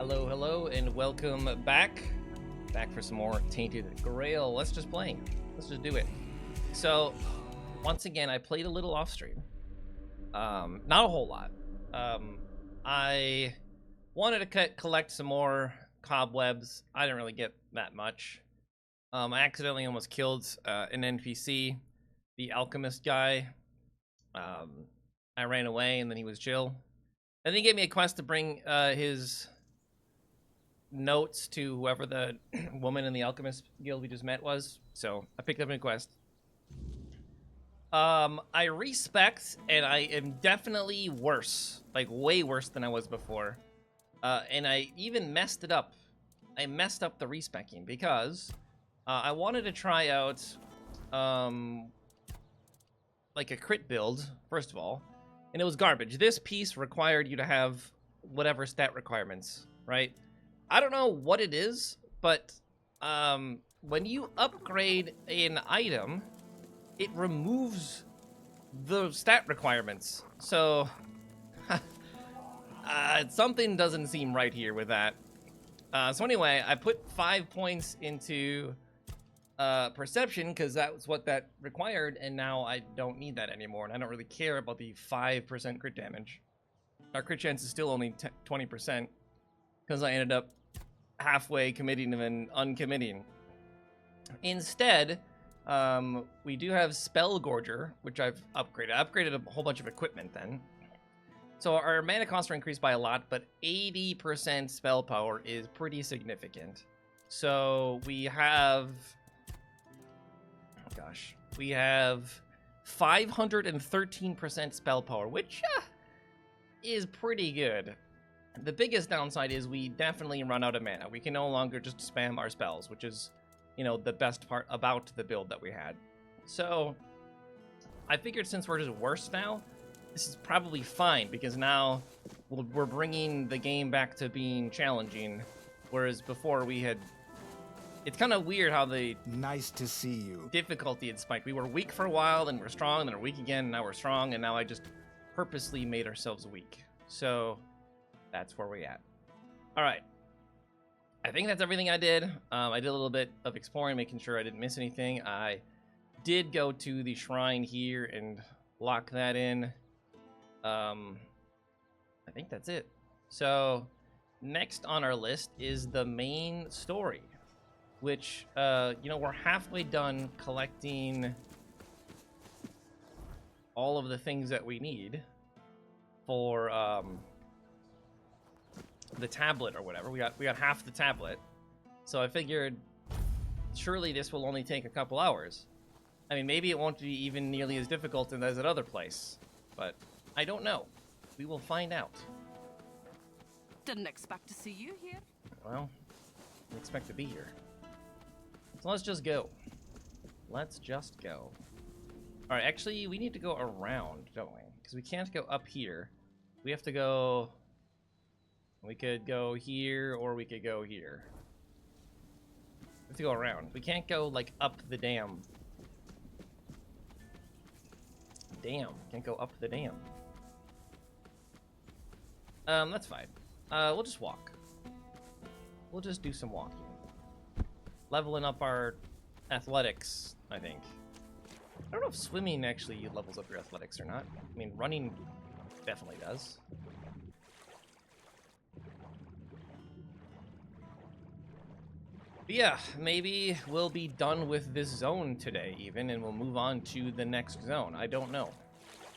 Hello, hello, and welcome back. Back for some more Tainted Grail. Let's just play. Let's just do it. So, once again, I played a little off stream. Not a whole lot. I wanted to collect some more cobwebs. I didn't really get that much. I accidentally almost killed an NPC, the alchemist guy. I ran away, and then he was chill. And then he gave me a quest to bring his notes to whoever the woman in the alchemist guild we just met was. So I picked up a quest. I respect, and I am definitely worse, like way worse than I was before. And I even messed it up. I messed up the respecking because I wanted to try out like a crit build, first of all, and it was garbage. This piece required you to have whatever stat requirements, right? I don't know what it is, but when you upgrade an item, it removes the stat requirements. So something doesn't seem right here with that. So anyway, I put 5 points into perception because that was what that required, and now I don't need that anymore, and I don't really care about the 5% crit damage. Our crit chance is still only 20% because I ended up halfway committing and then uncommitting. Instead, we do have Spell Gorger, which I've upgraded. I upgraded a whole bunch of equipment then. So our mana costs are increased by a lot, but 80% spell power is pretty significant. So we have... oh gosh. We have 513% spell power, which is pretty good. The biggest downside is we definitely run out of mana. We can no longer just spam our spells, which is, you know, the best part about the build that we had. So I figured since we're just worse now, this is probably fine, because now we're bringing the game back to being challenging, whereas before we had... it's kind of weird how the... nice to see you. ...difficulty had spiked. We were weak for a while, then we're strong, then we're weak again, and now we're strong, and now I just purposely made ourselves weak. So that's where we're at. All right. I think that's everything I did. I did a little bit of exploring, making sure I didn't miss anything. I did go to the shrine here and lock that in. I think that's it. So next on our list is the main story, which, you know, we're halfway done collecting all of the things that we need for, the tablet or whatever. We got half the tablet. So I figured surely this will only take a couple hours. I mean, maybe it won't be even nearly as difficult as at other place, but I don't know. We will find out. Didn't expect to see you here. Well, I expect to be here. So let's just go. Let's just go. All right, actually, we need to go around, don't we? Because we can't go up here. We have to go... we could go here, or we could go here. We have to go around. We can't go, like, up the dam. Damn, can't go up the dam. That's fine. We'll just walk. We'll just do some walking. Leveling up our athletics, I think. I don't know if swimming actually levels up your athletics or not. I mean, running definitely does. But yeah, maybe we'll be done with this zone today even, and we'll move on to the next zone. I don't know.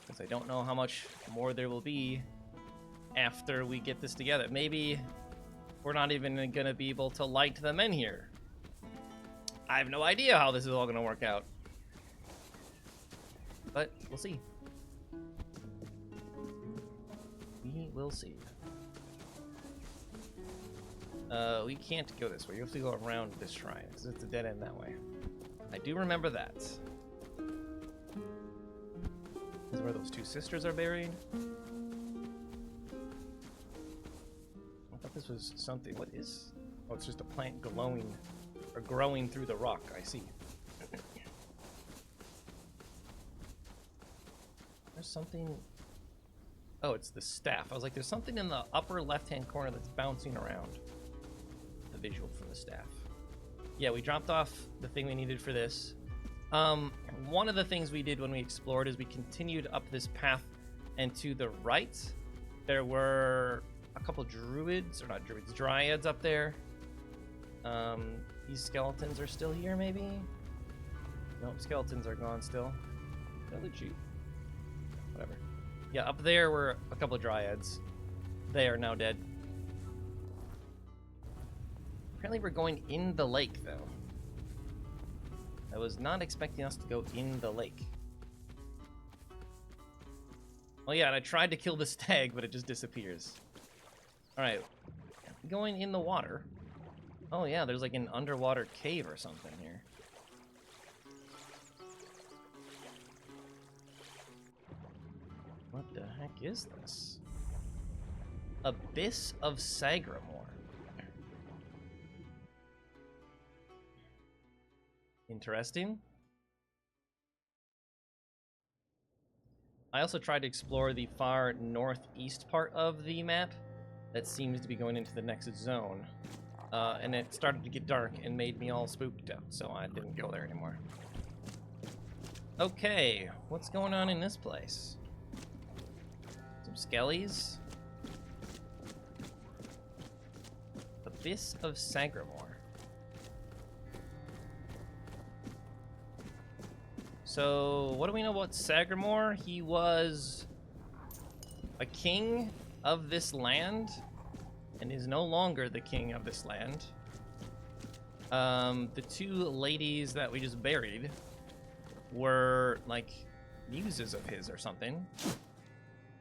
Because I don't know how much more there will be after we get this together. Maybe we're not even going to be able to light the Menhir. I have no idea how this is all going to work out. But we'll see. We will see. We can't go this way. You have to go around this shrine, because it's a dead end that way. I do remember that. This is where those two sisters are buried. I thought this was something. What is... oh, it's just a plant glowing, or growing through the rock. I see. There's something Oh, it's the staff. I was like, there's something in the upper left-hand corner that's bouncing around. The visual from the staff. Yeah, we dropped off the thing we needed for this. One of the things we did when we explored is we continued up this path, and to the right, there were a couple druids, or not druids, dryads up there. These skeletons are still here, maybe? Nope, skeletons are gone still. They're legit. Whatever. Yeah, up there were a couple of dryads. They are now dead. Apparently we're going in the lake, though. I was not expecting us to go in the lake. Oh yeah, and I tried to kill the stag, but it just disappears. Alright, going in the water. Oh yeah, there's like an underwater cave or something here. What the heck is this? Abyss of Sagramore. Interesting. I also tried to explore the far northeast part of the map that seems to be going into the next zone. And it started to get dark and made me all spooked out, so I didn't go there anymore. Okay, what's going on in this place? Some skellies. Abyss of Sagramore. So, what do we know about Sagramore? He was a king of this land, and is no longer the king of this land. The two ladies that we just buried were, like, muses of his or something.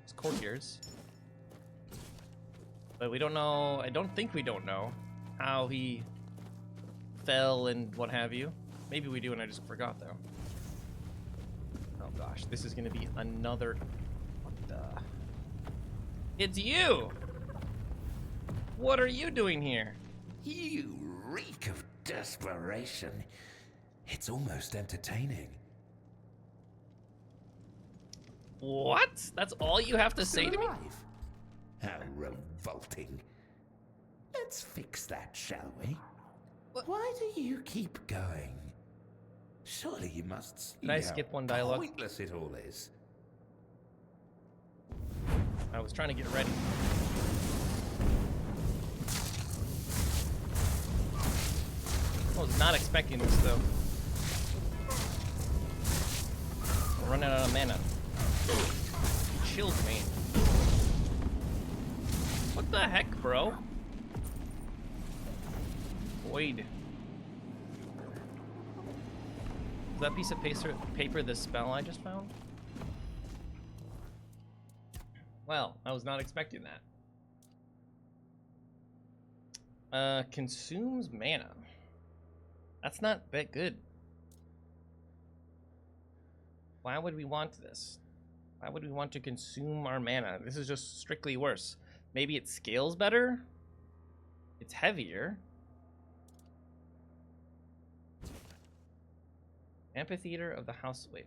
It's courtiers. But we don't know, I don't think we don't know how he fell and what have you. Maybe we do and I just forgot, though. Oh gosh, this is gonna be another... What the... It's you! What are you doing here? You reek of desperation. It's almost entertaining. What? That's all you have to say to me? Alive. How revolting. Let's fix that, shall we? What? Why do you keep going? Surely you must see Did I how skip one dialogue? pointless it all is. I was trying to get ready. I was not expecting this, though. We're running out of mana. Chilled me. What the heck, bro? Void. Is that piece of paper the spell I just found? Well, I was not expecting that. Consumes mana. That's not that good. Why would we want this? Why would we want to consume our mana? This is just strictly worse. Maybe it scales better? It's heavier. Amphitheater of the House... Wait.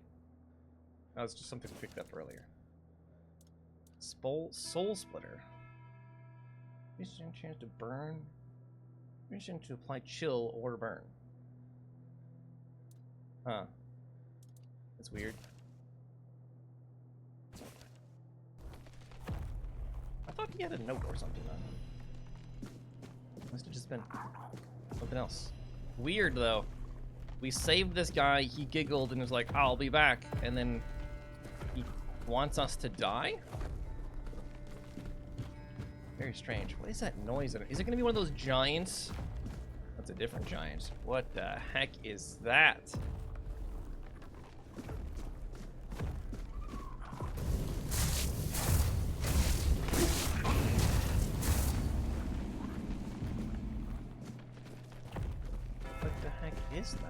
That was just something we picked up earlier. Soul Splitter. Increasing chance to burn. Increasing to apply chill or burn. Huh. That's weird. I thought he had a note or something on him. Must have just been something else. Weird, though. We saved this guy, he giggled and was like, I'll be back. And then he wants us to die? Very strange. What is that noise? Is it going to be one of those giants? That's a different giant. What the heck is that? What the heck is that?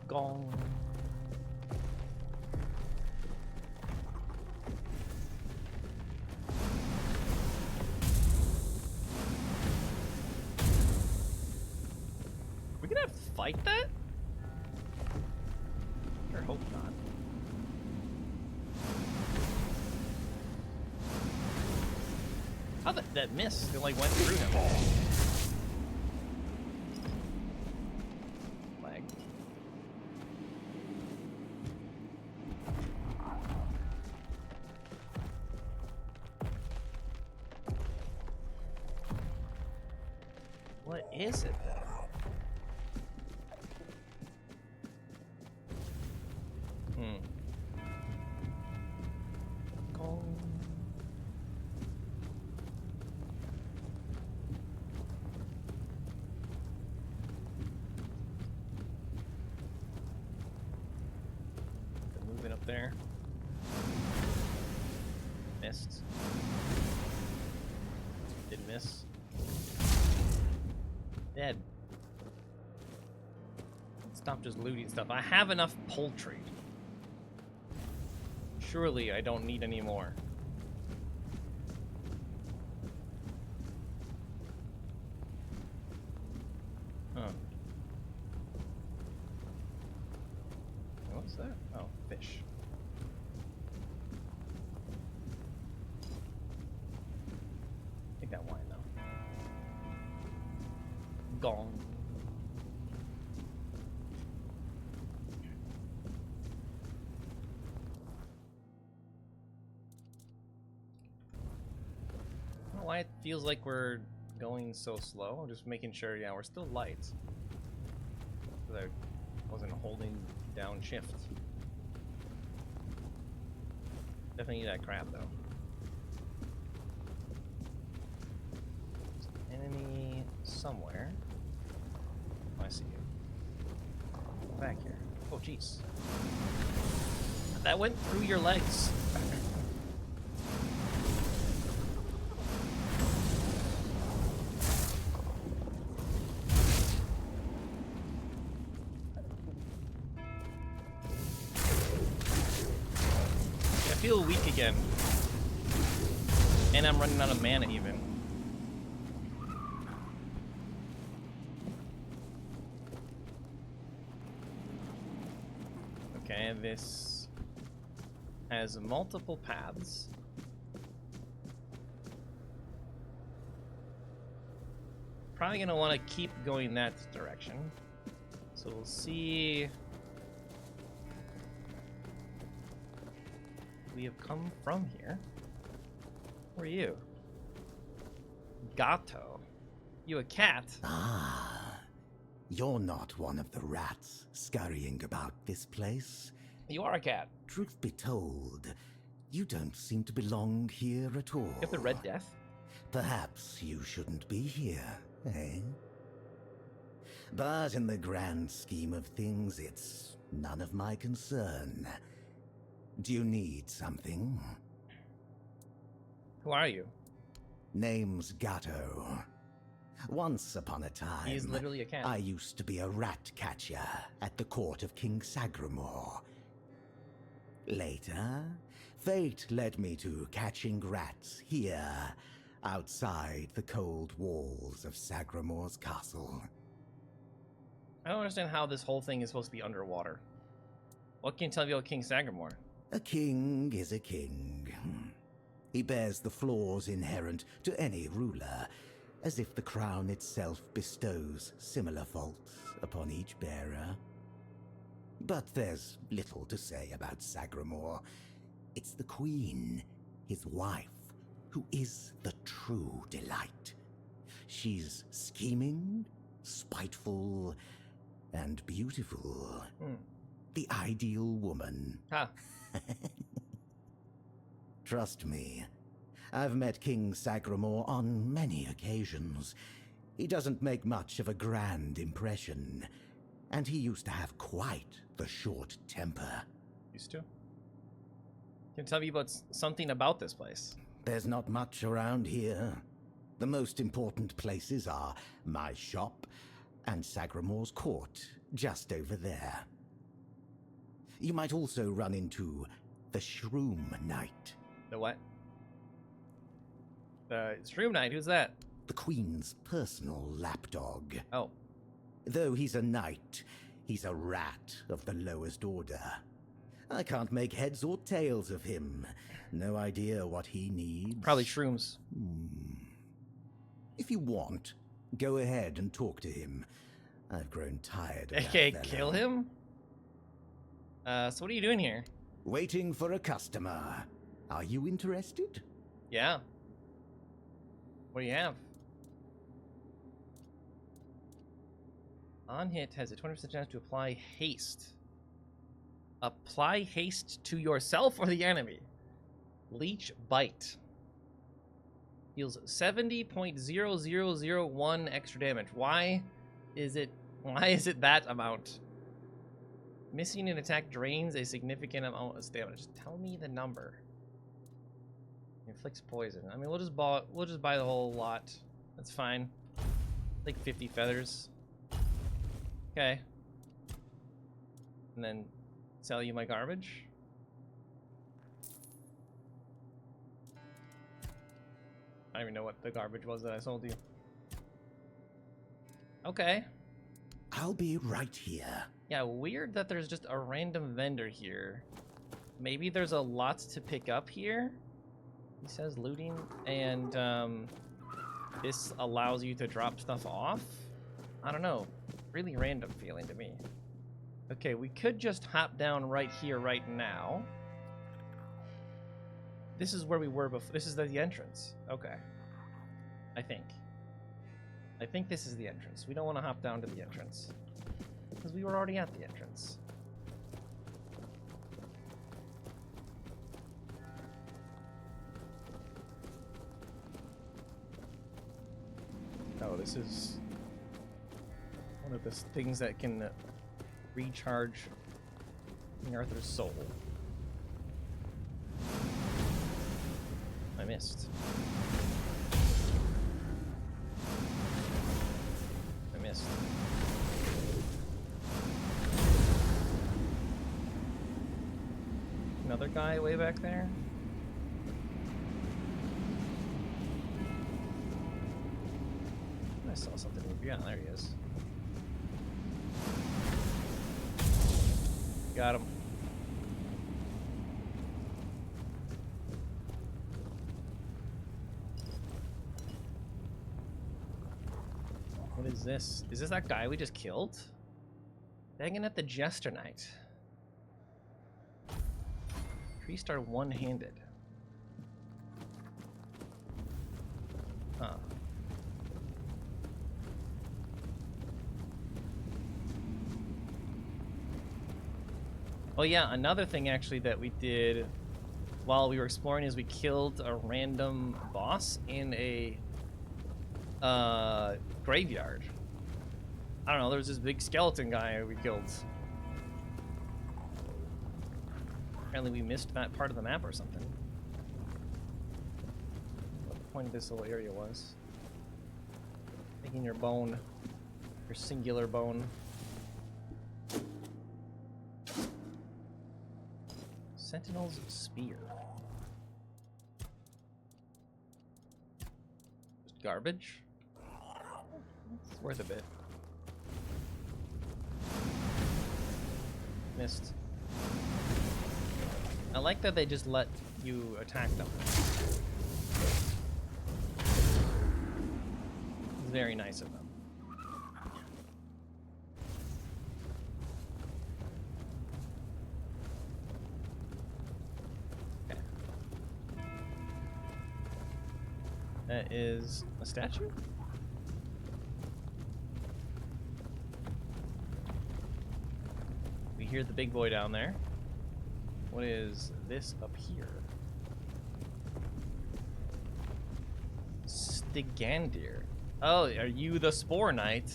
Gong. We're gonna fight that? Sure hope not. that mist that like went through him. Lag. What is it though? Go. Moving up there. Missed. Didn't miss. Dead. Stop just looting stuff. I have enough poultry. Surely I don't need any more. Huh. What's that? Oh, fish. Take that wine though. Gone. Why it feels like we're going so slow. I'm just making sure, yeah, we're still light. Because I wasn't holding down shift. Definitely need that crab though. There's an enemy somewhere. Oh, I see you. Back here. Oh, jeez. That went through your legs. I feel weak again. And I'm running out of mana even. Okay, this has multiple paths. Probably gonna want to keep going that direction. So we'll see. We have come from here. Who are you? Gato. You a cat? Ah, you're not one of the rats scurrying about this place. You are a cat. Truth be told, you don't seem to belong here at all. You have the Red Death? Perhaps you shouldn't be here, eh? But in the grand scheme of things, it's none of my concern. Do you need something? Who are you? Name's Gatto. Once upon a time, He's literally a cat. I used to be a rat catcher at the court of King Sagramore. Later, fate led me to catching rats here, outside the cold walls of Sagramore's castle. I don't understand how this whole thing is supposed to be underwater. What can you tell me about King Sagramore? A king is a king. He bears the flaws inherent to any ruler, as if the crown itself bestows similar faults upon each bearer. But there's little to say about Sagramore. It's the queen, his wife, who is the true delight. She's scheming, spiteful, and beautiful. The ideal woman. Huh. Trust me, I've met King Sagramore on many occasions. He doesn't make much of a grand impression, and he used to have quite the short temper. Used to? Can you tell me about something about this place? There's not much around here. The most important places are my shop and Sagramore's court, just over there. You might also run into the Shroom Knight. The what? The Shroom Knight, who's that? The Queen's personal lapdog. Oh. Though he's a knight, he's a rat of the lowest order. I can't make heads or tails of him. No idea what he needs. Probably shrooms. If you want, go ahead and talk to him. I've grown tired of Okay, that kill fellow. him? So what are you doing here? Waiting for a customer. Are you interested? Yeah. What do you have? On hit has a 20% chance to apply haste. Apply haste to yourself or the enemy. Leech Bite. Deals 70.0001 extra damage. Why is it that amount? Missing an attack drains a significant amount of stamina. Just tell me the number. Inflicts poison. I mean, we'll just buy the whole lot. That's fine. Like 50 feathers. Okay. And then sell you my garbage. I don't even know what the garbage was that I sold you. Okay. I'll be right here. Yeah, weird that there's just a random vendor here. Maybe there's a lot to pick up here. He says looting, and this allows you to drop stuff off. I don't know. Really random feeling to me. Okay, we could just hop down right here right now. This is where we were before. This is the entrance. Okay. I think this is the entrance. We don't want to hop down to the entrance, because we were already at the entrance. Oh, this is one of the things that can recharge King Arthur's soul. I missed. I missed. Another guy way back there? I saw something move. Yeah, there he is. Got him. What is this? Is this that guy we just killed? Begging at the Jester Knight. Priest are one-handed. Huh. Oh yeah, another thing actually that we did while we were exploring is we killed a random boss in a graveyard. I don't know, there was this big skeleton guy we killed. Apparently we missed that part of the map or something. What the point of this little area was. Taking your bone, your singular bone. Sentinel's Spear. Just garbage? It's worth a bit. Missed. I like that they just let you attack them. It's very nice of them. Okay. That is a statue? We hear the big boy down there. What is this up here? Stigandir. Oh, are you the Spore Knight?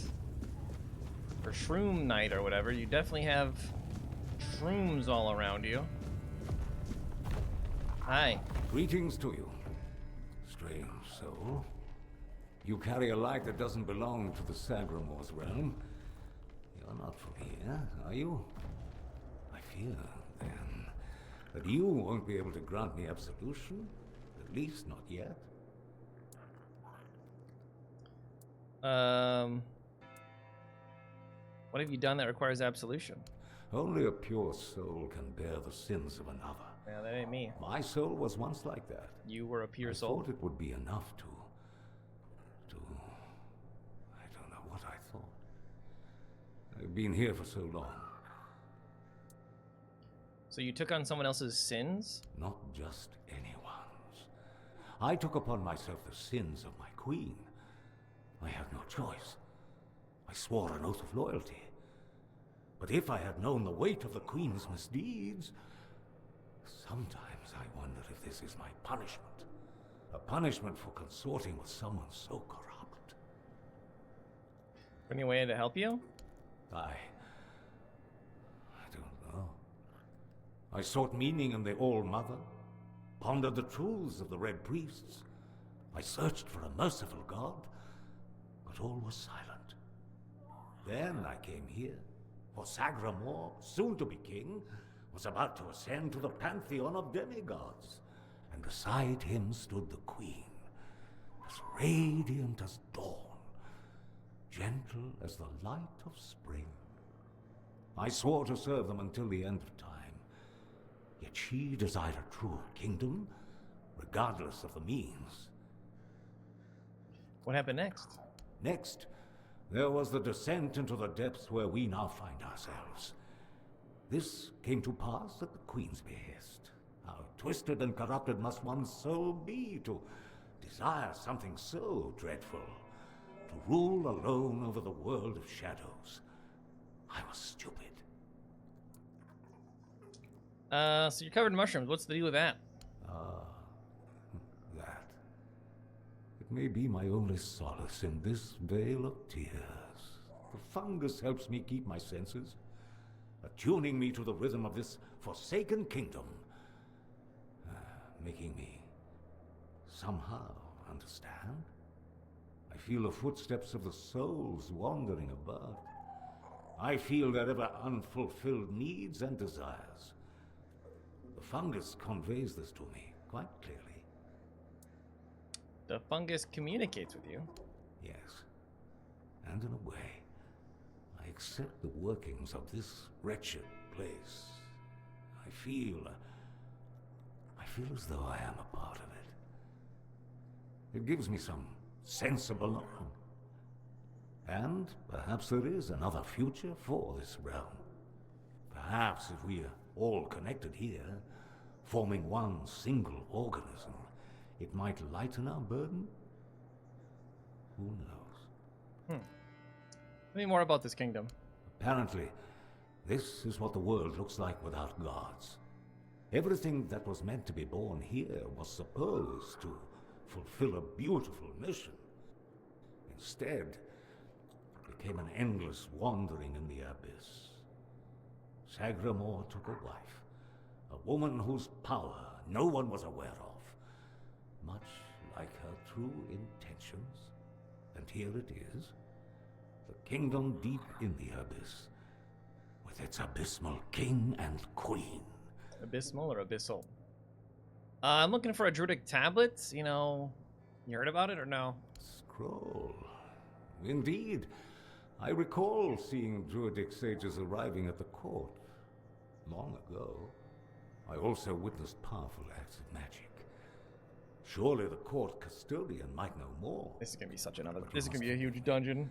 Or Shroom Knight or whatever. You definitely have shrooms all around you. Hi. Greetings to you, strange soul. You carry a light that doesn't belong to the Sagramor's realm. You're not from here, are you? I fear, then, that you won't be able to grant me absolution, at least not yet. What have you done that requires absolution? Only a pure soul can bear the sins of another. Yeah, that ain't me. My soul was once like that. You were a pure I soul. thought it would be enough to I've been here for so long. So you took on someone else's sins? Not just anyone's. I took upon myself the sins of my queen. I had no choice. I swore an oath of loyalty. But if I had known the weight of the queen's misdeeds, sometimes I wonder if this is my punishment. A punishment for consorting with someone so corrupt. Any way to help you? I don't know. I sought meaning in the All-Mother, pondered the truths of the Red Priests. I searched for a merciful God, but all was silent. Then I came here, for Sagramore, soon to be king, was about to ascend to the pantheon of demigods, and beside him stood the queen, as radiant as dawn, gentle as the light of spring. I swore to serve them until the end of time, yet she desired a true kingdom, regardless of the means. What happened next? Next, there was the descent into the depths where we now find ourselves. This came to pass at the Queen's behest. How twisted and corrupted must one's soul be to desire something so dreadful, to rule alone over the world of shadows. I was stupid. So you're covered in mushrooms. What's the deal with that? That. It may be my only solace in this vale of tears. The fungus helps me keep my senses, attuning me to the rhythm of this forsaken kingdom, making me somehow understand. I feel the footsteps of the souls wandering about. I feel their ever unfulfilled needs and desires. The fungus conveys this to me quite clearly. The fungus communicates with you. Yes, and in a way, I accept the workings of this wretched place. I feel as though I am a part of it. It gives me some sense of belonging. And perhaps there is another future for this realm. Perhaps if we are all connected here, forming one single organism, it might lighten our burden? Who knows? Tell me more about this kingdom. Apparently, this is what the world looks like without gods. Everything that was meant to be born here was supposed to fulfill a beautiful mission. Instead, it became an endless wandering in the abyss. Sagramore took a wife, a woman whose power no one was aware of, much like her true intentions. And here it is, the kingdom deep in the abyss, with its abysmal king and queen. Abysmal or abyssal? I'm looking for a druidic tablet. You know, you heard about it or no? Scroll. Indeed. I recall seeing druidic sages arriving at the court long ago. I also witnessed powerful acts of magic. Surely the court custodian might know more. This is gonna be such another. This is gonna be a huge dungeon.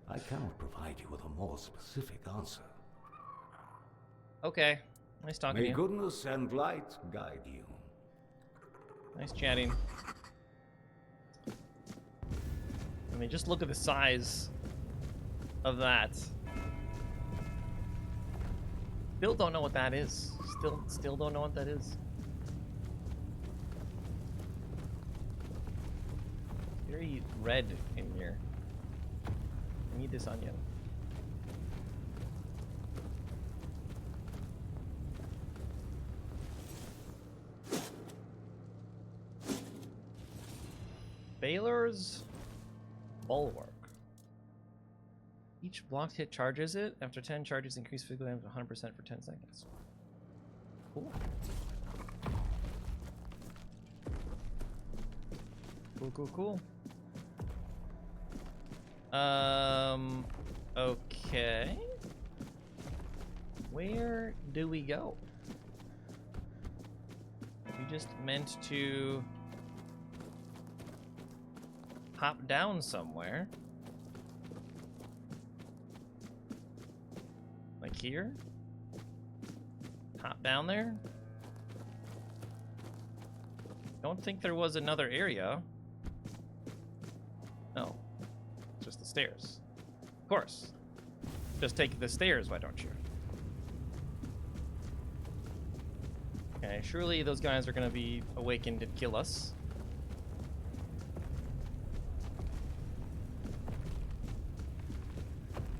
I cannot provide you with a more specific answer. Okay. Nice talking to May you. goodness and light guide you. Nice chatting. I mean, just look at the size of that. Still don't know what that is. Still don't know what that is. Very red in here. I need this onion. Baylor's Bulwark. Each blocked hit charges it. After 10 charges, increase physical damage 100% for 10 seconds. Cool. Cool. Okay. Where do we go? We just meant to hop down somewhere. Like here? Hop down there? Don't think there was another area. No. Just the stairs. Of course. Just take the stairs, why don't you? Okay, surely those guys are gonna be awakened and kill us.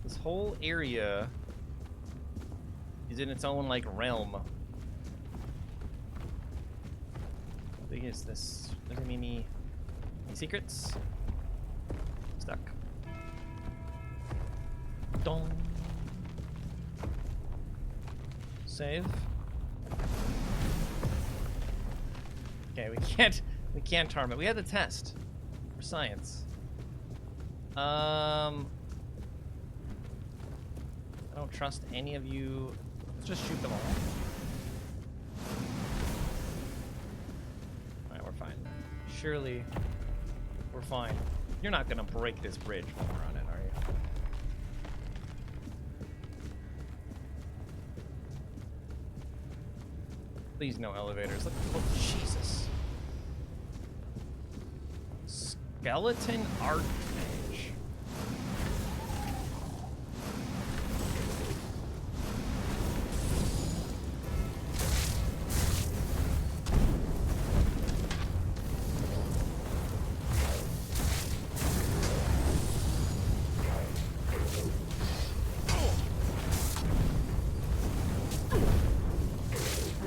This whole area is in its own, like, realm. How big is this? Does it mean any secrets? Stuck. Dong. Save. Okay, we can't harm it. We had the test for science. I don't trust any of you. Let's just shoot them all. Alright, we're fine. Surely we're fine. You're not gonna break this bridge while we're on it, are you? Please no elevators. Look, oh, Jesus. Skeleton Archmage.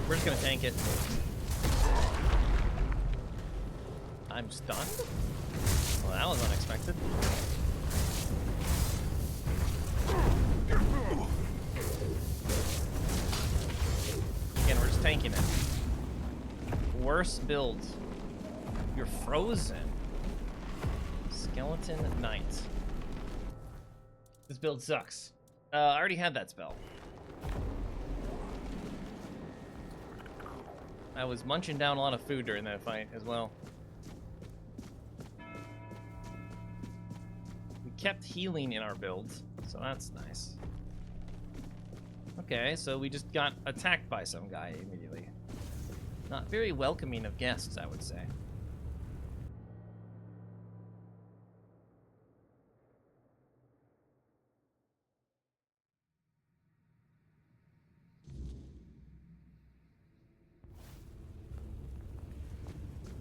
We're just gonna tank it. I'm stunned? Well, that was unexpected. Again, we're just tanking it. Worst build. You're frozen. Skeleton Knight. This build sucks. I already had that spell. I was munching down a lot of food during that fight as well. We kept healing in our builds, so that's nice. Okay, so we just got attacked by some guy immediately. Not very welcoming of guests, I would say.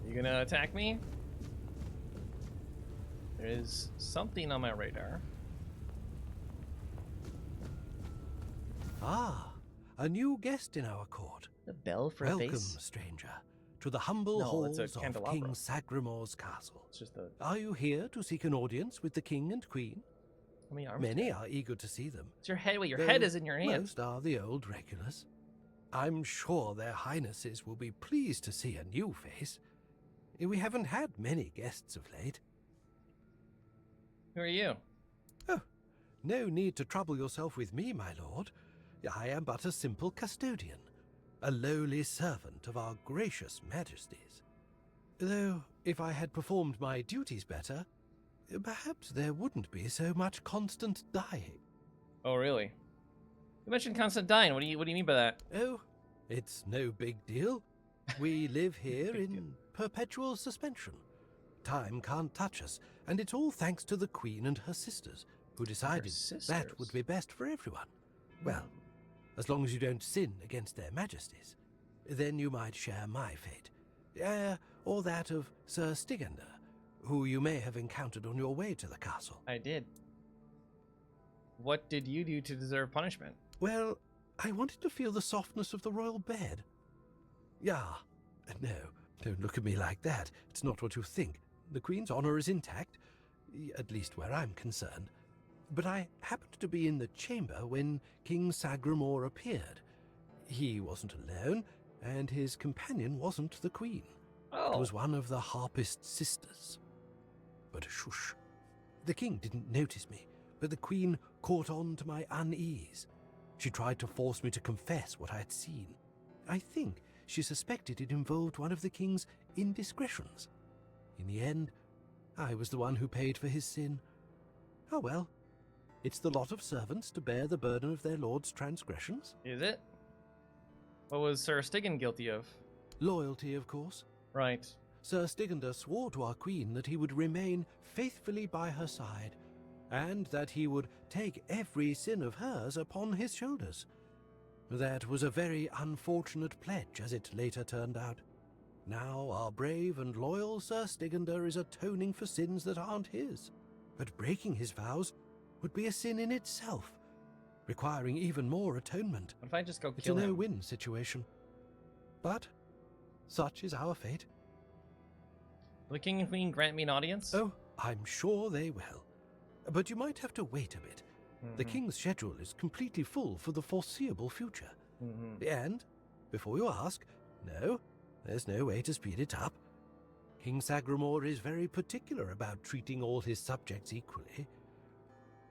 You gonna attack me? There is something on my radar. Ah, a new guest in our court. The bell for Welcome, a face? stranger, to the humble No, it's halls a of candelabra. King Sagramor's castle. It's just a... Are you here to seek an audience with the king and queen? How many arms? Many are eager to see them. It's your head. Wait, your though head is in your hand. Most are the old regulars. I'm sure their highnesses will be pleased to see a new face. We haven't had many guests of late. Who are you? Oh, no need to trouble yourself with me, my lord. I am but a simple custodian, a lowly servant of our gracious majesties. Though, if I had performed my duties better, perhaps there wouldn't be so much constant dying. Oh, really? You mentioned constant dying. What do you mean by that? Oh, it's no big deal. We live here in perpetual suspension. Time can't touch us, and it's all thanks to the Queen and her sisters, who decided that would be best for everyone. Well, as long as you don't sin against their majesties, then you might share my fate. Or that of Sir Stigander, who you may have encountered on your way to the castle. I did. What did you do to deserve punishment? Well, I wanted to feel the softness of the royal bed. Yeah, no, don't look at me like that. It's not what you think. The Queen's honor is intact, at least where I'm concerned. But I happened to be in the chamber when King Sagramor appeared. He wasn't alone, and his companion wasn't the Queen. Oh. It was one of the Harpist sisters. But shush. The king didn't notice me, but the Queen caught on to my unease. She tried to force me to confess what I had seen. I think she suspected it involved one of the king's indiscretions. In the end, I was the one who paid for his sin. Oh well, It's the lot of servants to bear the burden of their lord's transgressions. Is it? What was Sir Stigand guilty of? Loyalty, of course. Right. Sir Stigander swore to our queen that he would remain faithfully by her side, and that he would take every sin of hers upon his shoulders. That was a very unfortunate pledge, as it later turned out. Now our brave and loyal Sir Stigander is atoning for sins that aren't his. But breaking his vows would be a sin in itself, requiring even more atonement. What if I just go It's kill a him? no-win situation. But such is our fate. Will the king and queen grant me an audience? Oh, I'm sure they will. But you might have to wait a bit. The Mhm. king's schedule is completely full for the foreseeable future. Mhm. And, before you ask, no, there's no way to speed it up. King Sagramore is very particular about treating all his subjects equally.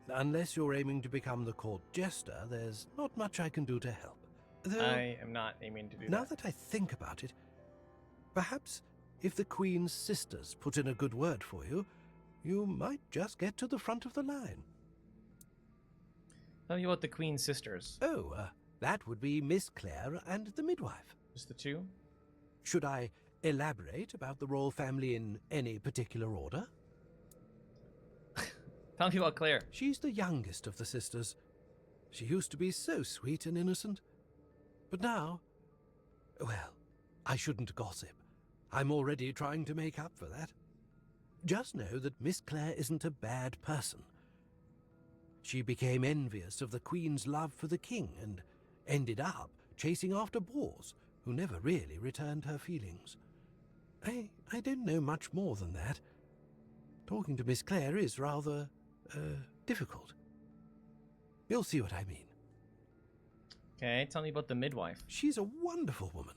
Unless you're aiming to become the court jester, there's not much I can do to help. Though, I am not aiming to do now that. that I think about it, perhaps if the Queen's sisters put in a good word for you, you might just get to the front of the line. Tell me about the queen's sisters. Oh, that would be Miss Clare and the midwife. Just the two? Should I elaborate about the royal family in any particular order? Tell me about Claire. She's the youngest of the sisters. She used to be so sweet and innocent. But now, well, I shouldn't gossip. I'm already trying to make up for that. Just know that Miss Clare isn't a bad person. She became envious of the Queen's love for the king and ended up chasing after boars who never really returned her feelings. I don't know much more than that. Talking to Miss Clare is rather, difficult. You'll see what I mean. Okay, tell me about the midwife. She's a wonderful woman,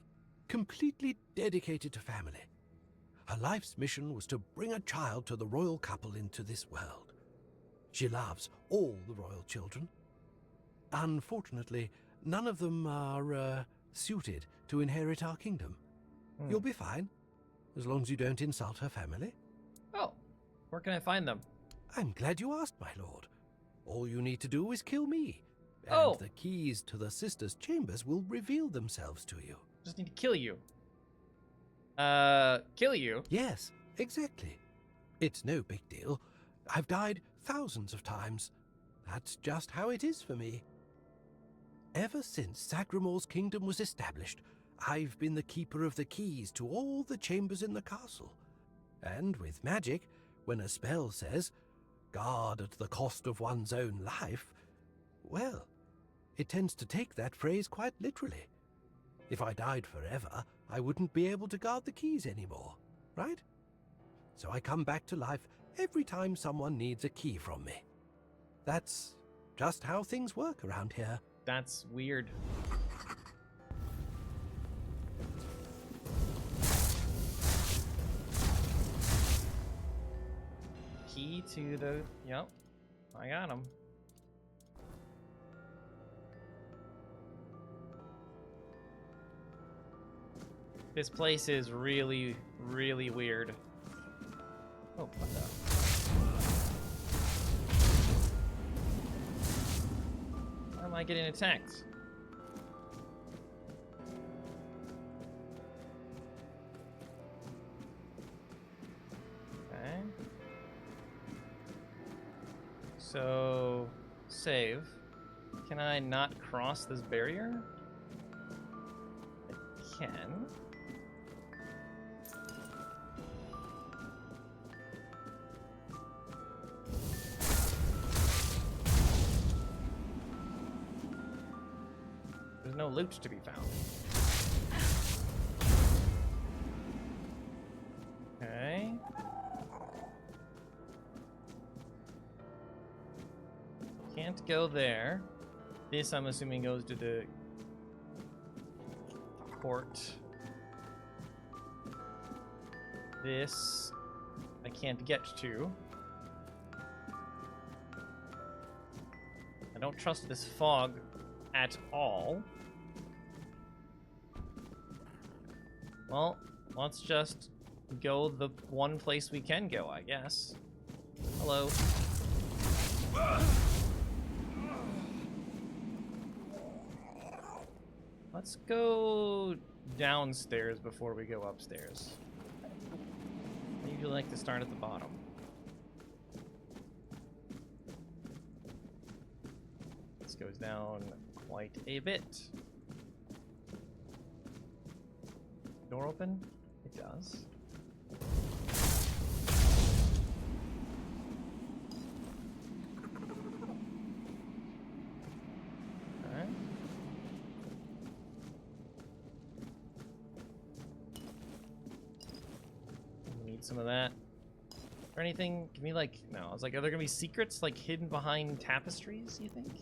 completely dedicated to family. Her life's mission was to bring a child to the royal couple into this world. She loves all the royal children. Unfortunately, none of them are, suited to inherit our kingdom. You'll be fine, as long as you don't insult her family. Oh, where can I find them? I'm glad you asked, my lord. All you need to do is kill me, and Oh. the keys to the sisters' chambers will reveal themselves to you. Just need to kill you. Kill you? Yes, exactly. It's no big deal. I've died thousands of times. That's just how it is for me. Ever since Sagramore's kingdom was established, I've been the keeper of the keys to all the chambers in the castle. And with magic, when a spell says, "Guard at the cost of one's own life," well, it tends to take that phrase quite literally. If I died forever, I wouldn't be able to guard the keys anymore, right? So I come back to life every time someone needs a key from me. That's just how things work around here. That's weird. Key to the... Yep, I got him. This place is really, really weird. Oh, what the... Why am I getting attacked? Okay. So, save. Can I not cross this barrier? I can. There's no loot to be found. Okay. Can't go there. This, I'm assuming, goes to the court. This, I can't get to. I don't trust this fog at all. Well, let's just go the one place we can go, I guess. Hello. Let's go downstairs before we go upstairs. I usually like to start at the bottom. This goes down quite a bit. Door open? It does. Alright. Need some of that. Or anything? Give me like, no, I was like, are there gonna be secrets like hidden behind tapestries, you think?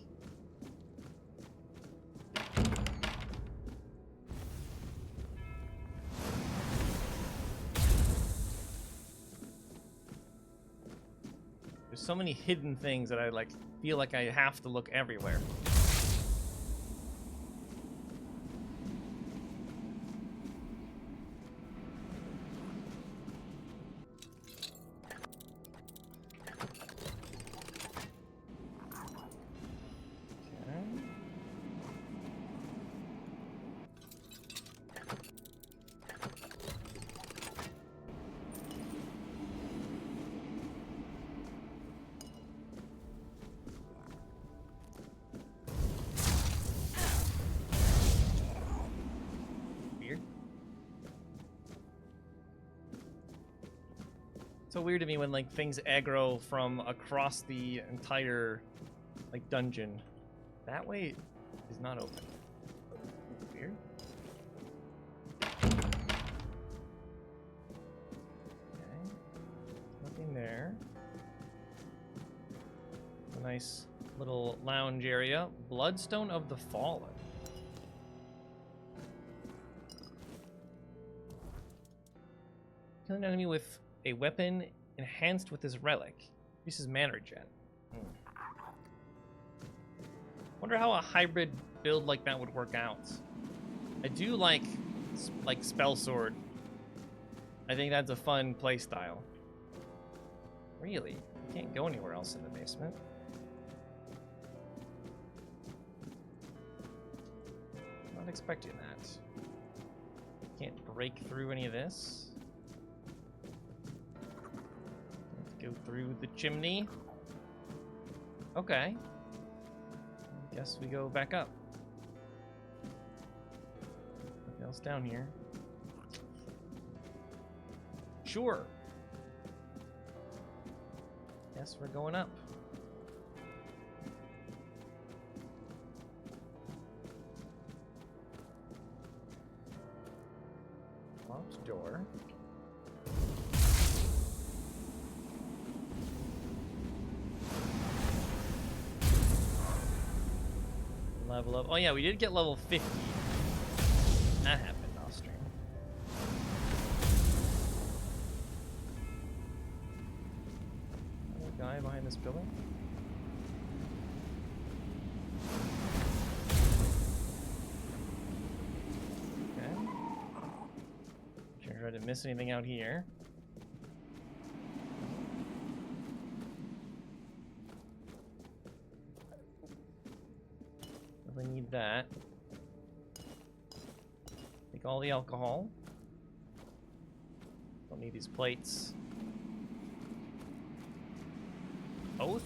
There's so many hidden things that I like feel like I have to look everywhere. So weird to me when like things aggro from across the entire like dungeon. That way is not open. Weird. Okay. Nothing there. A nice little lounge area. Bloodstone of the Fallen. Kill an enemy with a weapon enhanced with this relic. Increases mana regen. Wonder how a hybrid build like that would work out. I do like spell sword. I think that's a fun play style. Really? You can't go anywhere else in the basement. Not expecting that. Can't break through any of this. Go through the chimney. Okay. Guess we go back up. Nothing else down here. Sure. Guess we're going up. Locked door. Level up. Oh yeah, we did get level 50. That happened off stream. Another guy behind this pillar. Okay. Sure I didn't miss anything out here. Need that. Take all the alcohol. Don't need these plates. Oath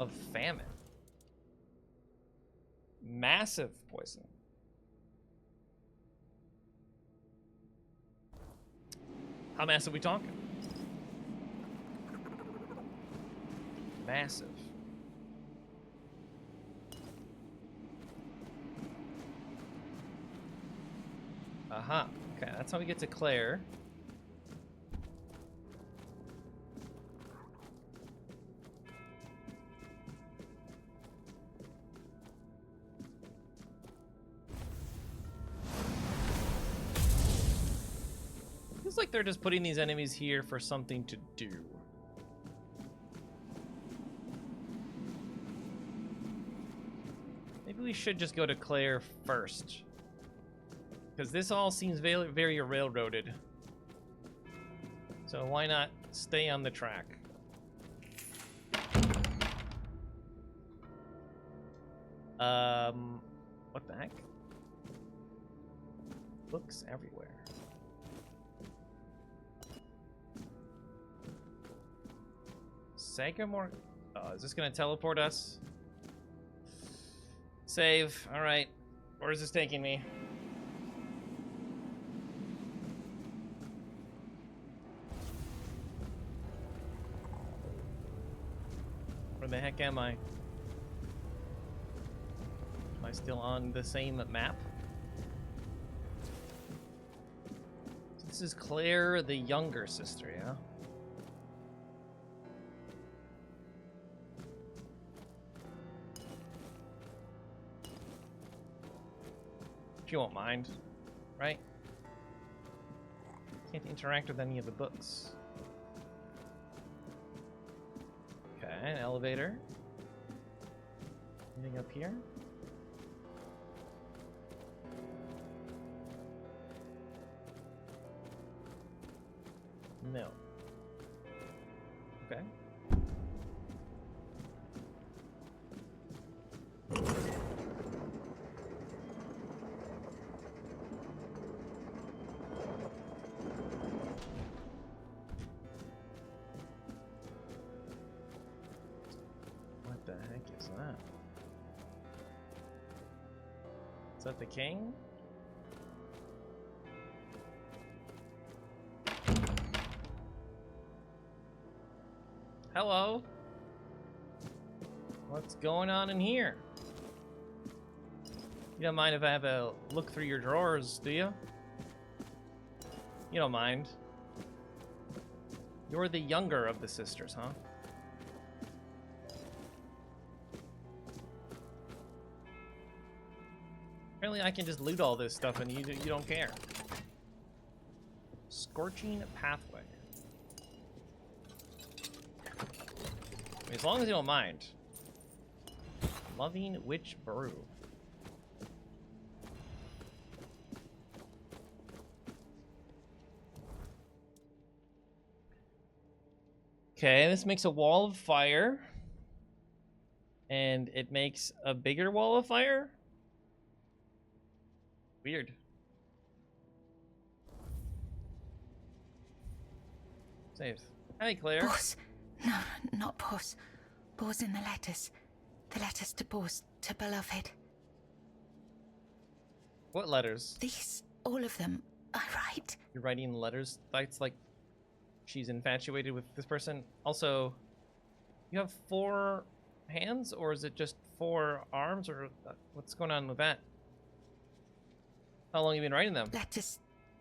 of Famine. Massive poison. How massive are we talking? Massive. Aha. Okay, that's how we get to Claire. Feels like they're just putting these enemies here for something to do. Maybe we should just go to Claire first. Because this all seems very, very railroaded. So why not stay on the track? What the heck? Books everywhere. Sagamore. Oh, is this gonna teleport us? Save. All right. Where is this taking me? Where the heck am I? Am I still on the same map? This is Claire, the younger sister, yeah? She won't mind, right? Can't interact with any of the books. Okay, an elevator. Anything up here? No. Okay. What the heck is that? Is that the king? Hello. What's going on in here? You don't mind if I have a look through your drawers, do you? You don't mind. You're the younger of the sisters, huh? Apparently I can just loot all this stuff and you don't care. Scorching pathway. As long as you don't mind. Loving Witch Brew. Okay, this makes a wall of fire. And it makes a bigger wall of fire? Weird. Save. Hi, Claire. Boss. No, not Boss. Boss in the letters. The letters to Boss, to beloved. What letters? These, all of them, I write. You're writing letters? That's like she's infatuated with this person. Also, you have 4 hands, or is it just 4 arms, or what's going on with that? How long have you been writing them? Letters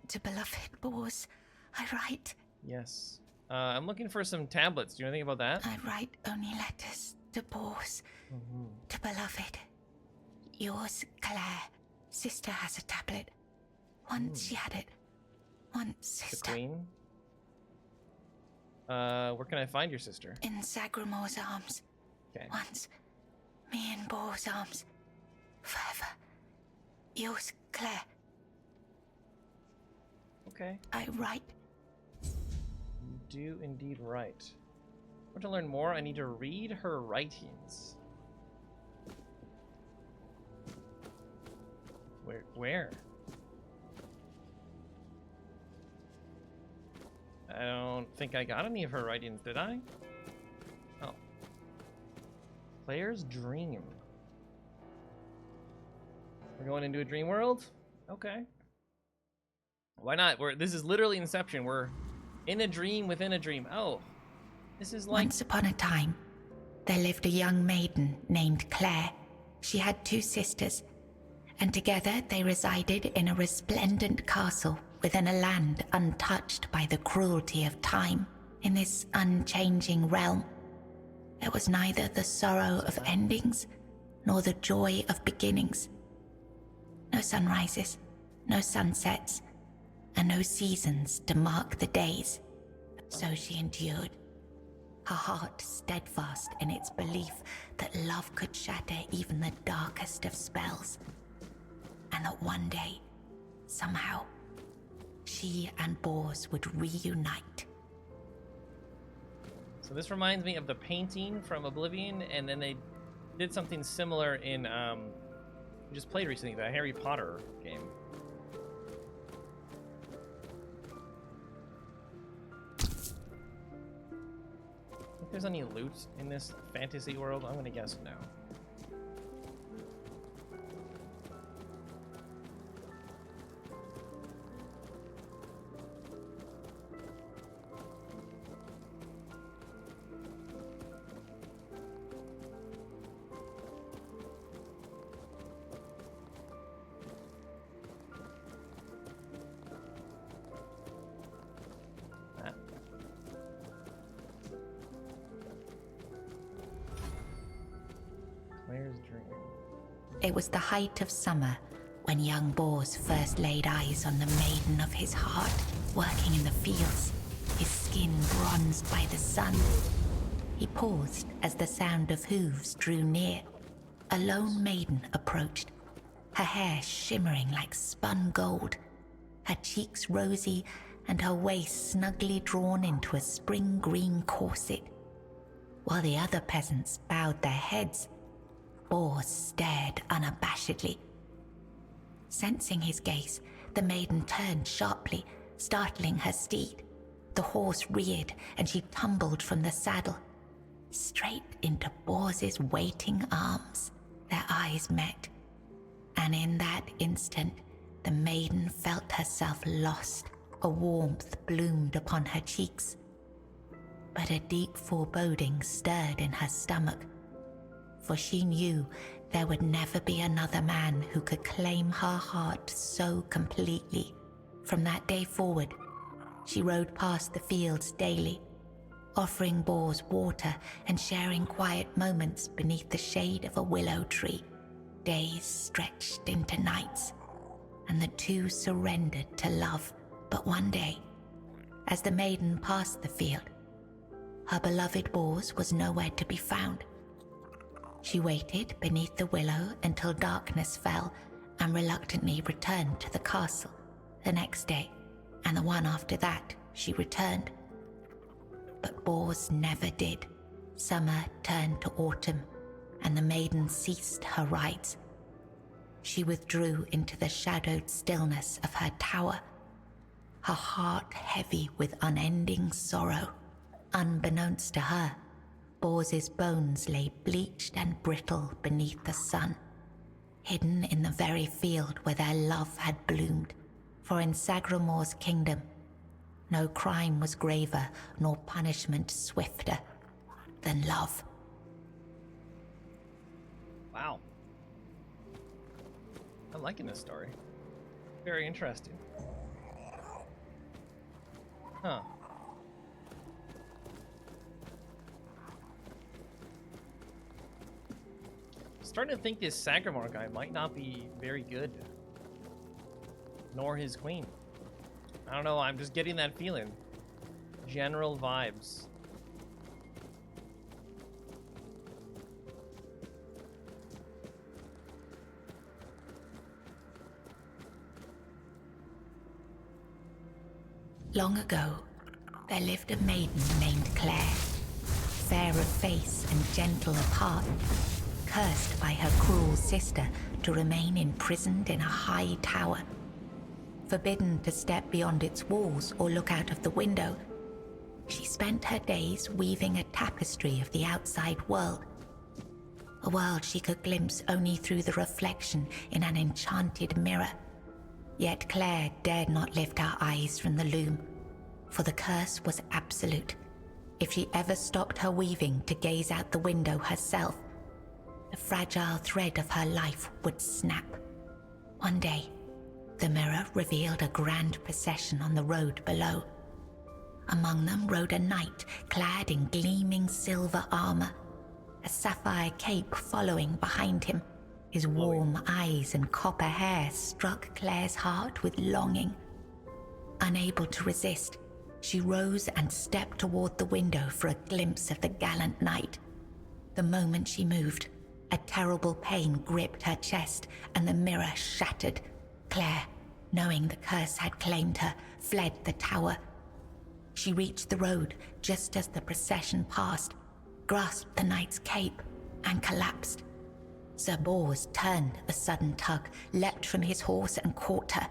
to beloved Boss. I write. Yes. I'm looking for some tablets. Do you know anything about that? I write only letters to Boss. To beloved. Yours, Claire. Sister has a tablet. Once she had it. Once The sister. Queen? Where can I find your sister? In Sagramore's arms. Okay. Once. Me in Bo's arms. Forever. Yours, Claire. Okay. I write. You do indeed write. Want to learn more? I need to read her writings. Where? I don't think I got any of her writings, did I? Oh. Claire's dream. We're going into a dream world? Okay. Why not? This is literally Inception. We're in a dream within a dream. Oh. This is like... Once upon a time, there lived a young maiden named Claire. She had 2 sisters, and together they resided in a resplendent castle within a land untouched by the cruelty of time. In this unchanging realm, there was neither the sorrow of endings nor the joy of beginnings. No sunrises, no sunsets, and no seasons to mark the days. So she endured, her heart steadfast in its belief that love could shatter even the darkest of spells, and that one day, somehow, she and Bors would reunite. So this reminds me of the painting from Oblivion, and then they did something similar in, we just played recently, the Harry Potter game. think there's any loot in this fantasy world? I'm gonna guess no. Claire's dream. It was the height of summer when young Bors first laid eyes on the maiden of his heart, working in the fields, his skin bronzed by the sun. He paused as the sound of hooves drew near. A lone maiden approached, her hair shimmering like spun gold, her cheeks rosy and her waist snugly drawn into a spring green corset. While the other peasants bowed their heads, Bors stared unabashedly. Sensing his gaze, the maiden turned sharply, startling her steed. The horse reared and she tumbled from the saddle, straight into Bors's waiting arms. Their eyes met, and in that instant, the maiden felt herself lost. A warmth bloomed upon her cheeks, but a deep foreboding stirred in her stomach, for she knew there would never be another man who could claim her heart so completely. From that day forward, she rode past the fields daily, offering Bors water and sharing quiet moments beneath the shade of a willow tree. Days stretched into nights, and the two surrendered to love. But one day, as the maiden passed the field, her beloved Bors was nowhere to be found. She waited beneath the willow until darkness fell and reluctantly returned to the castle. The next day, and the one after that, she returned. But Bors never did. Summer turned to autumn, and the maiden ceased her rides. She withdrew into the shadowed stillness of her tower, her heart heavy with unending sorrow. Unbeknownst to her, Bors's bones lay bleached and brittle beneath the sun, hidden in the very field where their love had bloomed. For in Sagramor's kingdom, no crime was graver nor punishment swifter than love. Wow. I'm liking this story. Very interesting. Huh. Starting to think this Sagramor guy might not be very good. Nor his queen. I don't know, I'm just getting that feeling. General vibes. Long ago, there lived a maiden named Claire, fair of face and gentle of heart, cursed by her cruel sister to remain imprisoned in a high tower. Forbidden to step beyond its walls or look out of the window, she spent her days weaving a tapestry of the outside world, a world she could glimpse only through the reflection in an enchanted mirror. Yet Claire dared not lift her eyes from the loom, for the curse was absolute. If she ever stopped her weaving to gaze out the window herself, the fragile thread of her life would snap. One day, the mirror revealed a grand procession on the road below. Among them rode a knight clad in gleaming silver armor, a sapphire cape following behind him. His warm eyes and copper hair struck Claire's heart with longing. Unable to resist, she rose and stepped toward the window for a glimpse of the gallant knight. The moment she moved, a terrible pain gripped her chest and the mirror shattered. Claire, knowing the curse had claimed her, fled the tower. She reached the road just as the procession passed, grasped the knight's cape, and collapsed. Sir Bors turned a sudden tug, leapt from his horse and caught her.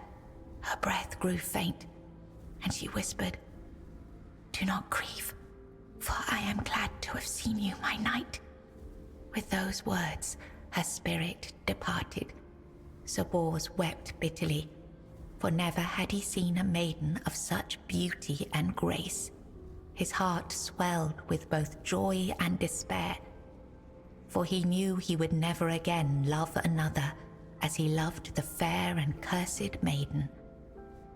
Her breath grew faint, and she whispered, "Do not grieve. for I am glad to have seen you, my knight. With those words, her spirit departed. Sir Bors wept bitterly, for never had he seen a maiden of such beauty and grace. His heart swelled with both joy and despair, for he knew he would never again love another as he loved the fair and cursed maiden,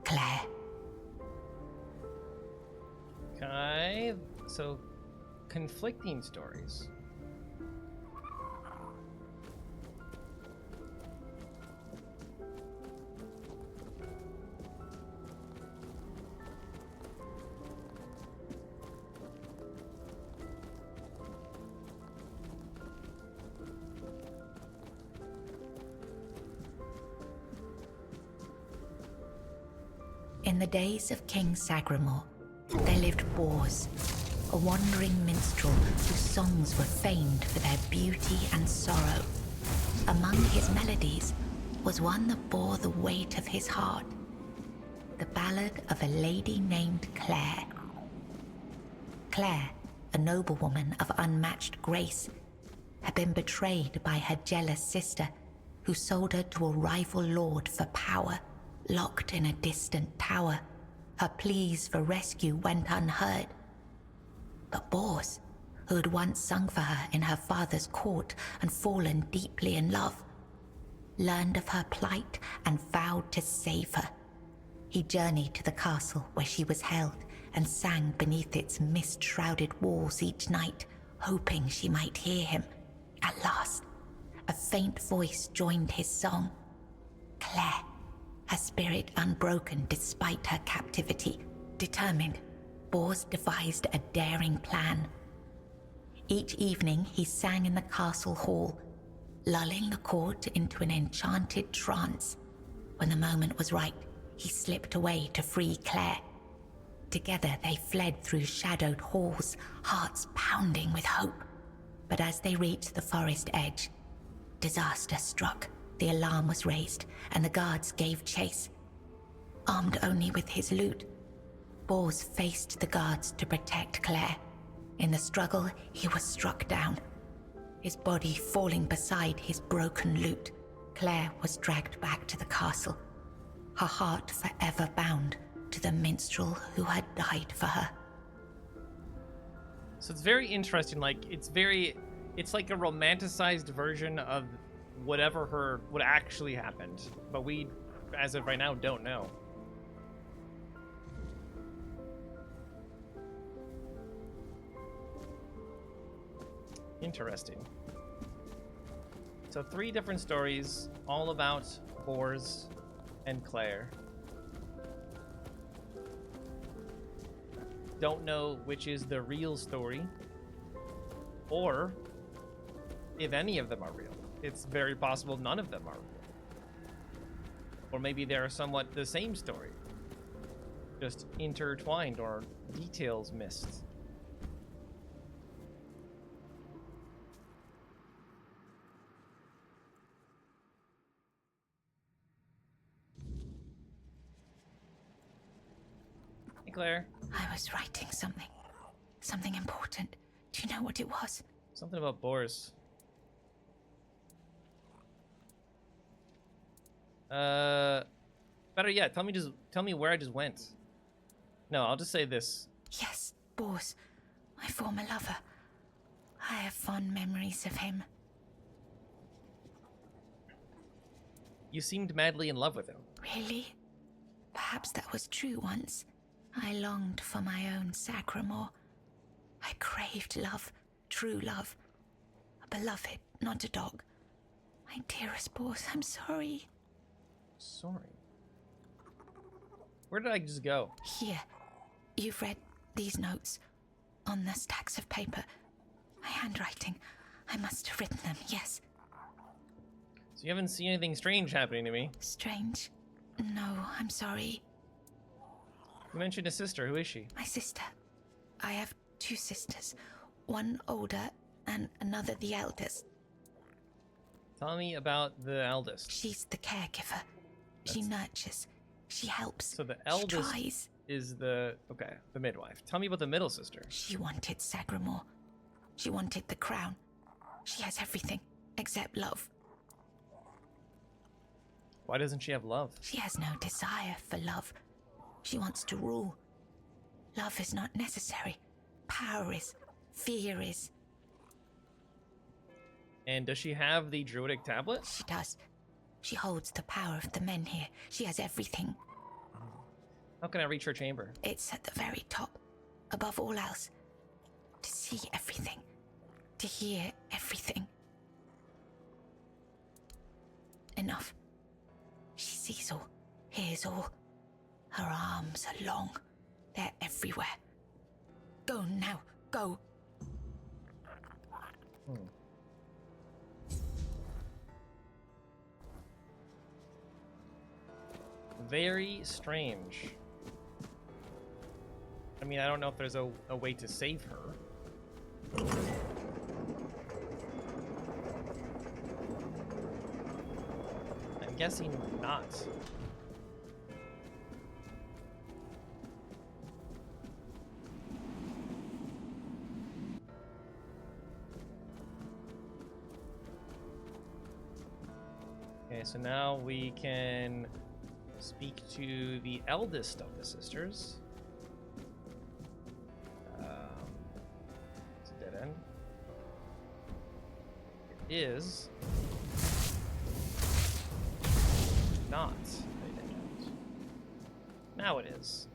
Claire. Okay, so conflicting stories. In the days of King Sagramore, there lived Bors, a wandering minstrel whose songs were famed for their beauty and sorrow. Among his melodies was one that bore the weight of his heart, the ballad of a lady named Claire. Claire, a noblewoman of unmatched grace, had been betrayed by her jealous sister, who sold her to a rival lord for power. Locked in a distant tower, her pleas for rescue went unheard. But Bors, who had once sung for her in her father's court and fallen deeply in love, learned of her plight and vowed to save her. He journeyed to the castle where she was held and sang beneath its mist-shrouded walls each night, hoping she might hear him. At last, a faint voice joined his song. Claire, her spirit unbroken despite her captivity, determined, Bors devised a daring plan. Each evening he sang in the castle hall, lulling the court into an enchanted trance. When the moment was right, he slipped away to free Claire. Together they fled through shadowed halls, hearts pounding with hope. But as they reached the forest edge, disaster struck. The alarm was raised, and the guards gave chase. Armed only with his lute, Bors faced the guards to protect Claire. In the struggle, he was struck down, his body falling beside his broken lute. Claire was dragged back to the castle, her heart forever bound to the minstrel who had died for her. So it's very interesting. It's like a romanticized version of what actually happened, but we, as of right now, don't know. Interesting. So 3 different stories, all about Bors and Claire. Don't know which is the real story, or if any of them are real. It's very possible none of them are real. Or maybe they are somewhat the same story, just intertwined or details missed. Hey, Claire. I was writing something important. Do you know what it was? Something about Boris. Better yet, tell me where I just went. No, I'll just say this. Yes, Bors, my former lover. I have fond memories of him. You seemed madly in love with him. Really? Perhaps that was true once. I longed for my own Sagramore. I craved love, true love. A beloved, not a dog. My dearest Bors, I'm sorry. Sorry. Where did I just go? Here. You've read these notes on the stacks of paper. My handwriting. I must have written them, yes. So you haven't seen anything strange happening to me? Strange? No, I'm sorry. You mentioned a sister. Who is she? My sister. I have 2 sisters. One older and another the eldest. Tell me about the eldest. She's the caregiver. She nurtures. She helps. So the She eldest tries. is the midwife. Tell me about the middle sister. She wanted Sagramore. She wanted the crown. She has everything except love. Why doesn't she have love? She has no desire for love. She wants to rule. Love is not necessary. Power is. Fear is. And does she have the druidic tablet? She does. She holds the power of the Menhir. She has everything. How can I reach her chamber? It's at the very top, above all else. To see everything. To hear everything. Enough. She sees all, hears all. Her arms are long. They're everywhere. Go now, go. Very strange. I mean, I don't know if there's a way to save her. I'm guessing not. Okay, so now we can speak to the eldest of the sisters. It's a dead end. It is not a dead end. Now it is.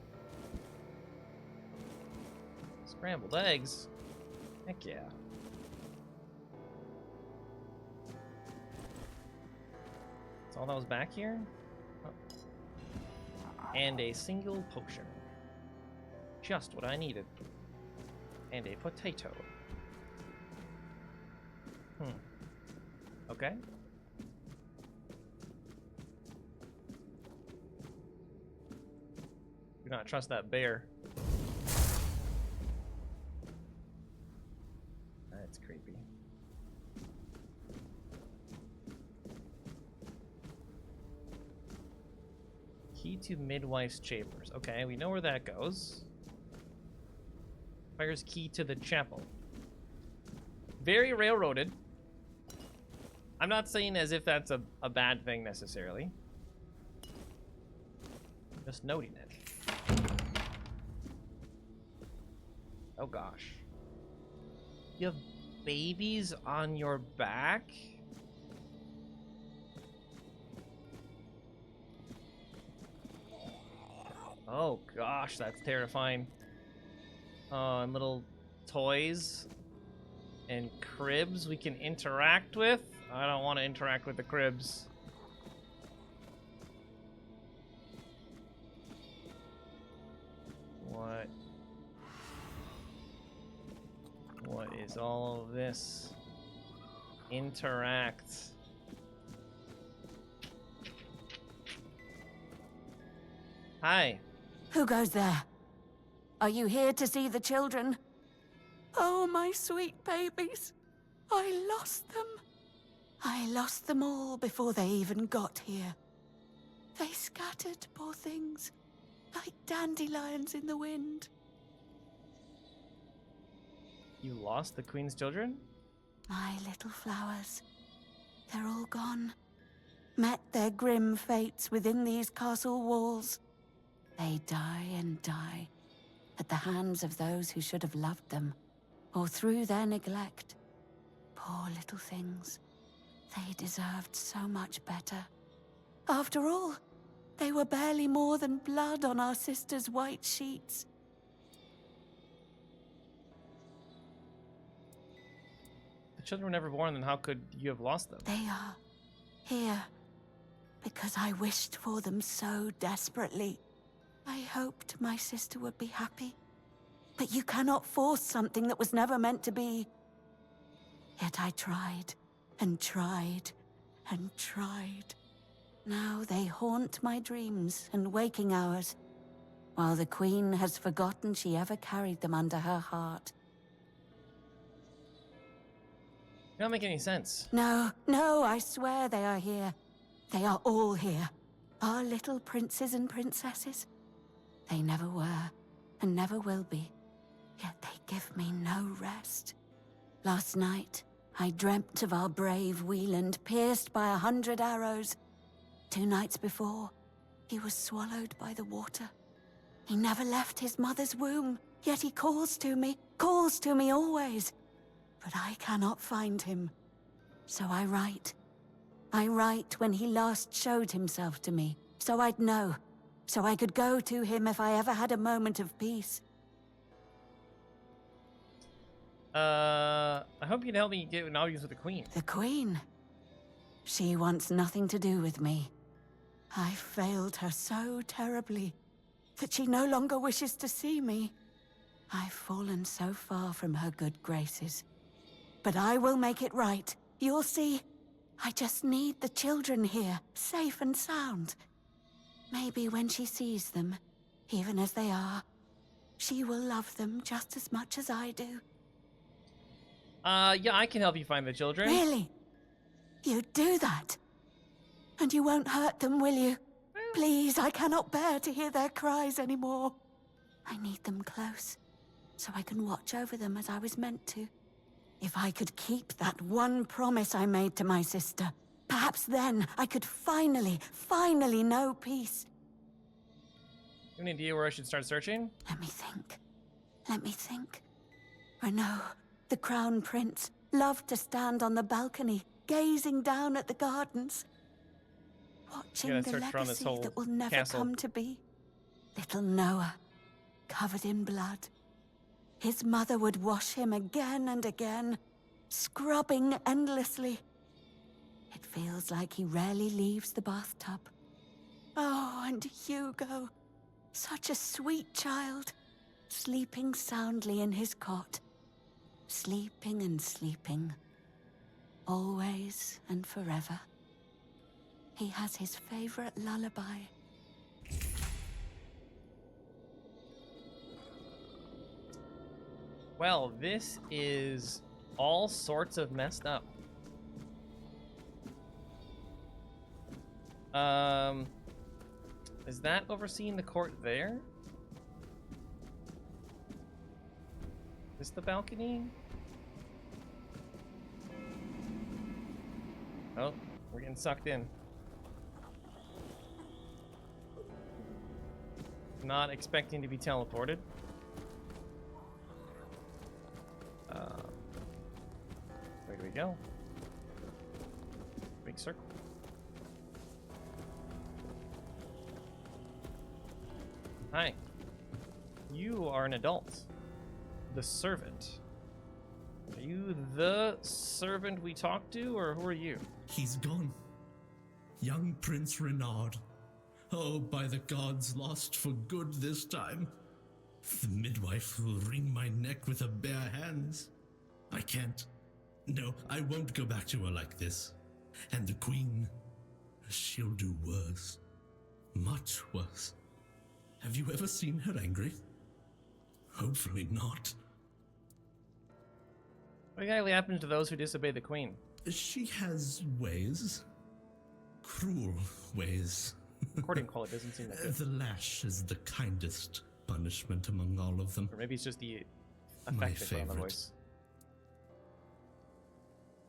Scrambled eggs? Heck yeah. That's all that was back here? Oh. And a single potion. Just what I needed. And a potato. Okay. Do not trust that bear. That's creepy. Key to midwife's chambers. Okay, we know where that goes. Where's key to the chapel? Very railroaded. I'm not saying as if that's a bad thing necessarily. Just noting it. Oh gosh. You have babies on your back? Oh gosh, that's terrifying. Oh, and little toys and cribs we can interact with. I don't want to interact with the cribs. What is all of this? Interact. Hi. Who goes there? Are you here to see the children? Oh, my sweet babies. I lost them. I lost them all before they even got here. They scattered, poor things, like dandelions in the wind. You lost the Queen's children? My little flowers. They're all gone. Met their grim fates within these castle walls. They die and die at the hands of those who should have loved them, or through their neglect. Poor little things. They deserved so much better. After all, they were barely more than blood on our sister's white sheets. The children were never born, then how could you have lost them? They are here because I wished for them so desperately. I hoped my sister would be happy. But you cannot force something that was never meant to be. Yet I tried, and tried, and tried. Now they haunt my dreams and waking hours, while the Queen has forgotten she ever carried them under her heart. You don't make any sense. No, I swear they are here. They are all here. Our little princes and princesses. They never were, and never will be. Yet they give me no rest. Last night, I dreamt of our brave Wieland pierced by 100 arrows. 2 nights before, he was swallowed by the water. He never left his mother's womb, yet he calls to me always. But I cannot find him. So I write. I write when he last showed himself to me, so I'd know, so I could go to him if I ever had a moment of peace. I hope you can help me get an audience with the Queen. The Queen? She wants nothing to do with me. I failed her so terribly that she no longer wishes to see me. I've fallen so far from her good graces. But I will make it right. You'll see. I just need the children here, safe and sound. Maybe when she sees them, even as they are, she will love them just as much as I do. Yeah, I can help you find the children. Really? You'd do that? And you won't hurt them, will you? Please, I cannot bear to hear their cries anymore. I need them close, so I can watch over them as I was meant to. If I could keep that one promise I made to my sister, perhaps then I could finally know peace. You have any idea where I should start searching? Let me think. Renaud, the Crown Prince, loved to stand on the balcony, gazing down at the gardens, watching the search around this legacy whole that will never castle. come to be. Little Noah, covered in blood. His mother would wash him again and again, scrubbing endlessly. It feels like he rarely leaves the bathtub. Oh, and Hugo, such a sweet child, sleeping soundly in his cot. Sleeping and sleeping, always and forever. He has his favorite lullaby. Well, this is all sorts of messed up. Is that overseeing the court there? Is this the balcony? Oh, we're getting sucked in. Not expecting to be teleported. Where do we go? Big circle. Hi. You are an adult. The servant. Are you the servant we talked to, or who are you? He's gone. Young Prince Renaud. Oh, by the gods, lost for good this time. The midwife will wring my neck with her bare hands. I can't. No, I won't go back to her like this. And the Queen, she'll do worse. Much worse. Have you ever seen her angry? Hopefully not. What exactly happens to those who disobey the Queen? She has ways. Cruel ways. According to Cole, it doesn't seem like it. The lash is the kindest punishment among all of them. Or maybe it's just the My effect they put on the favorite. voice.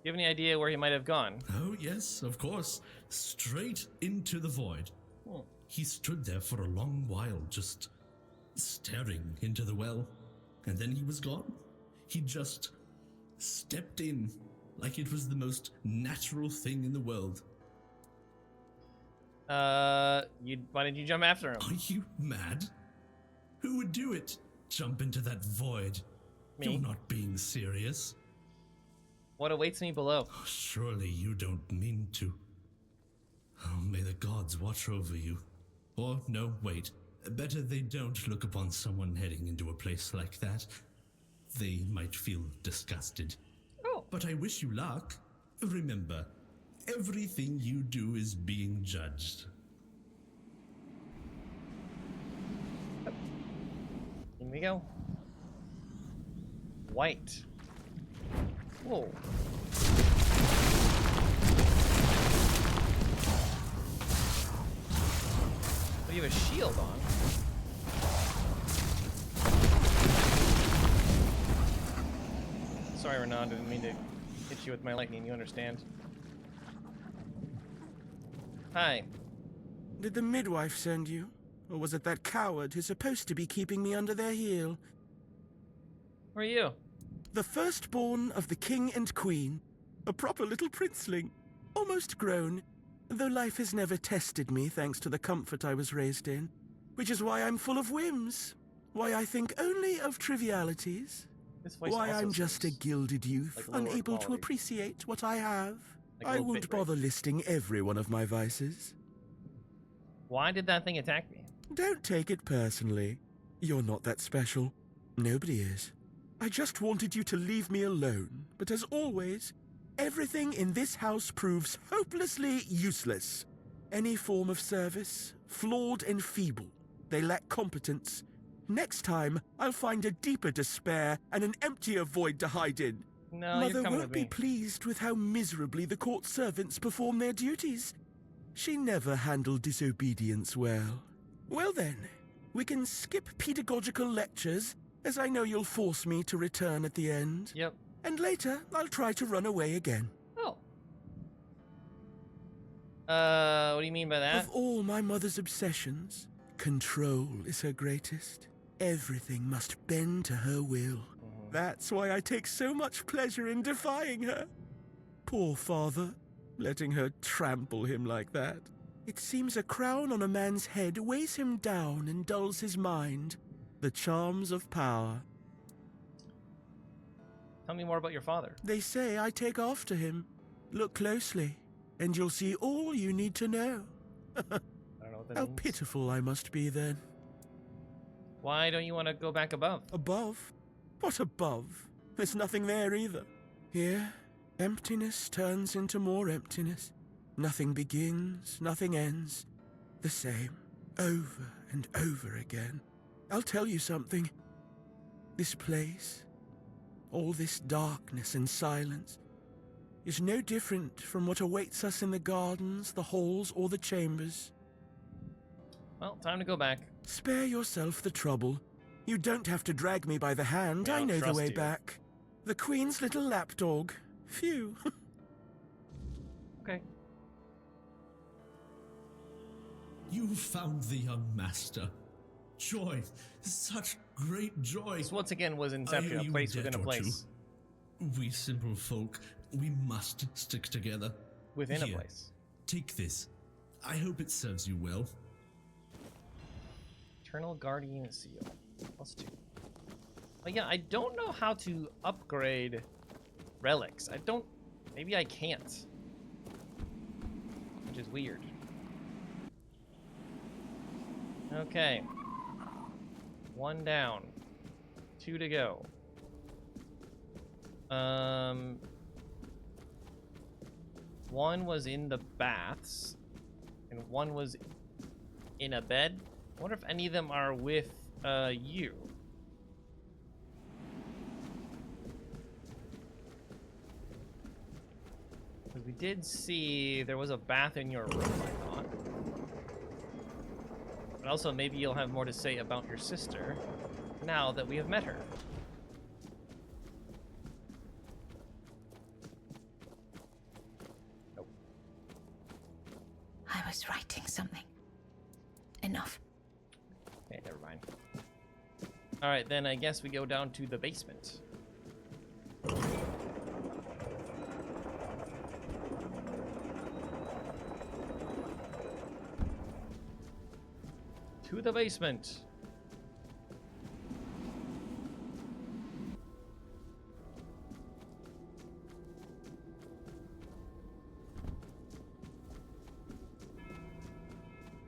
Do you have any idea where he might have gone? Oh, yes, of course. Straight into the void. Hmm. He stood there for a long while, just staring into the well. And then he was gone. He just stepped in like it was the most natural thing in the world. Why did you jump after him? Are you mad? Who would do it? Jump into that void? Me. You're not being serious. What awaits me below? Oh, surely you don't mean to. Oh, may the gods watch over you. Or, no, wait. Better they don't look upon someone heading into a place like that. They might feel disgusted. Oh. But I wish you luck. Remember, everything you do is being judged. In we go. White. Whoa. But you have a shield on. sorry, Renan. Didn't mean to hit you with my lightning. You understand? Hi. Did the midwife send you? Or was it that coward who's supposed to be keeping me under their heel? Who are you? The firstborn of the king and queen. A proper little princeling. Almost grown. Though life has never tested me thanks to the comfort I was raised in. Which is why I'm full of whims. Why I think only of trivialities. This voice Why also I'm just a seems gilded youth, like lower unable to quality. appreciate what I have. Like a I low won't bit rate. bother listing every one of my vices. Why did that thing attack me? Don't take it personally. You're not that special. Nobody is. I just wanted you to leave me alone, but as always, everything in this house proves hopelessly useless. Any form of service, flawed and feeble. They lack competence. Next time, I'll find a deeper despair and an emptier void to hide in. No, Mother you're coming won't with be me. pleased with how miserably the court servants perform their duties. She never handled disobedience well. Well then, we can skip pedagogical lectures, as I know you'll force me to return at the end. Yep. And later, I'll try to run away again. Oh. What do you mean by that? Of all my mother's obsessions, control is her greatest. Everything must bend to her will. That's why I take so much pleasure in defying her. Poor father, letting her trample him like that. It seems a crown on a man's head weighs him down and dulls his mind. The charms of power. Tell me more about your father. They say I take after him. Look closely, and you'll see all you need to know. I don't know what that How means. pitiful I must be then. Why don't you want to go back above? Above? What above? There's nothing there either. Here, emptiness turns into more emptiness. Nothing begins, nothing ends. The same, over and over again. I'll tell you something. This place, all this darkness and silence, is no different from what awaits us in the gardens, the halls, or the chambers. Well, time to go back. Spare yourself the trouble. You don't have to drag me by the hand. I I don't know the trust way you. back. The Queen's little lapdog. Phew. Okay. You found the young master. Joy, such great joy. This once again was I owe Inception, a you place debt within a or place. two. We simple folk, we must stick together. Within a Here, place. Take this. I hope it serves you well. Eternal Guardian Seal. +2. But yeah, I don't know how to upgrade relics. Maybe I can't. Which is weird. Okay. 1 down. 2 to go. One was in the baths, and one was in a bed. I wonder if any of them are with you. Because we did see there was a bath in your room, I thought. But also, maybe you'll have more to say about your sister now that we have met her. Nope. I was writing something. Enough. Okay, never mind. Alright, then I guess we go down to the basement. To the basement.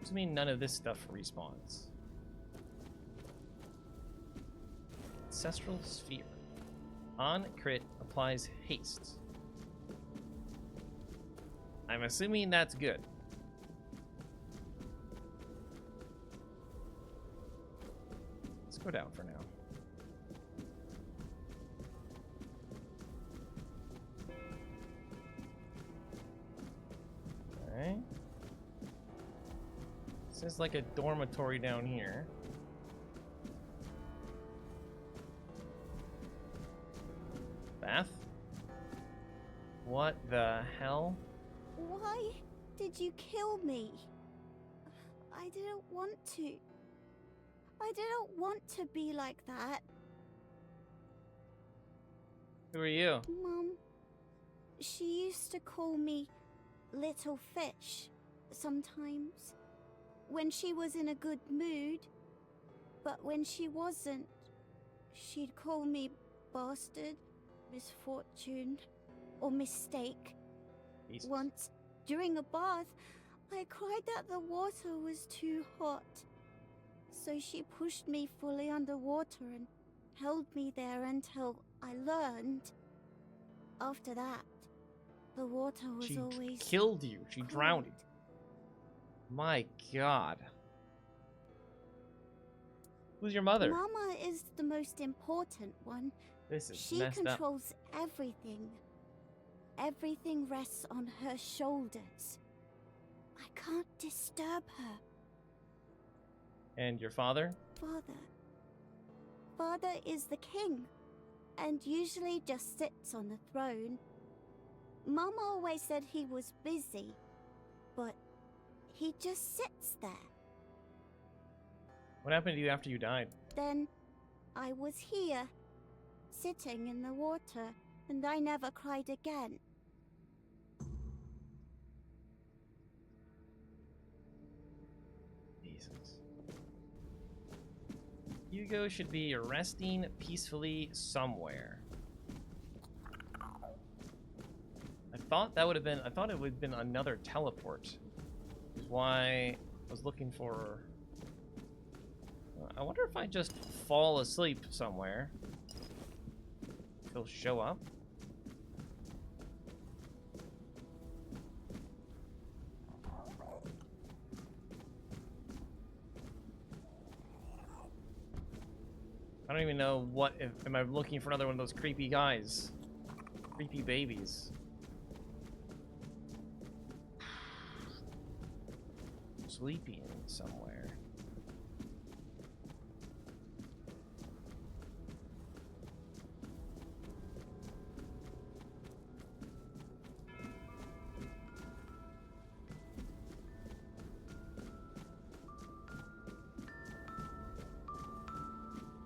Does mean none of this stuff respawns. Ancestral Sphere. On crit applies haste. I'm assuming that's good. Let's go down for now. Okay. This is like a dormitory down here. Bath? What the hell? Why did you kill me? I didn't want to. I didn't want to be like that. Who are you? Mum, she used to call me Little Fish sometimes, when she was in a good mood. But when she wasn't, she'd call me Bastard, Misfortune, or Mistake. Jesus. Once, during a bath, I cried that the water was too hot. So she pushed me fully underwater and held me there until I learned. After that, the water was She always killed you. She drowned you. My God. Who's your mother? Mama is the most important one. This is She messed up. controls everything. Everything rests on her shoulders. I can't disturb her. And your father? Father is the king, and usually just sits on the throne. Mama always said he was busy, but he just sits there. What happened to you after you died? Then I was here, sitting in the water, and I never cried again. Jesus. Hugo should be resting peacefully somewhere. I thought it would have been another teleport. Which is why I was looking for... I wonder if I just fall asleep somewhere, he'll show up. I don't even know what, am I looking for another one of those creepy guys? Creepy babies. Sleeping somewhere.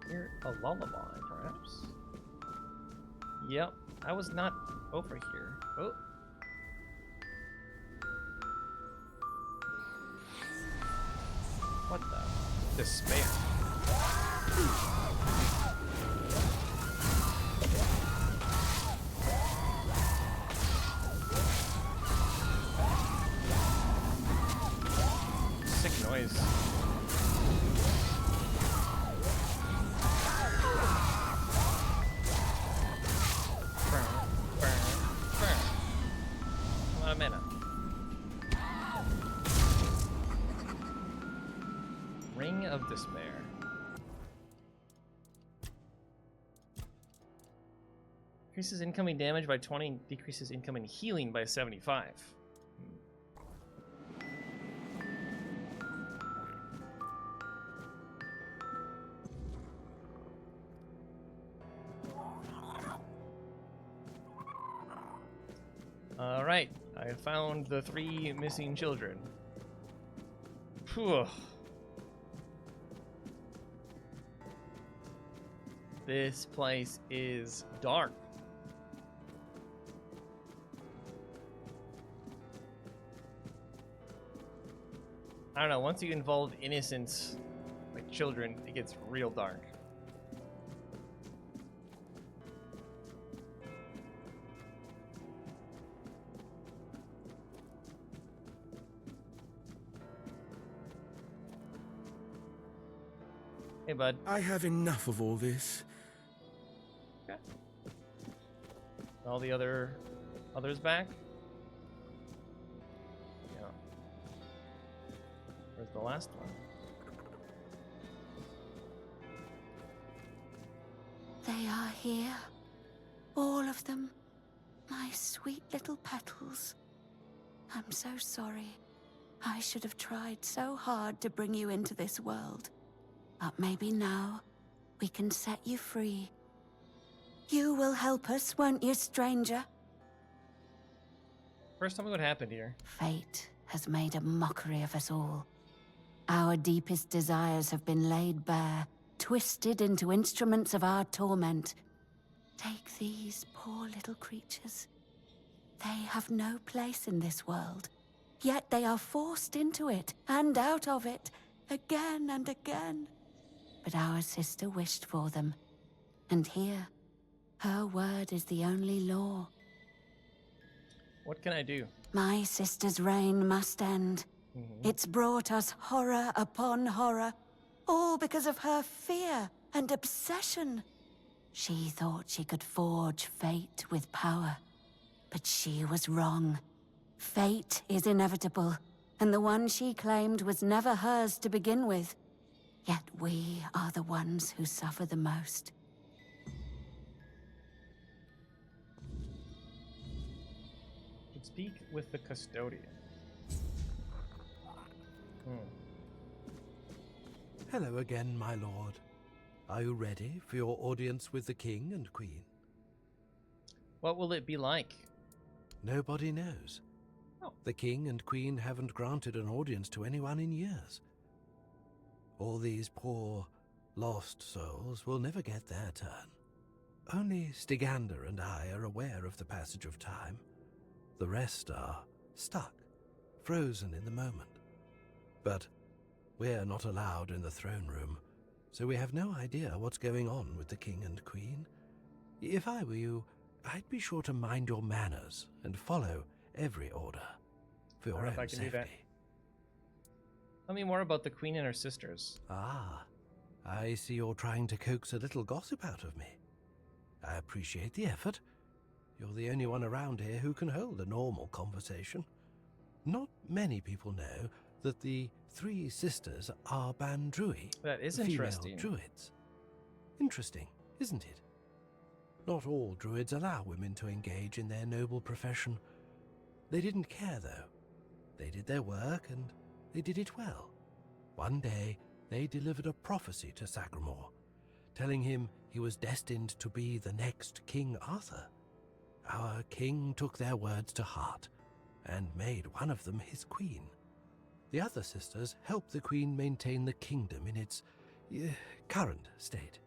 Hear a lullaby, perhaps? Yep, I was not over here. Oh. What the? Despair. Sick noise. A lot of mana. Ring of Despair. Increases incoming damage by 20 and decreases incoming healing by 75. Alright, I found the 3 missing children. Phew. This place is dark. I don't know, once you involve innocents, like children, it gets real dark. Hey, bud. I have enough of all this. Okay. All the others back? Yeah. Where's the last one? They are here. All of them. My sweet little petals. I'm so sorry. I should have tried so hard to bring you into this world. But maybe now, we can set you free. You will help us, won't you, stranger? First, tell me what happened here. Fate has made a mockery of us all. Our deepest desires have been laid bare, twisted into instruments of our torment. Take these poor little creatures. They have no place in this world, yet they are forced into it and out of it, again and again. But our sister wished for them, and here, her word is the only law. What can I do? My sister's reign must end. It's brought us horror upon horror, all because of her fear and obsession. She thought she could forge fate with power, but she was wrong. Fate is inevitable, and the one she claimed was never hers to begin with. Yet we are the ones who suffer the most. Should speak with the custodian. Hello again, my lord. Are you ready for your audience with the king and queen? What will it be like? Nobody knows. Oh. The king and queen haven't granted an audience to anyone in years. All these poor, lost souls will never get their turn. Only Stygander and I are aware of the passage of time. The rest are stuck, frozen in the moment. But we're not allowed in the throne room, so we have no idea what's going on with the king and queen. If I were you, I'd be sure to mind your manners and follow every order for your own safety. Do that. Tell me more about the queen and her sisters. Ah, I see you're trying to coax a little gossip out of me. I appreciate the effort. You're the only one around here who can hold a normal conversation. Not many people know that the 3 sisters are Bandrui. That is female interesting. Druids. Interesting, isn't it? Not all druids allow women to engage in their noble profession. They didn't care, though. They did their work, and they did it well. One day, they delivered a prophecy to Sagramore, telling him he was destined to be the next King Arthur. Our king took their words to heart, and made one of them his queen. The other sisters helped the queen maintain the kingdom in its current state.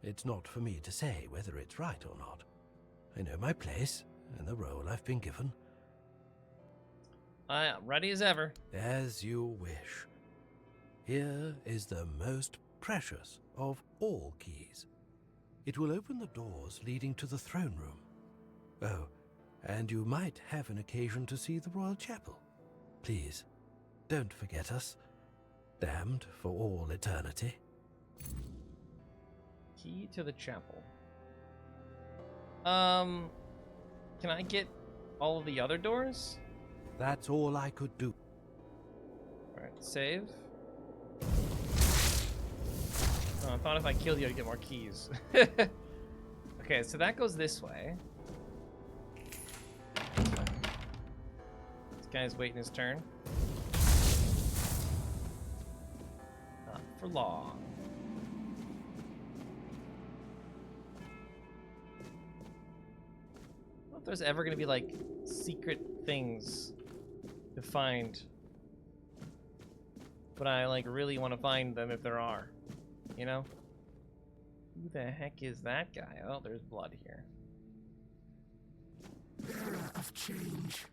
It's not for me to say whether it's right or not. I know my place and the role I've been given. I am ready as ever. As you wish. Here is the most precious of all keys. It will open the doors leading to the throne room. Oh, and you might have an occasion to see the royal chapel. Please, don't forget us. Damned for all eternity. Key to the chapel. Can I get all of the other doors? That's all I could do. Alright, save. Oh, I thought if I killed you, I'd get more keys. Okay, so that goes this way. This guy's waiting his turn. Not for long. I don't know if there's ever gonna be like secret things to find, but I like really want to find them if there are, you know? Who the heck is that guy? Oh, there's blood here. Bearer of change,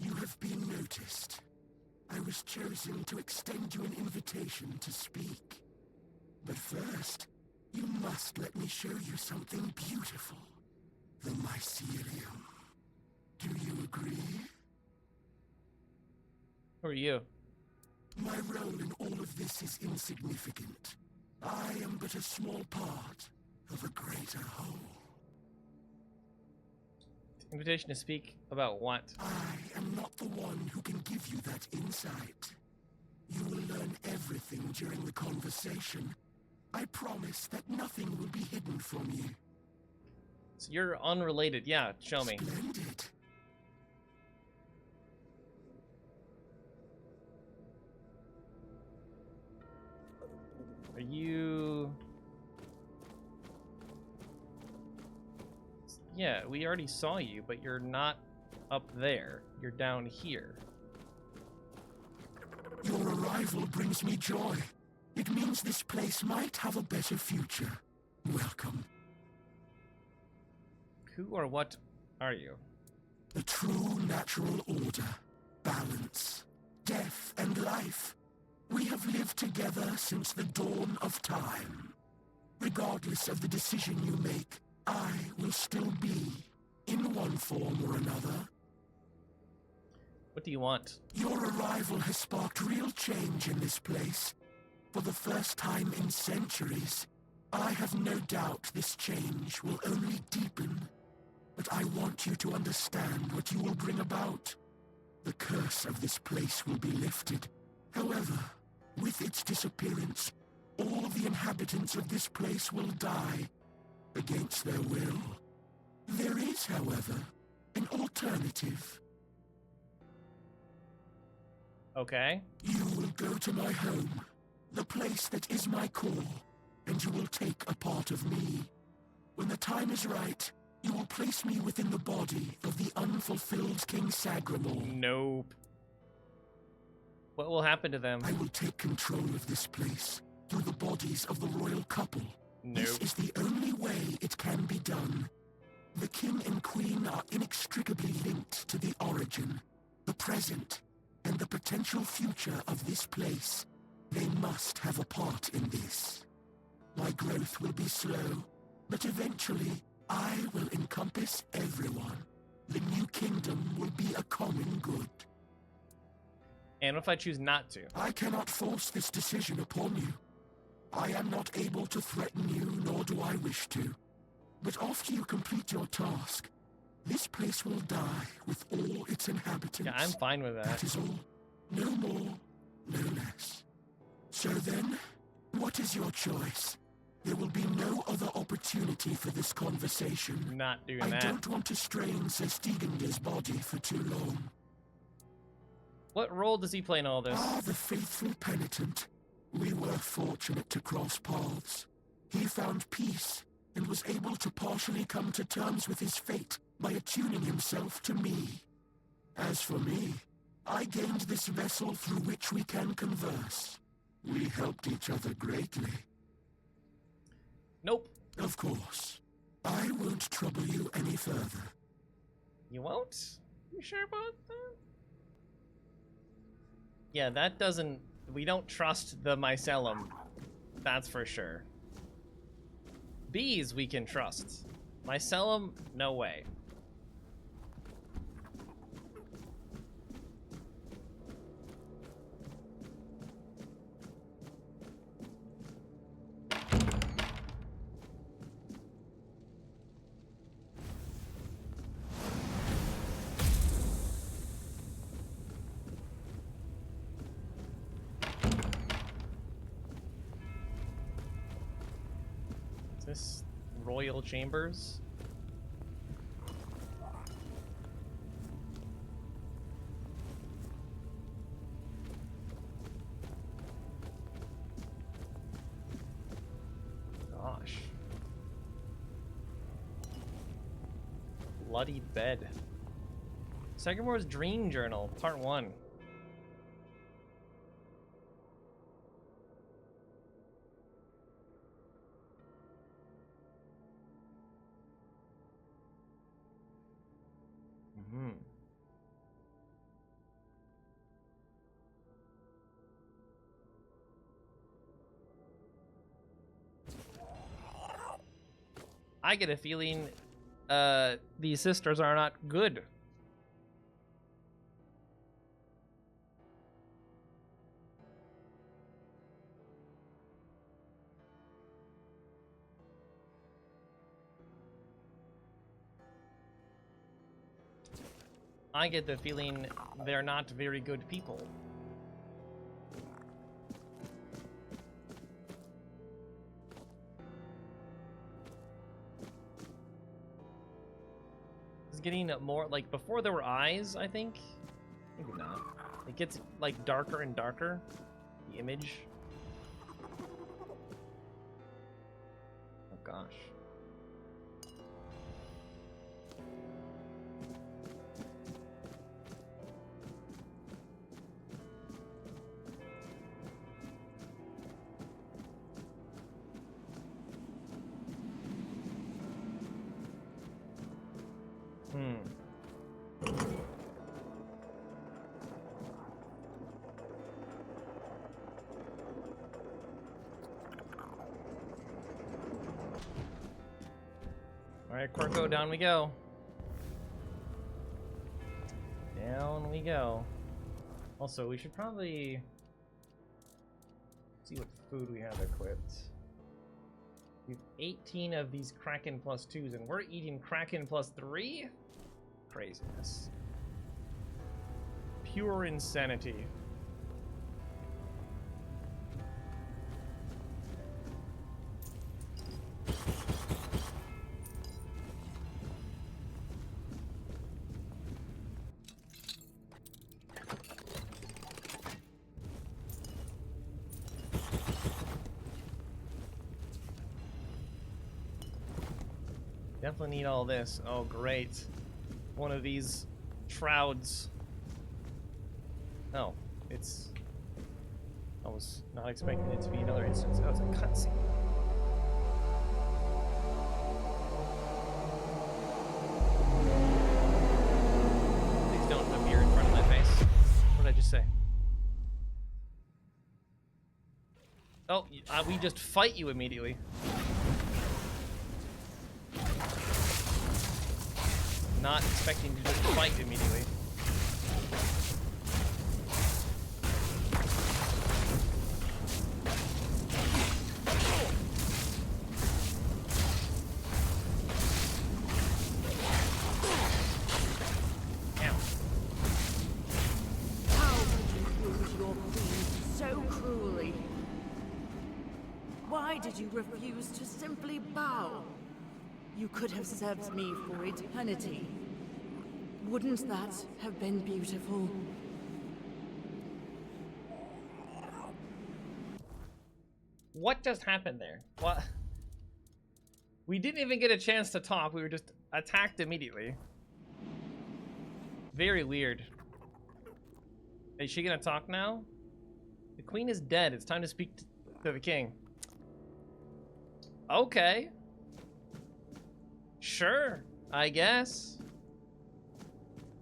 you have been noticed. I was chosen to extend you an invitation to speak. But first, you must let me show you something beautiful. The mycelium. Do you agree? Who are you? My role in all of this is insignificant. I am but a small part of a greater whole. Invitation to speak about what? I am not the one who can give you that insight. You will learn everything during the conversation. I promise that nothing will be hidden from you. So you're unrelated. Yeah, show me. Splendid. Are you... Yeah, we already saw you, but you're not up there. You're down here. Your arrival brings me joy. It means this place might have a better future. Welcome. Who or what are you? The true natural order. Balance. Death and life. We have lived together since the dawn of time. Regardless of the decision you make, I will still be, in one form or another. What do you want? Your arrival has sparked real change in this place. For the first time in centuries, I have no doubt this change will only deepen. But I want you to understand what you will bring about. The curse of this place will be lifted. However, with its disappearance, all the inhabitants of this place will die, against their will. There is, however, an alternative. Okay. You will go to my home, the place that is my core, and you will take a part of me. When the time is right, you will place me within the body of the unfulfilled King Sagramor. Nope. What will happen to them? I will take control of this place through the bodies of the royal couple. Nope. This is the only way it can be done. The king and queen are inextricably linked to the origin, the present, and the potential future of this place. They must have a part in this. My growth will be slow, but eventually I will encompass everyone. The new kingdom will be a common good. And what if I choose not to? I cannot force this decision upon you. I am not able to threaten you, nor do I wish to. But after you complete your task, this place will die with all its inhabitants. Yeah, I'm fine with that. That is all. No more, no less. So then, what is your choice? There will be no other opportunity for this conversation. Not doing I that. don't want to strain Sir Stegender's body for too long. What role does he play in all this? Ah, the faithful penitent. We were fortunate to cross paths. He found peace and was able to partially come to terms with his fate by attuning himself to me. As for me, I gained this vessel through which we can converse. We helped each other greatly. Nope. Of course. I won't trouble you any further. You won't? You sure about that? Yeah, that doesn't... We don't trust the mycelium. That's for sure. Bees we can trust. Mycelium, no way. This royal chambers? Gosh. Bloody bed. Sagamor's Dream Journal, Part 1. I get a feeling these sisters are not good. I get the feeling they're not very good people. It's getting more, like, before there were eyes, I think. Maybe not. It gets, like, darker and darker, the image. Oh, gosh. Alright, Corco, down we go. Down we go. Also, we should probably see what food we have equipped. We have 18 of these Kraken plus 2s, and we're eating Kraken plus 3? Craziness. Pure insanity. Definitely need all this. Oh, great. One of these shrouds. Oh, it's... I was not expecting it to be another instance. Oh, it's a cutscene. Please don't appear in front of my face. What did I just say? Oh, we just fight you immediately. Not expecting to just fight immediately. Ow. How could you lose your queen so cruelly? Why did you refuse to simply bow? You could have served me for eternity. Wouldn't that have been beautiful? What just happened there? What? We didn't even get a chance to talk. We were just attacked immediately. Very weird. Is she gonna talk now? The queen is dead. It's time to speak to the king. Okay. Sure, I guess.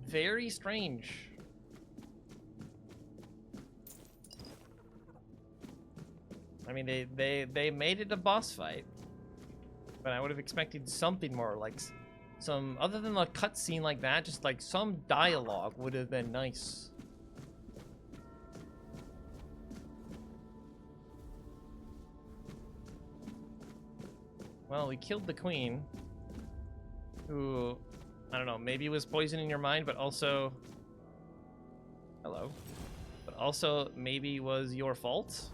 Very strange. I mean, they made it a boss fight, but I would have expected something more, like some, other than a cutscene like that, just like some dialogue would have been nice. Well, we killed the queen, who, I don't know, maybe was poisoning your mind, but also, hello, but also maybe was your fault.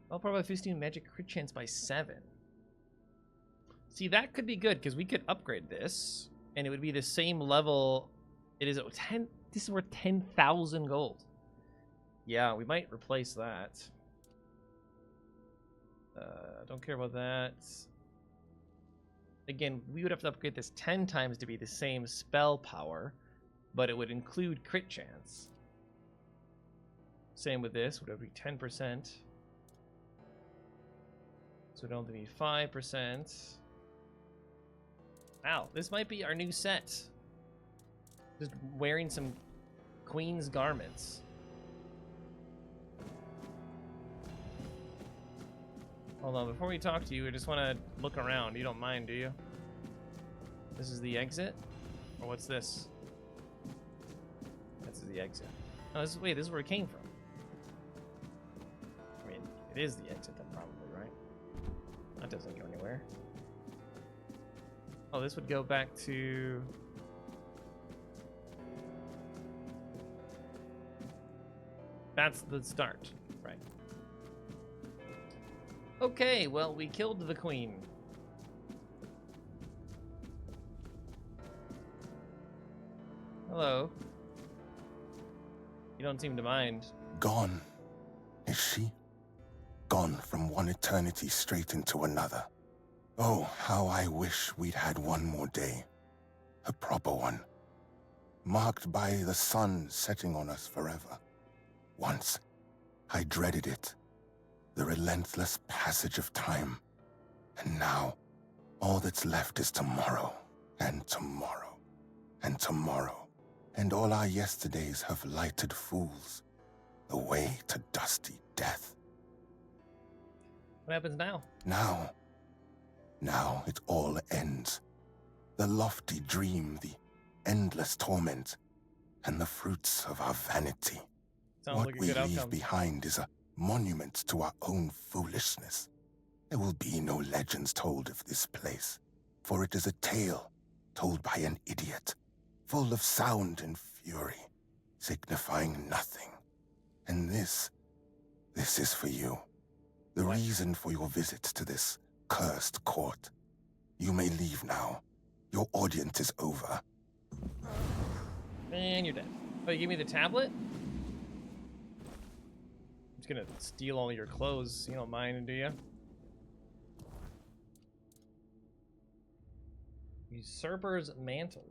Well, probably 15 magic crit chance by 7. See, that could be good, because we could upgrade this, and it would be the same level. It is 10, this is worth 10,000 gold. Yeah, we might replace that. Don't care about that. Again, we would have to upgrade this 10 times to be the same spell power, but it would include crit chance. Same with this, would be 10%. So it would only be 5%. Wow, this might be our new set. Just wearing some queen's garments. Hold on, before we talk to you, I just want to look around. You don't mind, do you? This is the exit? Or what's this? This is the exit. Oh, this is, wait, this is where it came from. I mean, it is the exit then, probably, right? That doesn't go anywhere. Oh, this would go back to... That's the start, right? Okay, well, we killed the queen. Hello. You don't seem to mind. Gone, is she? Gone from one eternity straight into another. Oh, how I wish we'd had one more day. A proper one. Marked by the sun setting on us forever. Once, I dreaded it. The relentless passage of time. And now, all that's left is tomorrow, and tomorrow, and tomorrow. And all our yesterdays have lighted fools, the way to dusty death. What happens now? Now, Now it all ends. The lofty dream, the endless torment, and the fruits of our vanity. Sounds What like a we good leave outcome. behind is a monument to our own foolishness. There will be no legends told of this place, for it is a tale told by an idiot, full of sound and fury, signifying nothing. And this is for you. The reason for your visit to this cursed court. You may leave now. Your audience is over. And you're dead. Oh, you give me the tablet? I'm just gonna steal all your clothes. You don't mind, do you? Usurper's mantle.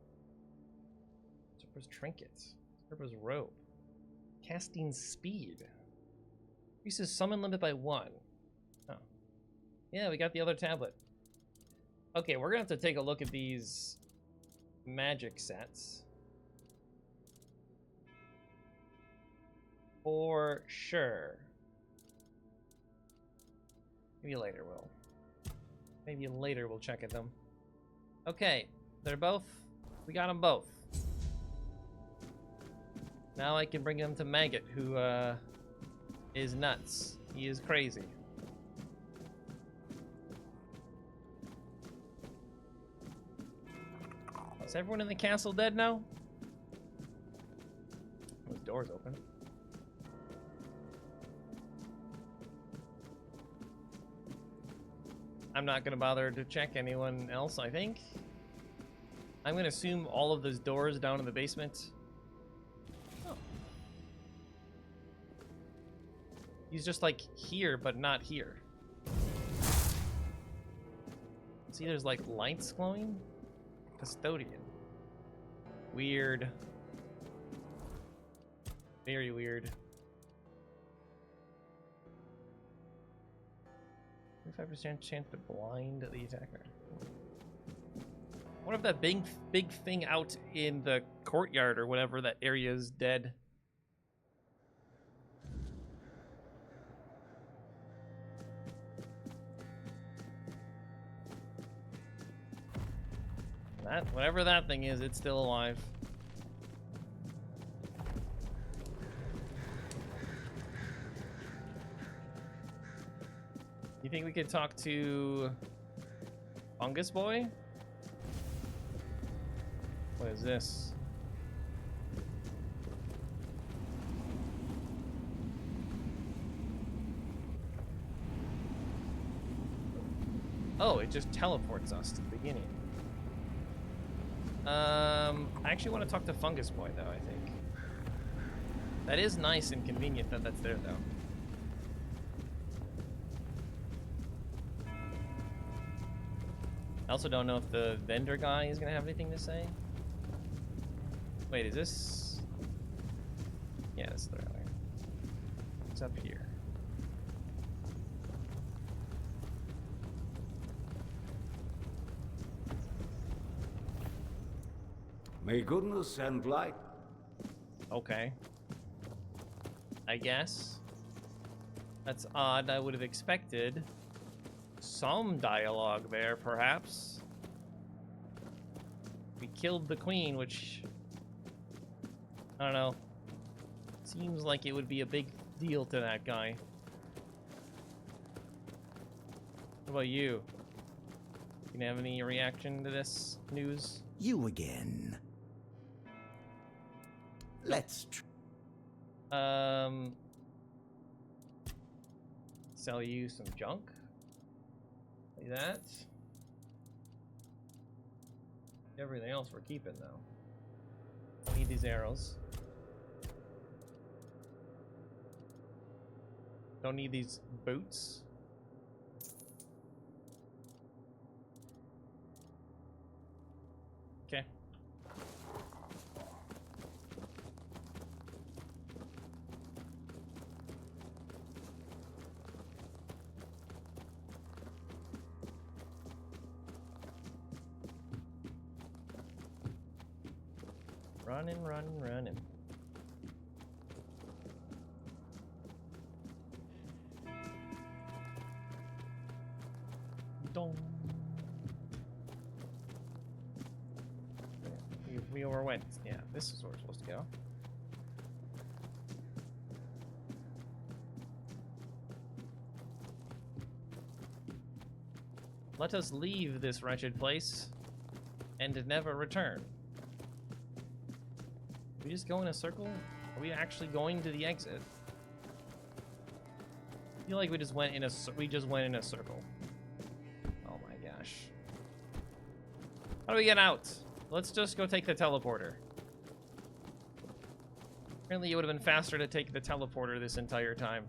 Usurper's trinket. Usurper's robe. Casting speed. Increases summon limit by 1. Oh. Yeah, we got the other tablet. Okay, we're gonna have to take a look at these magic sets. For sure. Maybe later we'll check at them. Okay, they're both. We got them both. Now I can bring them to Maggot, who is nuts. He is crazy. Is everyone in the castle dead now? Those doors open. I'm not gonna bother to check anyone else, I think. I'm gonna assume all of those doors down in the basement. Oh. He's just like here, but not here. See, there's like lights glowing? Custodian. Weird. Very weird. 25% chance to blind the attacker. What if that big thing out in the courtyard or whatever that area is dead? That, whatever that thing is, it's still alive. You think we could talk to Fungus Boy? What is this? Oh, it just teleports us to the beginning. I actually want to talk to Fungus Boy, though, I think. That is nice and convenient that that's there, though. I also don't know if the vendor guy is going to have anything to say. Wait, is this... Yeah, this is the right way. What's up here? May goodness send light. Okay. I guess. That's odd. I would have expected some dialogue there, perhaps. We killed the queen, which... I don't know. Seems like it would be a big deal to that guy. What about you? You have any reaction to this news? You again. Let's sell you some junk. Like that. Everything else we're keeping though. Need these arrows. Don't need these boots. Okay. Running, running, running. Dong. We overwent. Yeah, this is where we're supposed to go. Let us leave this wretched place and never return. We just go in a circle? Are we actually going to the exit? I feel like we just went in a circle. Oh my gosh. How do we get out? Let's just go take the teleporter. Apparently it would have been faster to take the teleporter this entire time.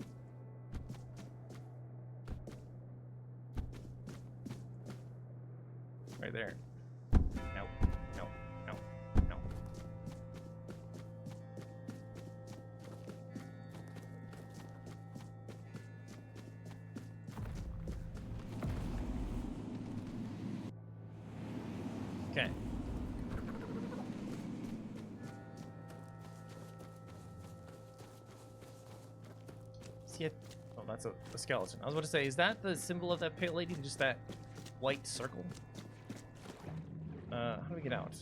Right there. No, no, no, no. Okay. See it? Oh, that's a skeleton. I was about to say, is that the symbol of that pale lady? Just that white circle? How do we get out?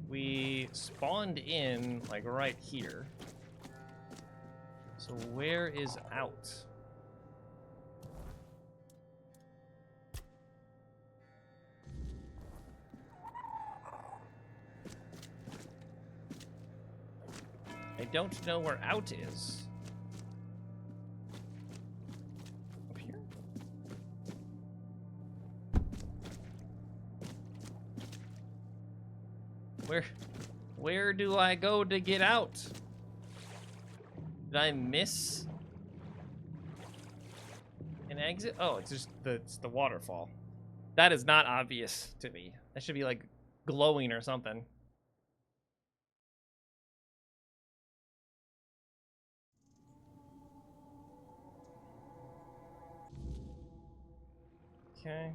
We spawned in, like, right here. So where is out? I don't know where out is. Up here? Where do I go to get out? Did I miss an exit? Oh, it's just the waterfall. That is not obvious to me. That should be like glowing or something. Okay.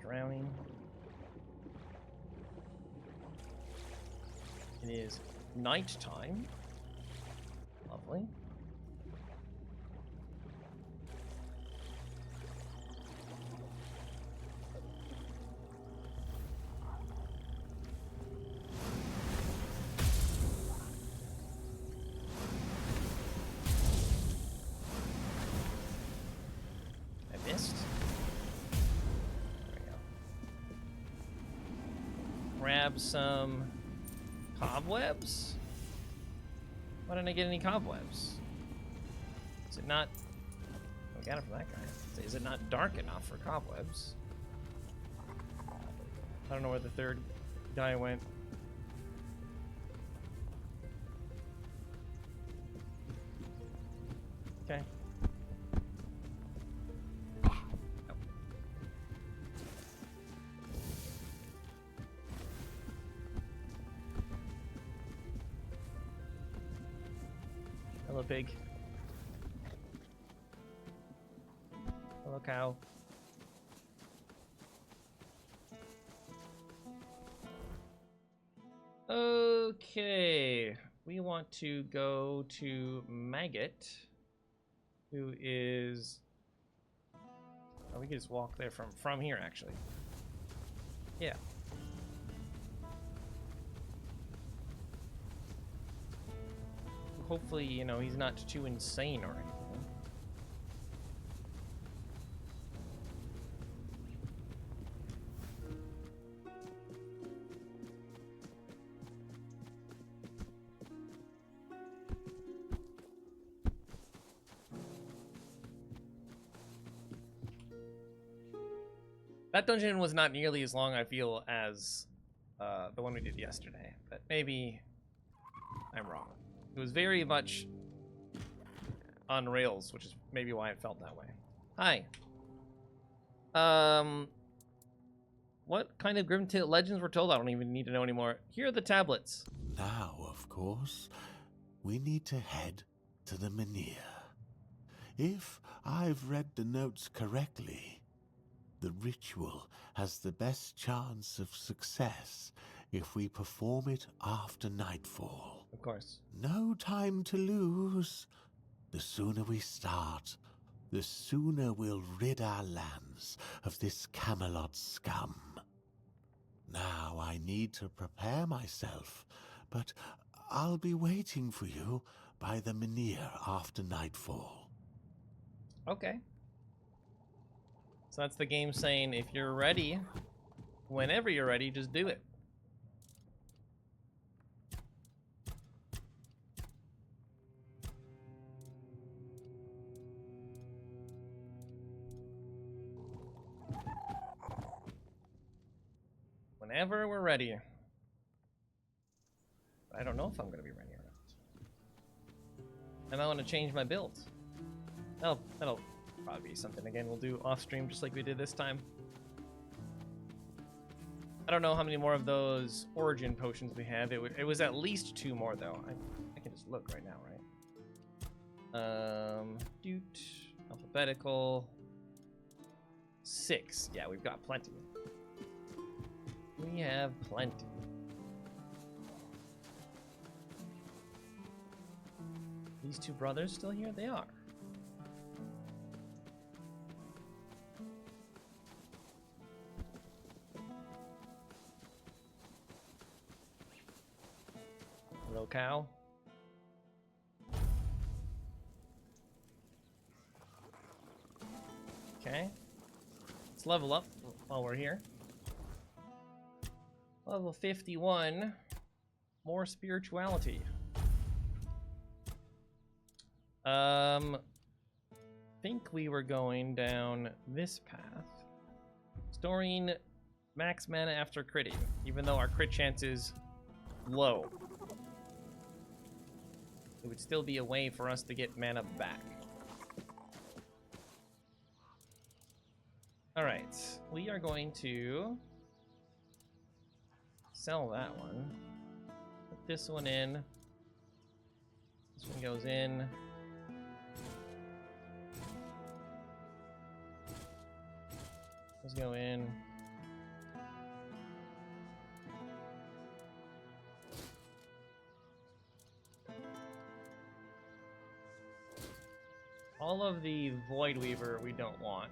Drowning. It is nighttime. Lovely. I missed. There we go. Grab some cobwebs? Why didn't I get any cobwebs? Is it not... Oh, I got it from that guy. Is it not dark enough for cobwebs? I don't know where the third guy went. Okay. Hello, pig. Hello, cow. Okay. We want to go to Maggot, who is... Oh, we can just walk there from here, actually. Yeah. Hopefully, you know, he's not too insane or anything. That dungeon was not nearly as long, I feel, as the one we did yesterday, but maybe I'm wrong. It was very much on rails, which is maybe why it felt that way. Hi. What kind of grim legends were told? I don't even need to know anymore. Here are the tablets. Now, of course, we need to head to the Menhir. If I've read the notes correctly, the ritual has the best chance of success if we perform it after nightfall. Of course. No time to lose. The sooner we start, the sooner we'll rid our lands of this Camelot scum. Now I need to prepare myself, but I'll be waiting for you by the Menhir after nightfall. Okay. So that's the game saying if you're ready, whenever you're ready, just do it. Whenever we're ready. I don't know if I'm going to be ready or not. I might want to change my build. That'll probably be something again we'll do off stream just like we did this time. I don't know how many more of those origin potions we have. It was at least 2 more though. I can just look right now, right? Doot, alphabetical. 6. Yeah, we've got plenty. We have plenty. These 2 brothers still here? They are. Hello, cow. Okay. Let's level up while we're here. Level 51. More spirituality. Think we were going down this path. Storing max mana after critting, even though our crit chance is low. It would still be a way for us to get mana back. Alright, we are going to sell that one. Put this one in. This one goes in. Let's go in. All of the Void Weaver we don't want.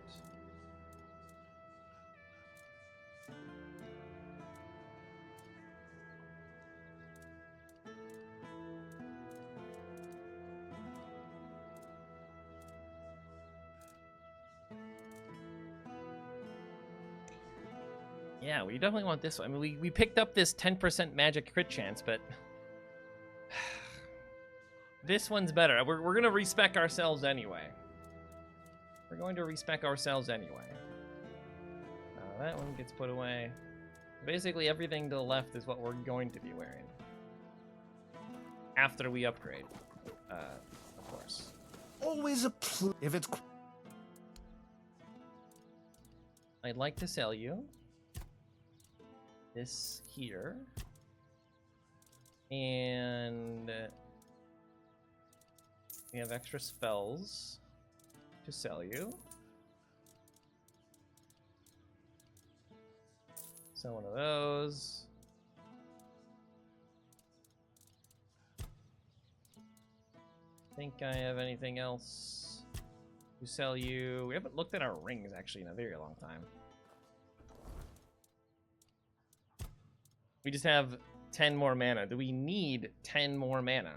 Yeah, we definitely want this one. I mean, we picked up this 10% magic crit chance, but this one's better. We're going to respec ourselves anyway. We're going to respec ourselves anyway. That one gets put away. Basically, everything to the left is what we're going to be wearing. After we upgrade. Of course. Always if it's... I'd like to sell you this here. And we have extra spells to sell you. Sell one of those. Think I have anything else to sell you. We haven't looked at our rings actually in a very long time. We just have 10 more mana. Do we need 10 more mana?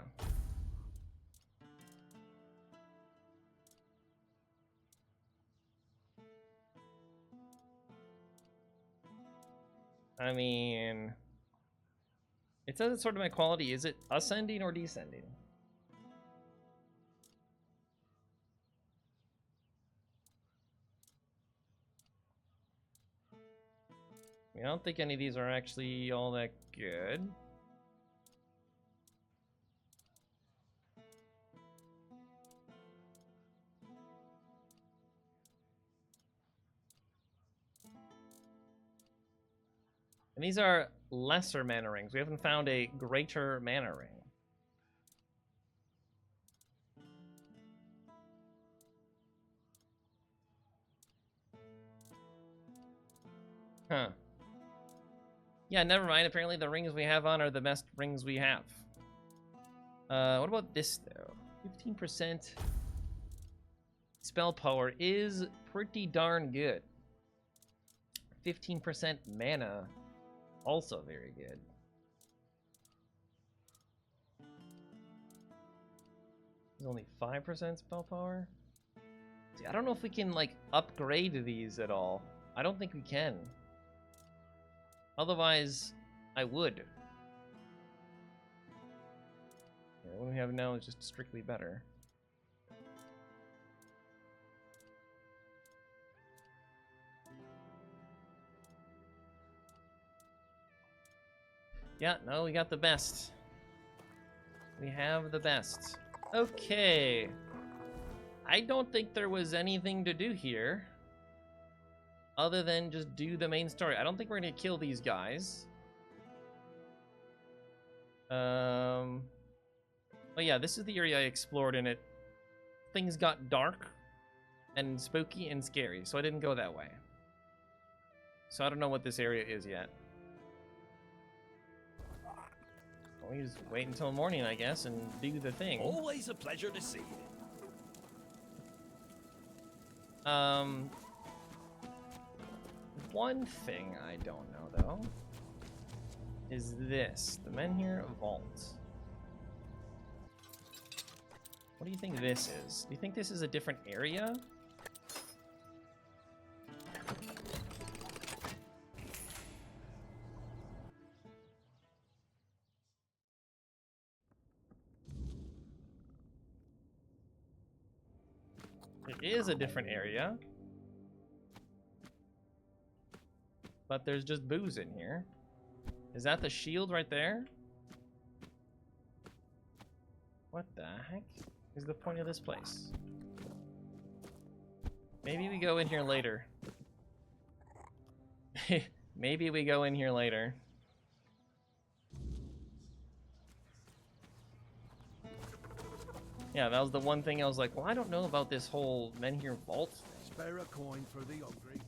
I mean, it says it's sort of my quality. Is it ascending or descending? I don't think any of these are actually all that good. And these are lesser mana rings. We haven't found a greater mana ring. Huh. Yeah, never mind. Apparently the rings we have on are the best rings we have. What about this, though? 15% spell power is pretty darn good. 15% mana also very good. There's only 5% spell power. See, I don't know if we can, like, upgrade these at all. I don't think we can. Otherwise, I would. Yeah, what we have now is just strictly better. Yeah, no, we got the best. We have the best. Okay. I don't think there was anything to do here other than just do the main story. I don't think we're gonna kill these guys. But yeah, this is the area I explored, and things got dark and spooky and scary, so I didn't go that way. So I don't know what this area is yet. We just wait until morning, I guess, and do the thing. Always a pleasure to see you. One thing I don't know, though, is this. The Menhir Vault. What do you think this is? Do you think this is a different area? It is a different area. But there's just booze in here. Is that the shield right there? What the heck is the point of this place? Maybe we go in here later. Maybe we go in here later. Yeah, that was the one thing I was like, well, I don't know about this whole Menhir Vault thing. Spare a coin for the hungry.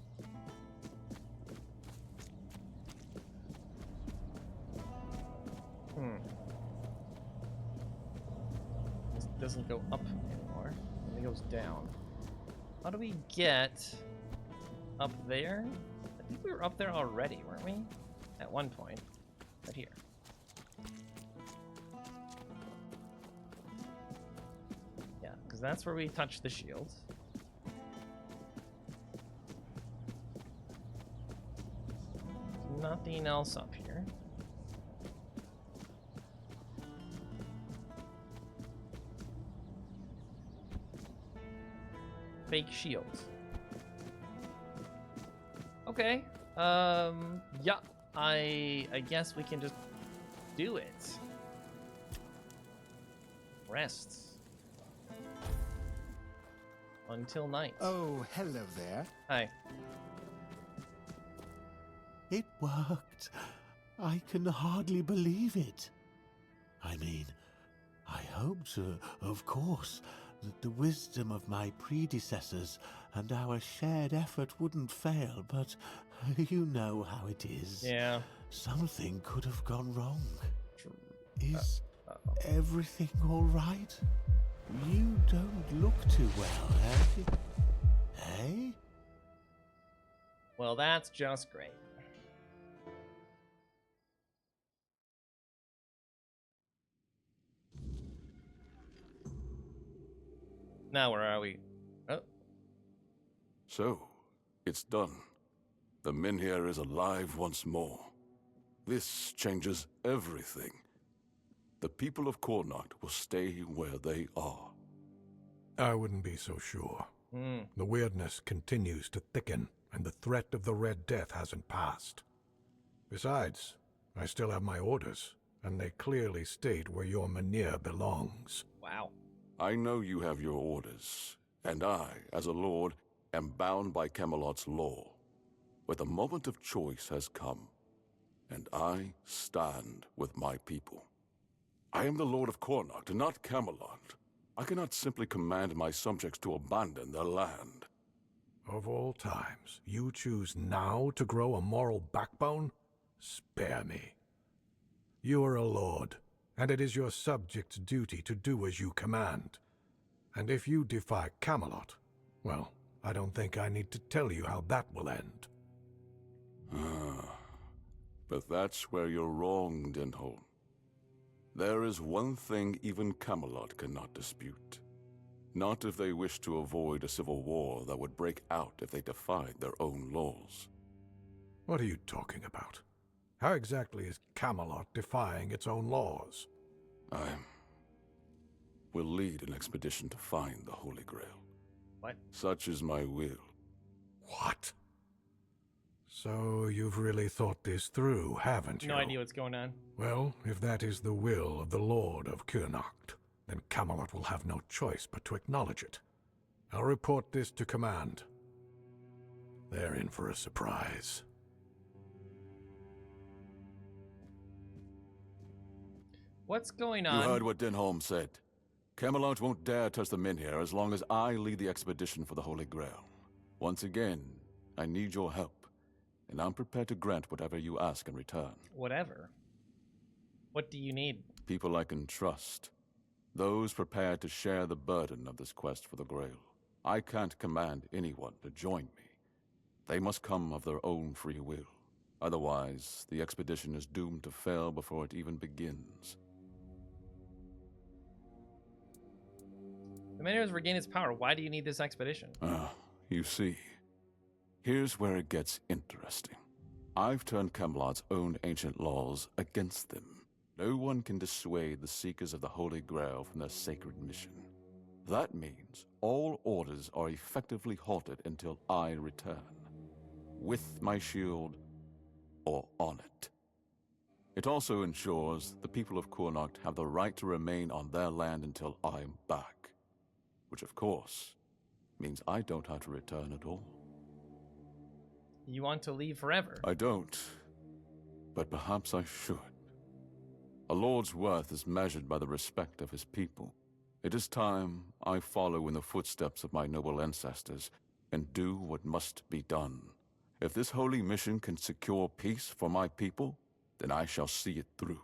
This doesn't go up anymore. It only goes down. How do we get up there? I think we were up there already, weren't we? At one point. Right here. Yeah, because that's where we touched the shield. Nothing else up here. Fake shields. Okay. Yeah. I guess we can just do it. Rest. Until night. Oh, hello there. Hi. It worked. I can hardly believe it. I mean, I hoped, of course, that the wisdom of my predecessors and our shared effort wouldn't fail, but you know how it is. Yeah. Something could have gone wrong. Is everything all right? You don't look too well, eh? Well, that's just great. Now where are we? Oh. So, it's done. The Menhir is alive once more. This changes everything. The people of Connacht will stay where they are. I wouldn't be so sure. The weirdness continues to thicken, and the threat of the Red Death hasn't passed. Besides, I still have my orders, and they clearly state where your Menhir belongs. Wow. I know you have your orders, and I, as a lord, am bound by Camelot's law. But the moment of choice has come, and I stand with my people. I am the Lord of Connacht, not Camelot. I cannot simply command my subjects to abandon their land. Of all times, you choose now to grow a moral backbone? Spare me. You are a lord, and it is your subjects' duty to do as you command. And if you defy Camelot, well, I don't think I need to tell you how that will end. But that's where you're wrong, Denholm. There is one thing even Camelot cannot dispute. Not if they wish to avoid a civil war that would break out if they defied their own laws. What are you talking about? How exactly is Camelot defying its own laws? I will lead an expedition to find the Holy Grail. What? Such is my will. What? So you've really thought this through, haven't you? No idea what's going on. Well, if that is the will of the Lord of Kurnacht, then Camelot will have no choice but to acknowledge it. I'll report this to command. They're in for a surprise. What's going on? You heard what Denholm said. Camelot won't dare touch the Menhir as long as I lead the expedition for the Holy Grail. Once again, I need your help, and I'm prepared to grant whatever you ask in return. Whatever. What do you need? People I can trust. Those prepared to share the burden of this quest for the Grail. I can't command anyone to join me. They must come of their own free will. Otherwise, the expedition is doomed to fail before it even begins. The Menhir has regained its power. Why do you need this expedition? You see, here's where it gets interesting. I've turned Camelot's own ancient laws against them. No one can dissuade the Seekers of the Holy Grail from their sacred mission. That means all orders are effectively halted until I return. With my shield, or on it. It also ensures the people of Kurnacht have the right to remain on their land until I'm back. Which, of course, means I don't have to return at all. You want to leave forever? I don't, but perhaps I should. A lord's worth is measured by the respect of his people. It is time I follow in the footsteps of my noble ancestors and do what must be done. If this holy mission can secure peace for my people, then I shall see it through.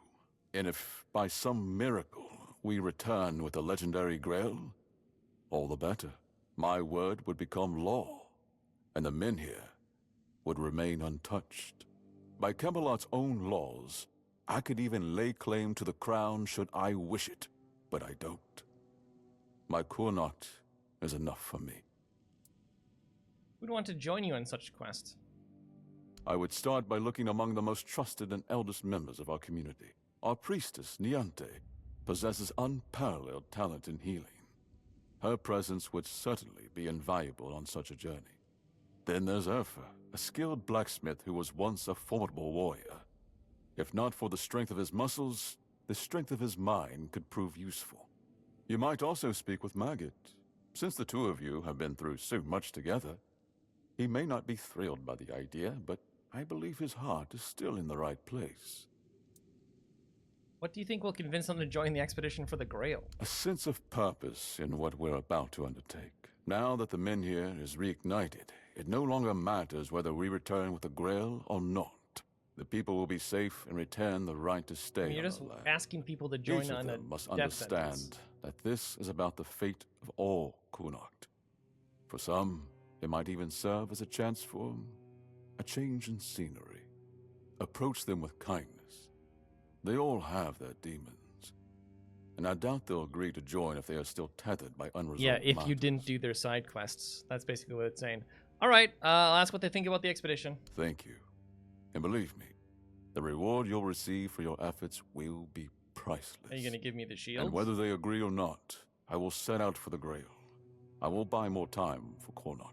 And if by some miracle we return with the legendary Grail, all the better. My word would become law, and the Menhir would remain untouched. By Camelot's own laws, I could even lay claim to the crown should I wish it, but I don't. My Kurnacht is enough for me. Who'd want to join you on such a quest? I would start by looking among the most trusted and eldest members of our community. Our priestess, Niante, possesses unparalleled talent in healing. Her presence would certainly be invaluable on such a journey. Then there's Urfa, a skilled blacksmith who was once a formidable warrior. If not for the strength of his muscles, the strength of his mind could prove useful. You might also speak with Maggot. Since the two of you have been through so much together, he may not be thrilled by the idea, but I believe his heart is still in the right place. What do you think will convince them to join the expedition for the Grail? A sense of purpose in what we're about to undertake. Now that the Menhir is reignited, it no longer matters whether we return with the Grail or not. The people will be safe and retain the right to stay. You're just asking people to join on a Each of them must death understand sentence. that this is about the fate of all Kurnacht. For some, it might even serve as a chance for a change in scenery. Approach them with kindness. They all have their demons, and I doubt they'll agree to join if they are still tethered by unresolved Yeah, if matters. you didn't do their side quests. That's basically what it's saying. All right, I'll ask what they think about the expedition. Thank you. And believe me, the reward you'll receive for your efforts will be priceless. Are you going to give me the shield? And whether they agree or not, I will set out for the Grail. I will buy more time for Kurnacht.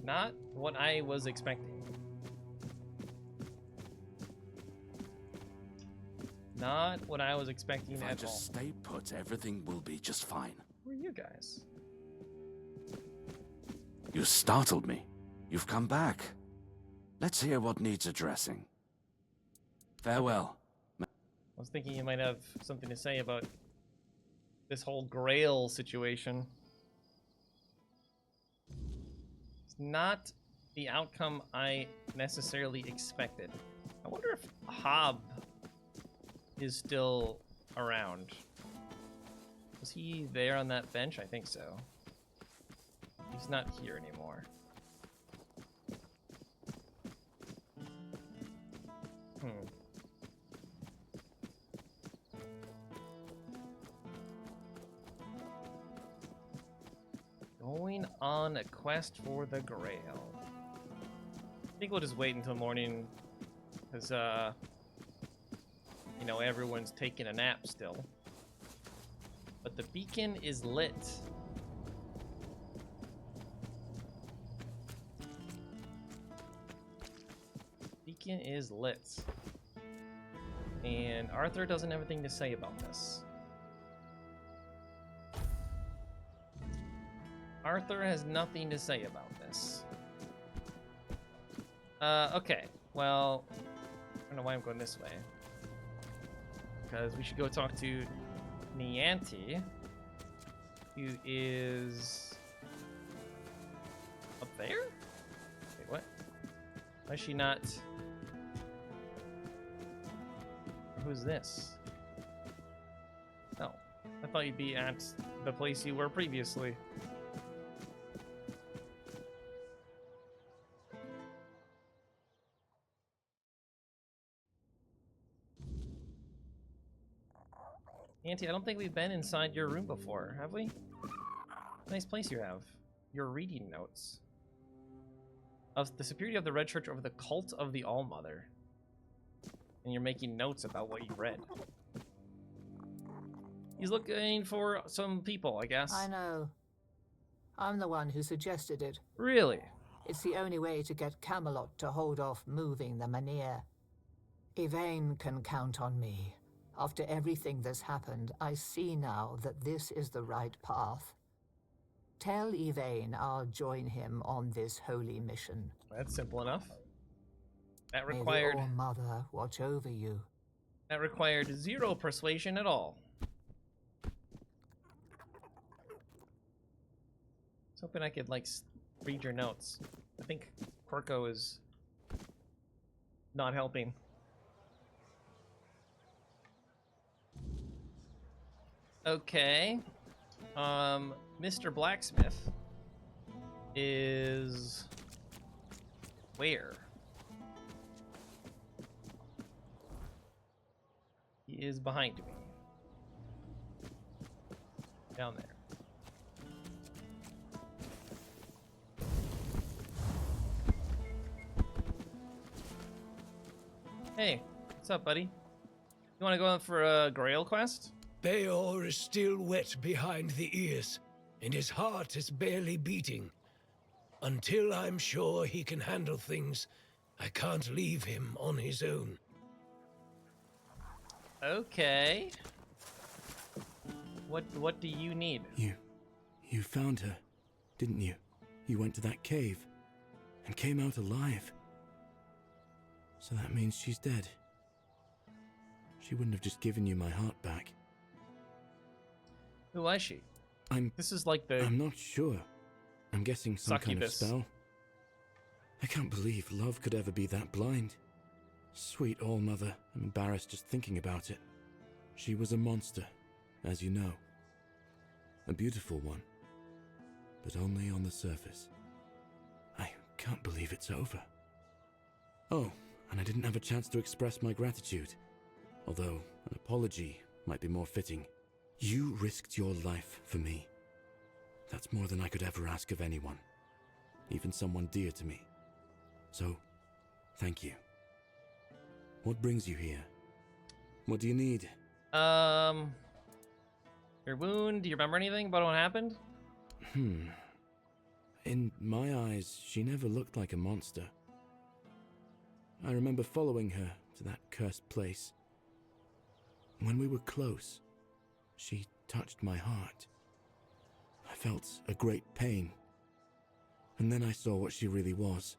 Not what I was expecting. Not what I was expecting If at I all. just stay put, everything will be just fine. Who are you guys? You startled me. You've come back. Let's hear what needs addressing. Farewell. I was thinking you might have something to say about this whole Grail situation. It's not the outcome I necessarily expected. I wonder if Hob is still around. Was he there on that bench? I think so. He He's not here anymore. Going on a quest for the Grail. I think we'll just wait until morning, because, you know, everyone's taking a nap still. But the beacon is lit. Beacon is lit. And Arthur doesn't have anything to say about this. Arthur has nothing to say about this. Okay. Well, I don't know why I'm going this way. Because we should go talk to Nianti, who is up there? Wait, what? Why is she not? Who's this? Oh, I thought you'd be at the place you were previously. Auntie, I don't think we've been inside your room before, have we? Nice place you have. Your reading notes. Of the superiority of the Red Church over the cult of the All-Mother. And you're making notes about what you read. He's looking for some people, I guess. I know. I'm the one who suggested it. Really? It's the only way to get Camelot to hold off moving the Menhir. Yvain can count on me. After everything that's happened, I see now that this is the right path. Tell Yvain I'll join him on this holy mission. That's simple enough. That May required... the All-Mother watch over you. That required 0 persuasion at all. I was hoping I could, like, read your notes. I think Quirko is not helping. Okay. Mr. Blacksmith is where? He is behind me. Down there. Hey, what's up, buddy? You want to go out for a Grail quest? Beor is still wet behind the ears, and his heart is barely beating. Until I'm sure he can handle things, I can't leave him on his own. Okay. What do you need? You found her, didn't you? You went to that cave and came out alive. So that means she's dead. She wouldn't have just given you my heart back. Who was she? This is like the... I'm not sure. I'm guessing some kind of spell. I can't believe love could ever be that blind. Sweet All-Mother, I'm embarrassed just thinking about it. She was a monster, as you know. A beautiful one, but only on the surface. I can't believe it's over. Oh, and I didn't have a chance to express my gratitude, although an apology might be more fitting. You risked your life for me. That's more than I could ever ask of anyone, even someone dear to me. So, thank you. What brings you here? What do you need? Your wound, do you remember anything about what happened? In my eyes, she never looked like a monster. I remember following her to that cursed place. When we were close, she touched my heart. I felt a great pain. And then I saw what she really was.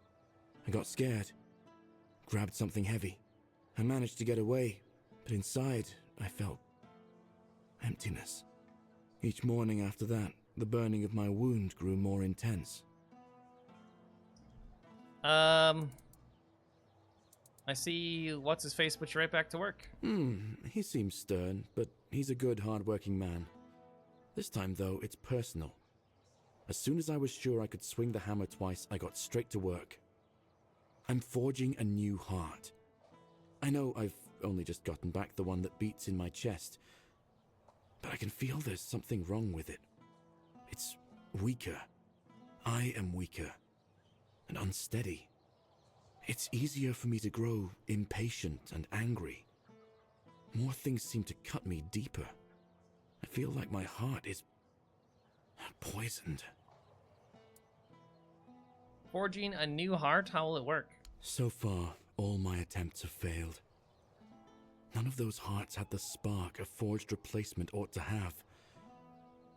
I got scared, grabbed something heavy. I managed to get away, but inside I felt emptiness. Each morning after that, the burning of my wound grew more intense. I see what's-his-face put you right back to work. He seems stern, but he's a good, hard-working man. This time, though, it's personal. As soon as I was sure I could swing the hammer twice, I got straight to work. I'm forging a new heart. I know I've only just gotten back the one that beats in my chest, but I can feel there's something wrong with it. It's weaker. I am weaker and unsteady. It's easier for me to grow impatient and angry. More things seem to cut me deeper. I feel like my heart is poisoned. Forging a new heart? How will it work? So far, all my attempts have failed. None of those hearts had the spark a forged replacement ought to have.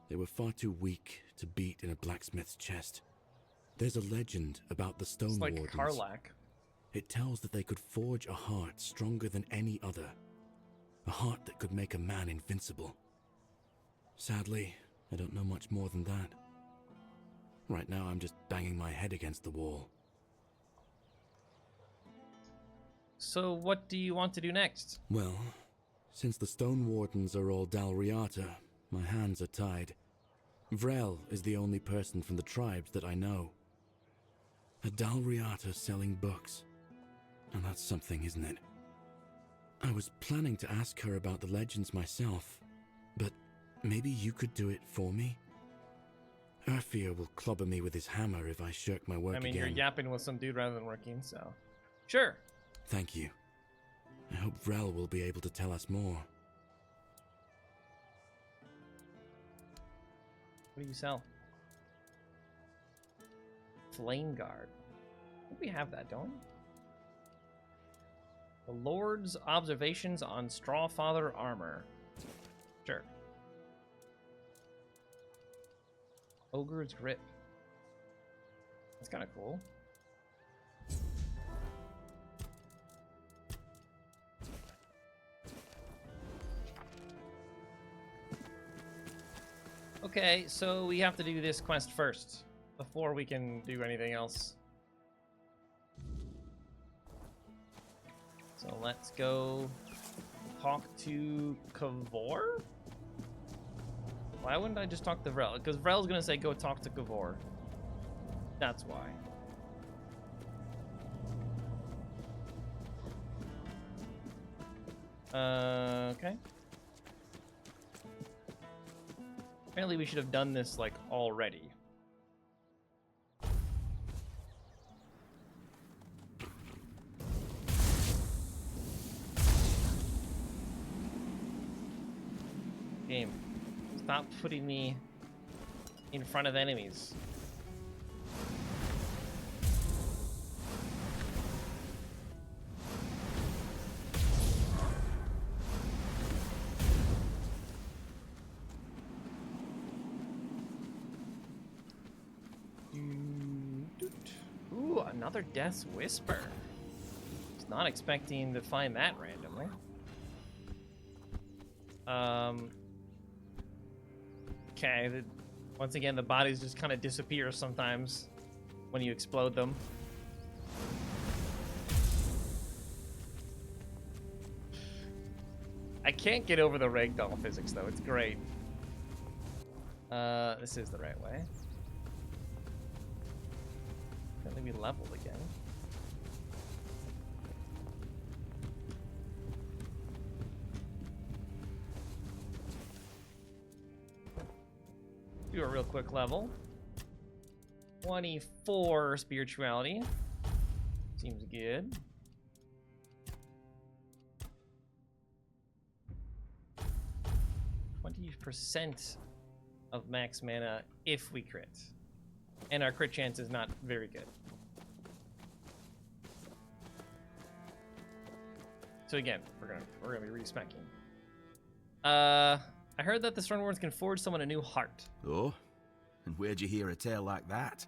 They were far too weak to beat in a blacksmith's chest. There's a legend about the Stone It's like Wardens. Karlach. It tells that they could forge a heart stronger than any other. A heart that could make a man invincible. Sadly, I don't know much more than that. Right now, I'm just banging my head against the wall. So what do you want to do next? Well, since the Stone Wardens are all Dalriata, my hands are tied. Vrel is the only person from the tribes that I know. A Dalriata selling books. And that's something, isn't it? I was planning to ask her about the legends myself, but maybe you could do it for me? Urfir will clobber me with his hammer if I shirk my work I mean, again. you're yapping with some dude rather than working, so... Sure. Thank you. I hope Vrel will be able to tell us more. What do you sell? Flame Guard. I think we have that, don't we? The Lord's Observations on Strawfather Armor. Sure. Ogre's Grip. That's kind of cool. Okay, so we have to do this quest first before we can do anything else. So let's go talk to Kavor? Why wouldn't I just talk to Vrel? Because Vrel's gonna say go talk to Kavor. That's why. Okay. Apparently we should have done this, like, already. Game. Stop putting me in front of enemies. Ooh, another Death's Whisper. Was not expecting to find that randomly. Okay, once again, the bodies just kind of disappear sometimes when you explode them. I can't get over the ragdoll physics, though. It's great. This is the right way. Apparently we leveled again. Do a real quick level. 24 spirituality. Seems good. %, of max mana if we crit. And our crit chance is not very good. So again, we're gonna be re-smacking. I heard that the Stormlords can forge someone a new heart. Oh? And where'd you hear a tale like that?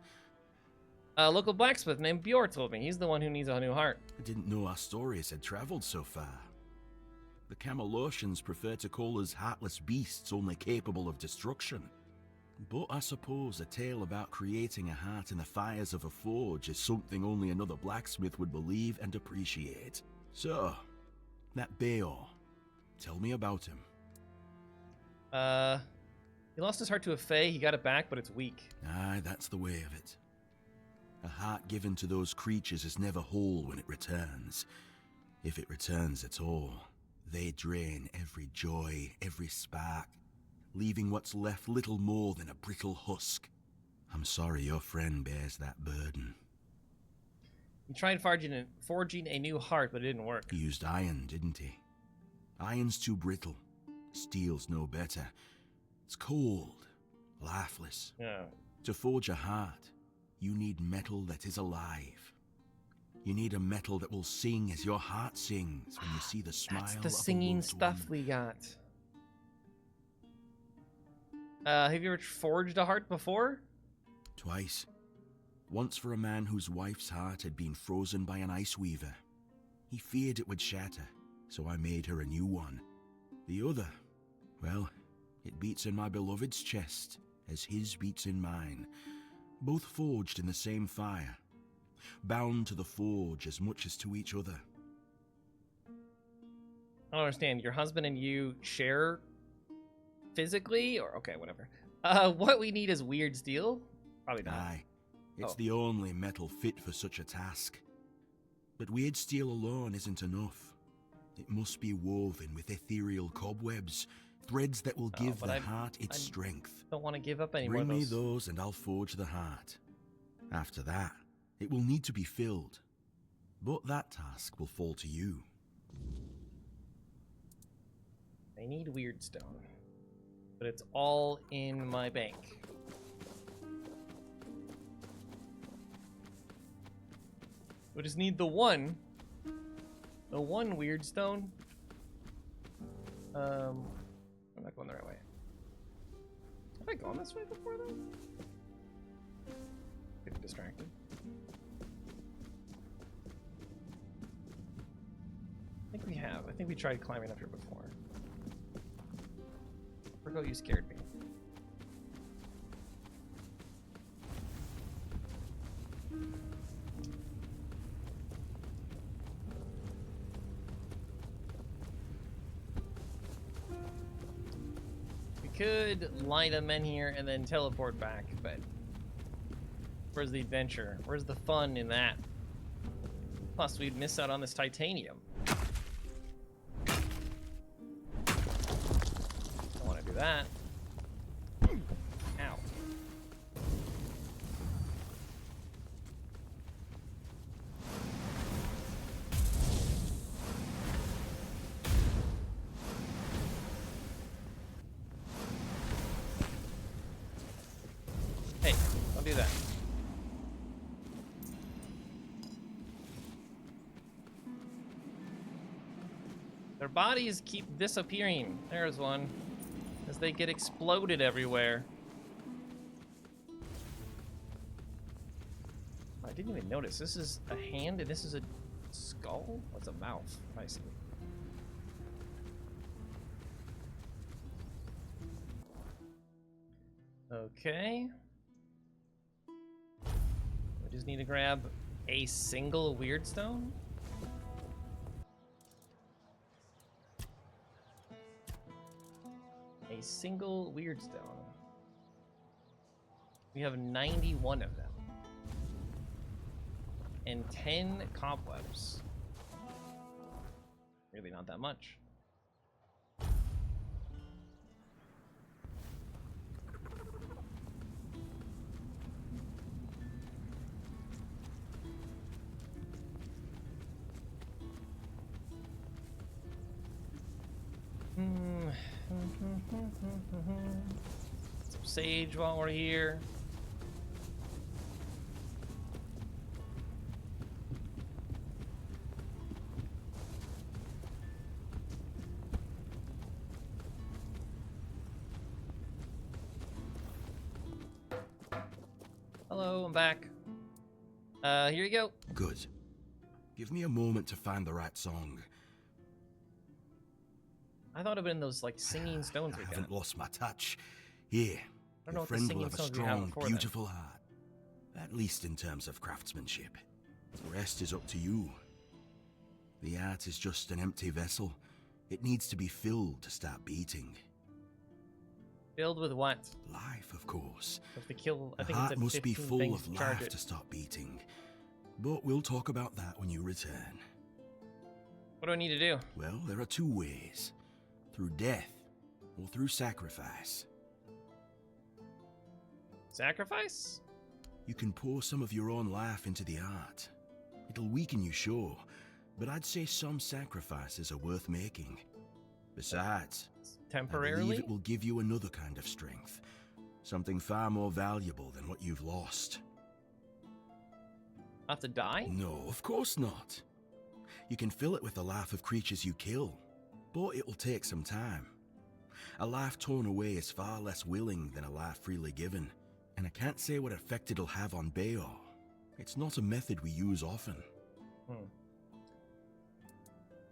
A local blacksmith named Bjor told me. He's the one who needs a new heart. I didn't know our stories had traveled so far. The Camelocians prefer to call us heartless beasts only capable of destruction. But I suppose a tale about creating a heart in the fires of a forge is something only another blacksmith would believe and appreciate. So, that Bjor, tell me about him. He lost his heart to a fae, he got it back, but it's weak. Aye, that's the way of it. A heart given to those creatures is never whole when it returns. If it returns at all, they drain every joy, every spark, leaving what's left little more than a brittle husk. I'm sorry your friend bears that burden. He tried forging a new heart, but it didn't work. He used iron, didn't he? Iron's too brittle. Steel's no better. It's cold, lifeless. Yeah. To forge a heart, you need metal that is alive. You need a metal that will sing as your heart sings when you see the smile That's of the a singing loved stuff one. we got. Have you ever forged a heart before? Twice. Once for a man whose wife's heart had been frozen by an ice weaver. He feared it would shatter, so I made her a new one. The other, well, it beats in my beloved's chest as his beats in mine, both forged in the same fire, bound to the forge as much as to each other. I don't understand. Your husband and you share physically? Or, okay, whatever. What we need is weird steel? Probably not. Aye. It's the only metal fit for such a task. But weird steel alone isn't enough. It must be woven with ethereal cobwebs, threads that will give the heart its strength. Don't want to give up any Bring more me of those. those and I'll forge the heart. After that, it will need to be filled. But that task will fall to you. I need weird stone. But it's all in my bank. We just need the one weird stone. I'm not going the right way. Have I gone this way before though? Getting distracted. I think we have. I think we tried climbing up here before. Virgo, you scared me. We could light a Menhir and then teleport back, but where's the adventure? Where's the fun in that? Plus, we'd miss out on this titanium. Don't want to do that. Ow. Hey, don't do that. Their bodies keep disappearing. There's one. As they get exploded everywhere. I didn't even notice. This is a hand and this is a skull? What's a mouth? I see. Okay. We just need to grab a single weird stone. A single weird stone. We have 91 of them. And 10 cobwebs. Really not that much. Some sage while we're here. Hello, I'm back. Here you go. Good. Give me a moment to find the right song. I thought it would have been those like singing stones we I got. haven't lost my touch. Here, I don't know your what the friend will singing have a stones we had strong, before then. beautiful heart. At least in terms of craftsmanship. The rest is up to you. The art is just an empty vessel. It needs to be filled to start beating. Filled with what? Life, of course. Have to kill. I The think heart it's must be 15 full things of to charge life it. to stop beating. But we'll talk about that when you return. What do I need to do? Well, there are two ways. Through death, or through sacrifice. Sacrifice? You can pour some of your own life into the art. It'll weaken you, sure, but I'd say some sacrifices are worth making. Besides, I temporarily, believe it will give you another kind of strength. Something far more valuable than what you've lost. I have to die? No, of course not. You can fill it with the life of creatures you kill, but it'll take some time. A life torn away is far less willing than a life freely given, and I can't say what effect it'll have on Bayor. It's not a method we use often.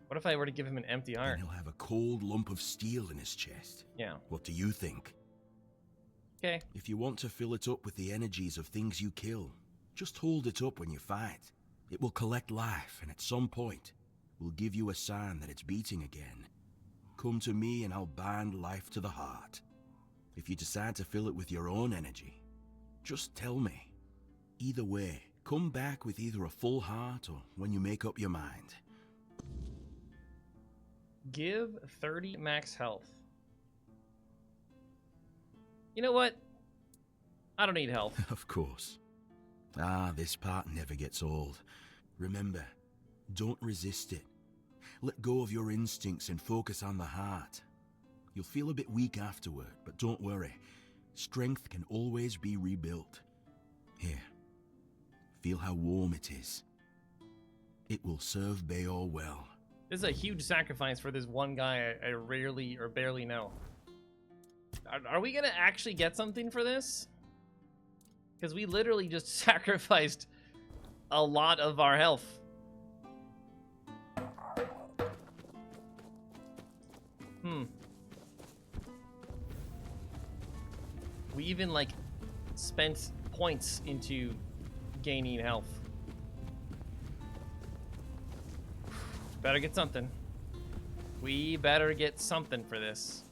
What if I were to give him an empty heart? Then he'll have a cold lump of steel in his chest. Yeah. What do you think? Okay. If you want to fill it up with the energies of things you kill, just hold it up when you fight. It will collect life, and at some point, will give you a sign that it's beating again. Come to me and I'll bind life to the heart. If you decide to fill it with your own energy, just tell me. Either way, come back with either a full heart or when you make up your mind. Give 30 max health. You know what? I don't need health. Of course. Ah, this part never gets old. Remember, don't resist it. Let go of your instincts and focus on the heart. You'll feel a bit weak afterward, but don't worry. Strength can always be rebuilt. Here, feel how warm it is. It will serve Bayor well. This is a huge sacrifice for this one guy I rarely or barely know. Are we gonna actually get something for this? Because we literally just sacrificed a lot of our health. We even, like, spent points into gaining health. Better get something. We better get something for this.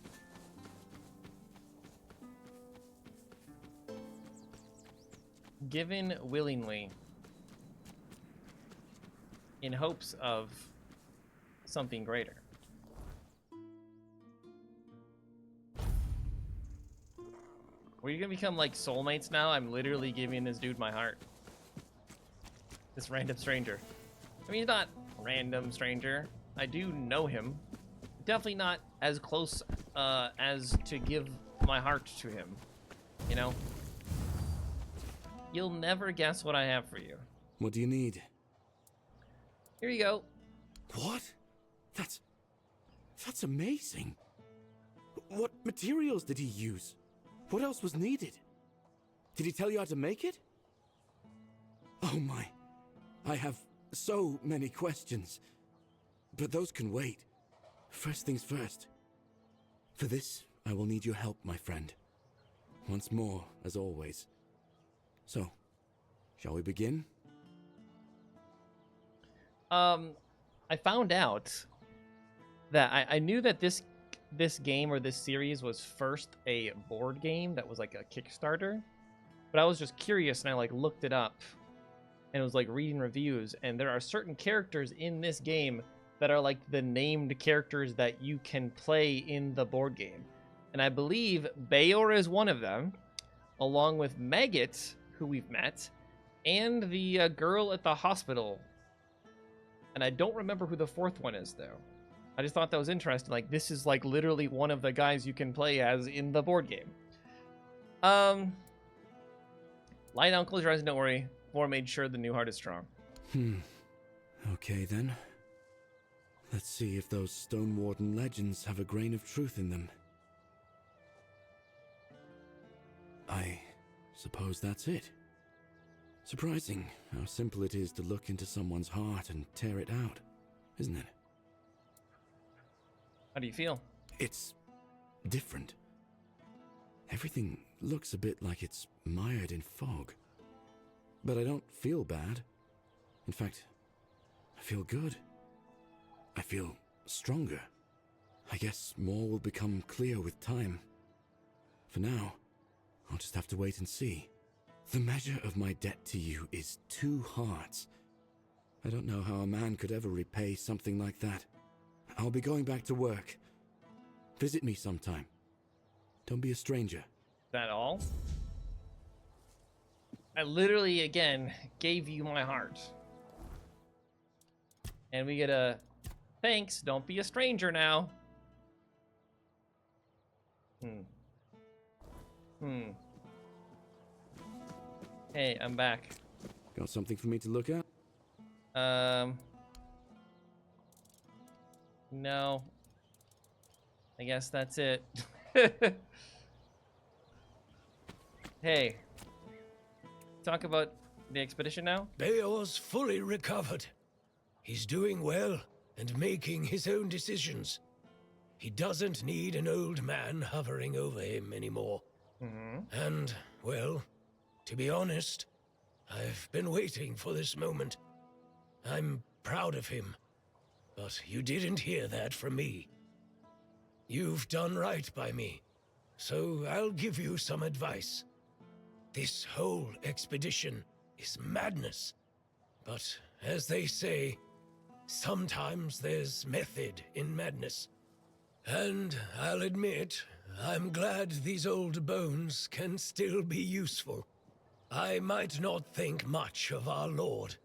Given willingly. In hopes of something greater. We're gonna become like soulmates now. I'm literally giving this dude my heart. This random stranger. I mean, he's not random stranger. I do know him. Definitely not as close as to give my heart to him. You know? You'll never guess what I have for you. What do you need? Here you go. What? That's amazing. What materials did he use? What else was needed? Did he tell you how to make it? Oh my. I have so many questions. But those can wait. First things first. For this, I will need your help, my friend. Once more, as always. So, shall we begin? I found out that I knew that this game or this series was first a board game that was like a Kickstarter, but I was just curious and I like looked it up and was like reading reviews, and there are certain characters in this game that are like the named characters that you can play in the board game. And I believe Bayor is one of them, along with Maggot, who we've met, and the girl at the hospital. And I don't remember who the fourth one is, though. I just thought that was interesting. Like, this is, like, literally one of the guys you can play as in the board game. Lie down, close your eyes, don't worry. Vor made sure the new heart is strong. Okay, then. Let's see if those Stone Warden legends have a grain of truth in them. I suppose that's it. Surprising how simple it is to look into someone's heart and tear it out, isn't it? How do you feel? It's different. Everything looks a bit like it's mired in fog. But I don't feel bad. In fact, I feel good. I feel stronger. I guess more will become clear with time. For now, I'll just have to wait and see. The measure of my debt to you is 2 hearts. I don't know how a man could ever repay something like that. I'll be going back to work. Visit me sometime. Don't be a stranger. That all? I literally, again, gave you my heart. And we get a thanks, don't be a stranger now. Hey, I'm back. Got something for me to look at? No. I guess that's it. Hey. Talk about the expedition now? Beor's fully recovered. He's doing well and making his own decisions. He doesn't need an old man hovering over him anymore. And, well, to be honest, I've been waiting for this moment. I'm proud of him, but you didn't hear that from me. You've done right by me, so I'll give you some advice. This whole expedition is madness, but as they say, sometimes there's method in madness. And I'll admit, I'm glad these old bones can still be useful. I might not think much of our Lord,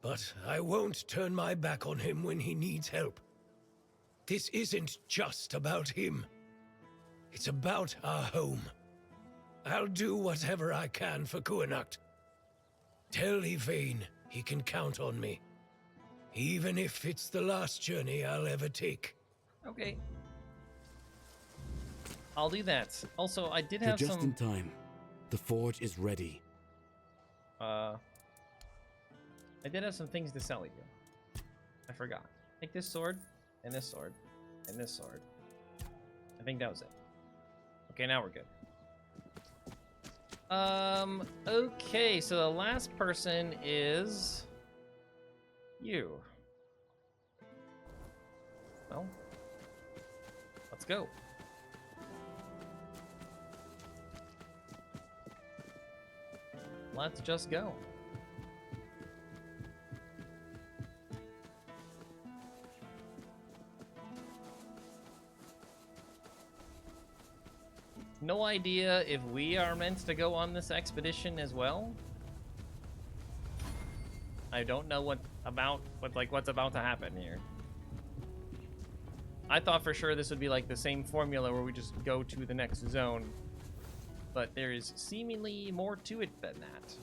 but I won't turn my back on him when he needs help. This isn't just about him. It's about our home. I'll do whatever I can for Kuanacht. Tell Yvain he can count on me, even if it's the last journey I'll ever take. Okay. I'll do that. Also, I did You're have just in time. The forge is ready. I did have some things to sell you. I forgot. Take this sword, and this sword, and this sword. I think that was it. Okay, now we're good. Okay, so the last person is you. Well, let's go. Let's just go. No idea if we are meant to go on this expedition as well. I don't know what's about to happen here. I thought for sure this would be like the same formula where we just go to the next zone, but there is seemingly more to it than that.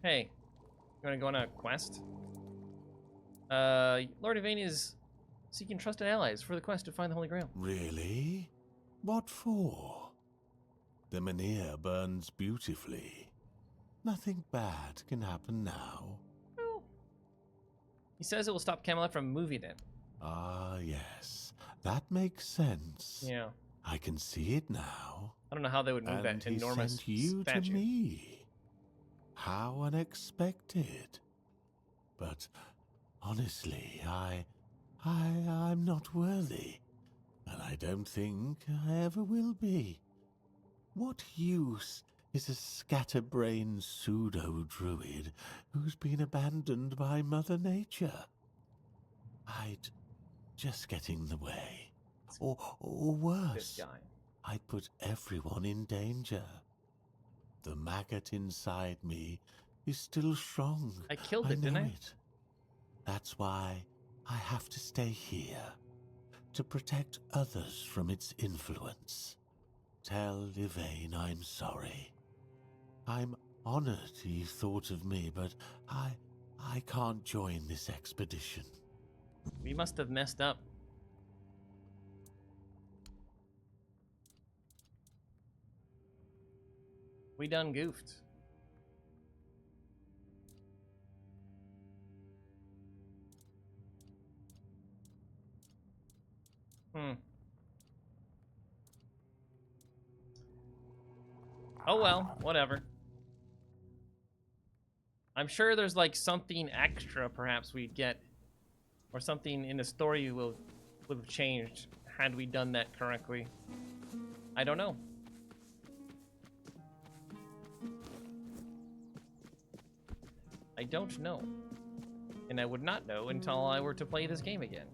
Hey, you want to go on a quest? Lord Yvain is seeking trusted allies for the quest to find the Holy Grail. Really? What for? The Menhir burns beautifully. Nothing bad can happen now. Well, he says it will stop Camelot from moving it. Ah, yes. That makes sense. Yeah. I can see it now. I don't know how they would move that enormous sent you statue. to me. How unexpected. But honestly, I'm not worthy. And I don't think I ever will be. What use is a scatterbrained pseudo-druid who's been abandoned by Mother Nature? I'd just get in the way. Or worse, This guy. I'd put everyone in danger. The maggot inside me is still strong. I killed it, know didn't I? it. That's why I have to stay here, to protect others from its influence. Tell Yvain I'm sorry. I'm honored he thought of me, but I can't join this expedition. We must have messed up. We done goofed. Oh well, whatever. I'm sure there's like something extra perhaps we'd get, or something in the story would have changed had we done that correctly. I don't know. I don't know. And I would not know until I were to play this game again.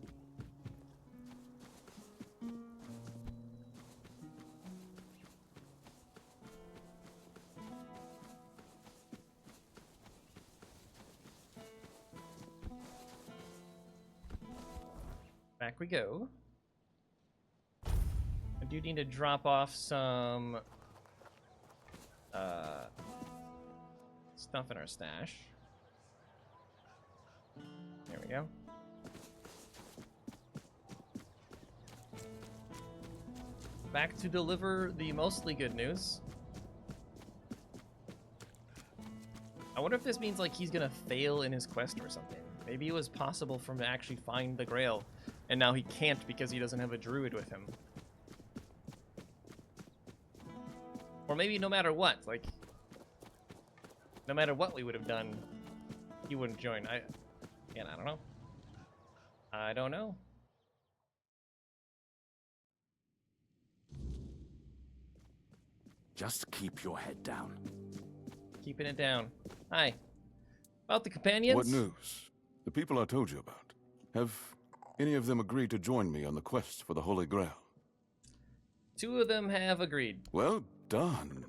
Back we go. I do need to drop off some stuff in our stash. There we go. Back to deliver the mostly good news. I wonder if this means like he's gonna fail in his quest or something. Maybe it was possible for him to actually find the Grail, and now he can't because he doesn't have a druid with him. Or maybe no matter what, like, no matter what we would have done, he wouldn't join. I don't know. I don't know. Just keep your head down. Keeping it down. Hi. About the companions? What news? The people I told you about. Have any of them agreed to join me on the quest for the Holy Grail? 2 of them have agreed. Well done.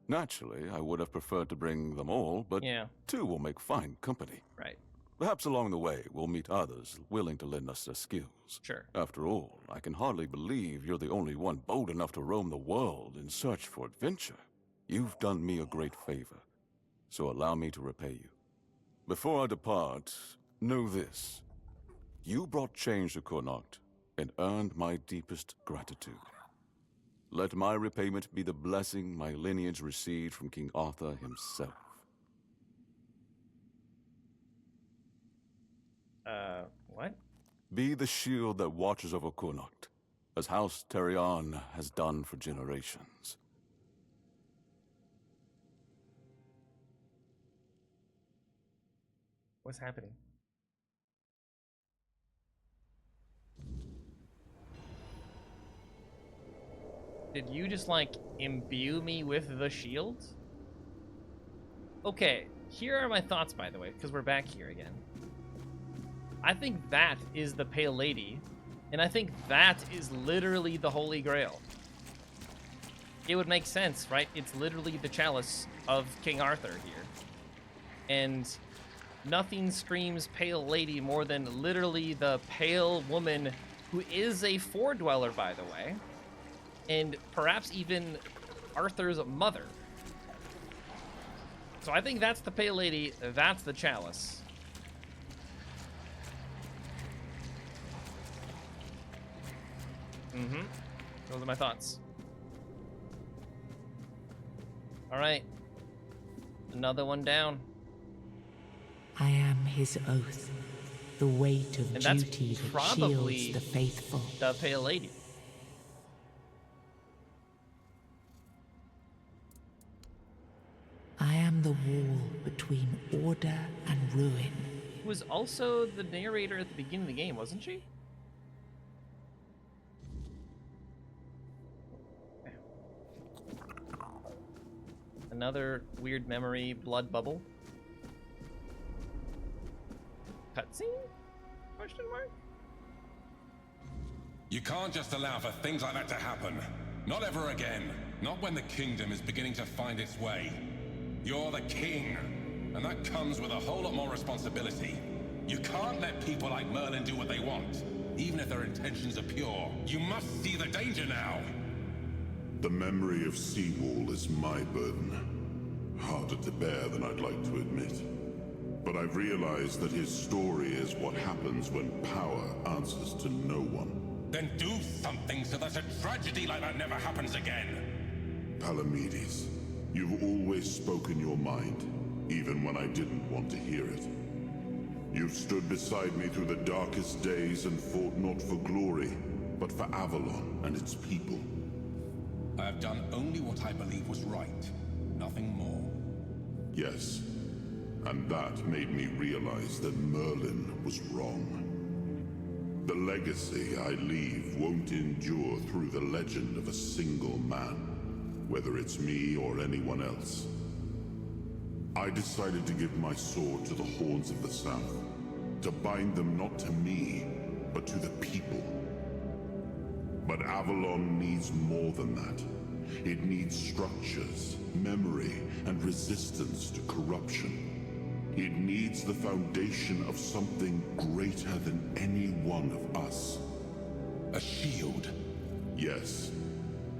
Naturally, I would have preferred to bring them all, but yeah. 2 will make fine company. Right. Perhaps along the way, we'll meet others willing to lend us their skills. Sure. After all, I can hardly believe you're the only one bold enough to roam the world in search for adventure. You've done me a great favor, so allow me to repay you. Before I depart, know this. You brought change to Connacht and earned my deepest gratitude. Let my repayment be the blessing my lineage received from King Arthur himself. What? Be the shield that watches over Connacht, as House Terrion has done for generations. What's happening? Did you just, like, imbue me with the shield? Okay, here are my thoughts, by the way, because we're back here again. I think that is the Pale Lady, and I think that is literally the Holy Grail. It would make sense, right? It's literally the chalice of King Arthur here. And nothing screams Pale Lady more than literally the pale woman who is a Four-Dweller, by the way. And perhaps even Arthur's mother. So I think that's the Pale Lady, that's the chalice. Mm-hmm. Those are my thoughts. All right. Another one down. I am his oath, the weight of and that's duty that probably shields the faithful. The Pale Lady. I am the wall between order and ruin. Who was also the narrator at the beginning of the game, wasn't she? Another weird memory blood bubble. Cutscene? Question mark? You can't just allow for things like that to happen. Not ever again. Not when the kingdom is beginning to find its way. You're the king, and that comes with a whole lot more responsibility. You can't let people like Merlin do what they want, even if their intentions are pure. You must see the danger now. The memory of Seawall is my burden. Harder to bear than I'd like to admit. But I've realized that his story is what happens when power answers to no one. Then do something so that a tragedy like that never happens again. Palamedes, you've always spoken your mind, even when I didn't want to hear it. You've stood beside me through the darkest days and fought not for glory, but for Avalon and its people. I have done only what I believe was right, nothing more. Yes, And that made me realize that Merlin was wrong. The legacy I leave won't endure through the legend of a single man, whether it's me or anyone else. I decided to give my sword to the Horns of the South, to bind them not to me, but to the people. But Avalon needs more than that. It needs structures, memory, and resistance to corruption. It needs the foundation of something greater than any one of us. A shield? Yes.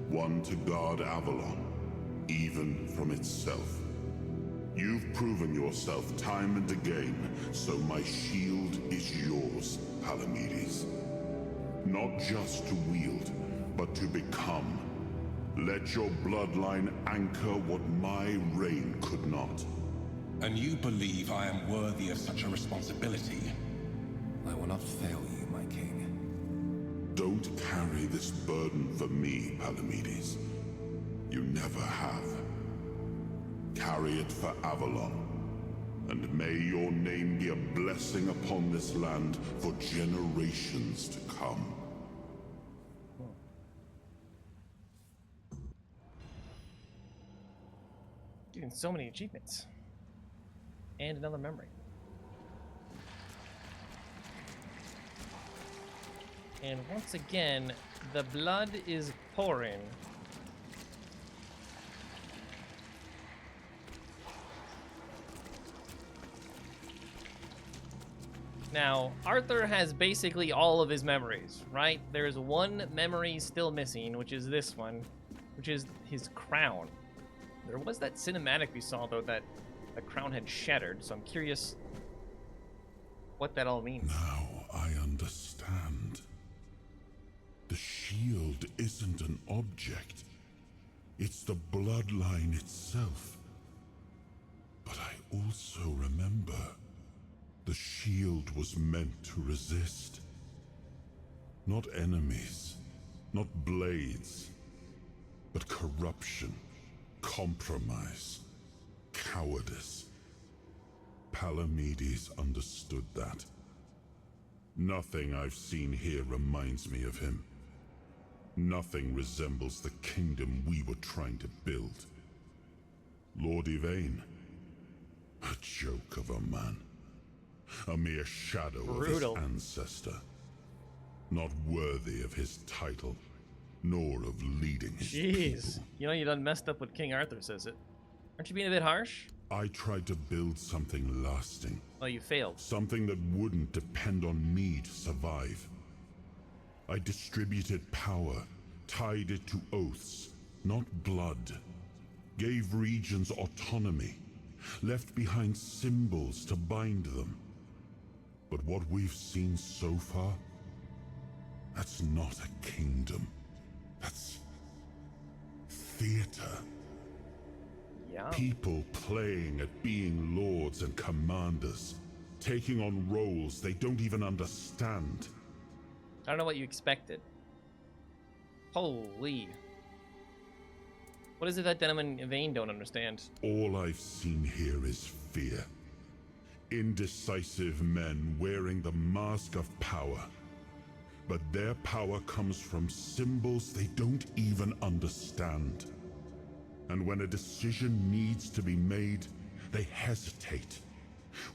One to guard Avalon, even from itself. You've proven yourself time and again, so my shield is yours, Palamedes. Not just to wield, but to become. Let your bloodline anchor what my reign could not. And you believe I am worthy of such a responsibility? I will not fail you, my king. Don't carry this burden for me, Palamedes. You never have. Carry it for Avalon. And may your name be a blessing upon this land for generations to come. Getting so many achievements. And another memory. And once again, the blood is pouring. Now, Arthur has basically all of his memories, right? There's one memory still missing, which is this one, which is his crown. There was that cinematic we saw, though, that the crown had shattered, so I'm curious what that all means. Now I understand. The shield isn't an object. It's the bloodline itself. But I also remember the shield was meant to resist. Not enemies, not blades, but corruption, compromise, cowardice. Palamedes understood that. Nothing I've seen here reminds me of him. Nothing resembles the kingdom we were trying to build. Lord Yvain, a joke of a man. A mere shadow Brutal. of his ancestor. Not worthy of his title, nor of leading his Jeez. people. You know you done messed up what King Arthur says it. Aren't you being a bit harsh? I tried to build something lasting. Oh, you failed. Something that wouldn't depend on me to survive. I distributed power, tied it to oaths, not blood. Gave regions autonomy, left behind symbols to bind them. But what we've seen so far, that's not a kingdom. That's theater. Yeah. People playing at being lords and commanders, taking on roles they don't even understand. I don't know what you expected. Holy. What is it that Denim and Yvain don't understand? All I've seen here is fear. Indecisive men wearing the mask of power. But their power comes from symbols they don't even understand. And when a decision needs to be made, they hesitate.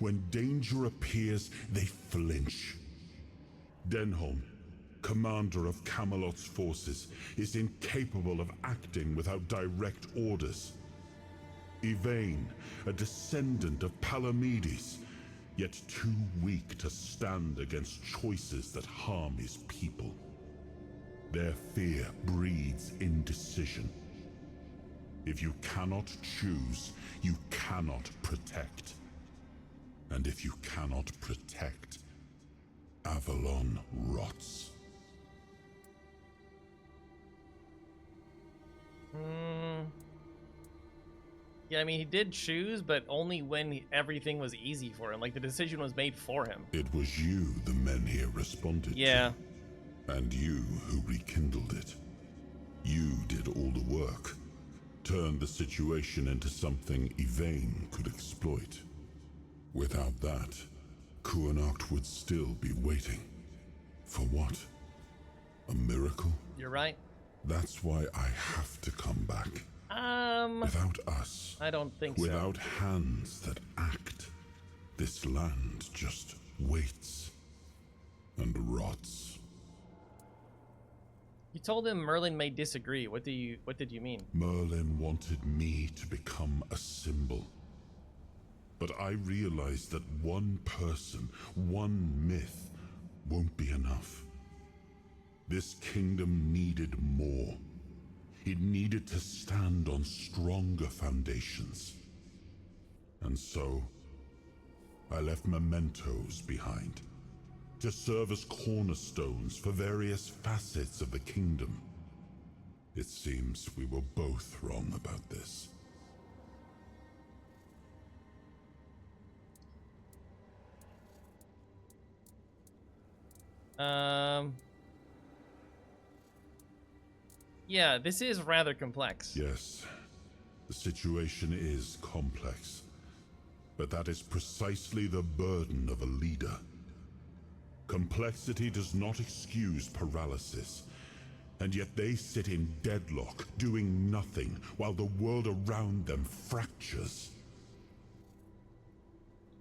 When danger appears, they flinch. Denholm, commander of Camelot's forces, is incapable of acting without direct orders. Yvain, a descendant of Palamedes, yet too weak to stand against choices that harm his people. Their fear breeds indecision. If you cannot choose, you cannot protect. And if you cannot protect, Avalon rots. Yeah, I mean, he did choose, but only when everything was easy for him. Like, the decision was made for him. It was you the Menhir responded Yeah. to. And you who rekindled it. You did all the work. Turned the situation into something Yvain could exploit. Without that, Kuanacht would still be waiting. For what? A miracle? You're right. That's why I have to come back. Without us, I don't think without so. hands that act, this land just waits and rots. You told him Merlin may disagree. What did you mean? Merlin wanted me to become a symbol. But I realized that one person, one myth, won't be enough. This kingdom needed more. It needed to stand on stronger foundations. And so, I left mementos behind, to serve as cornerstones for various facets of the kingdom. It seems we were both wrong about this. Yeah, this is rather complex. Yes, the situation is complex. But that is precisely the burden of a leader. Complexity does not excuse paralysis. And yet they sit in deadlock, doing nothing, while the world around them fractures.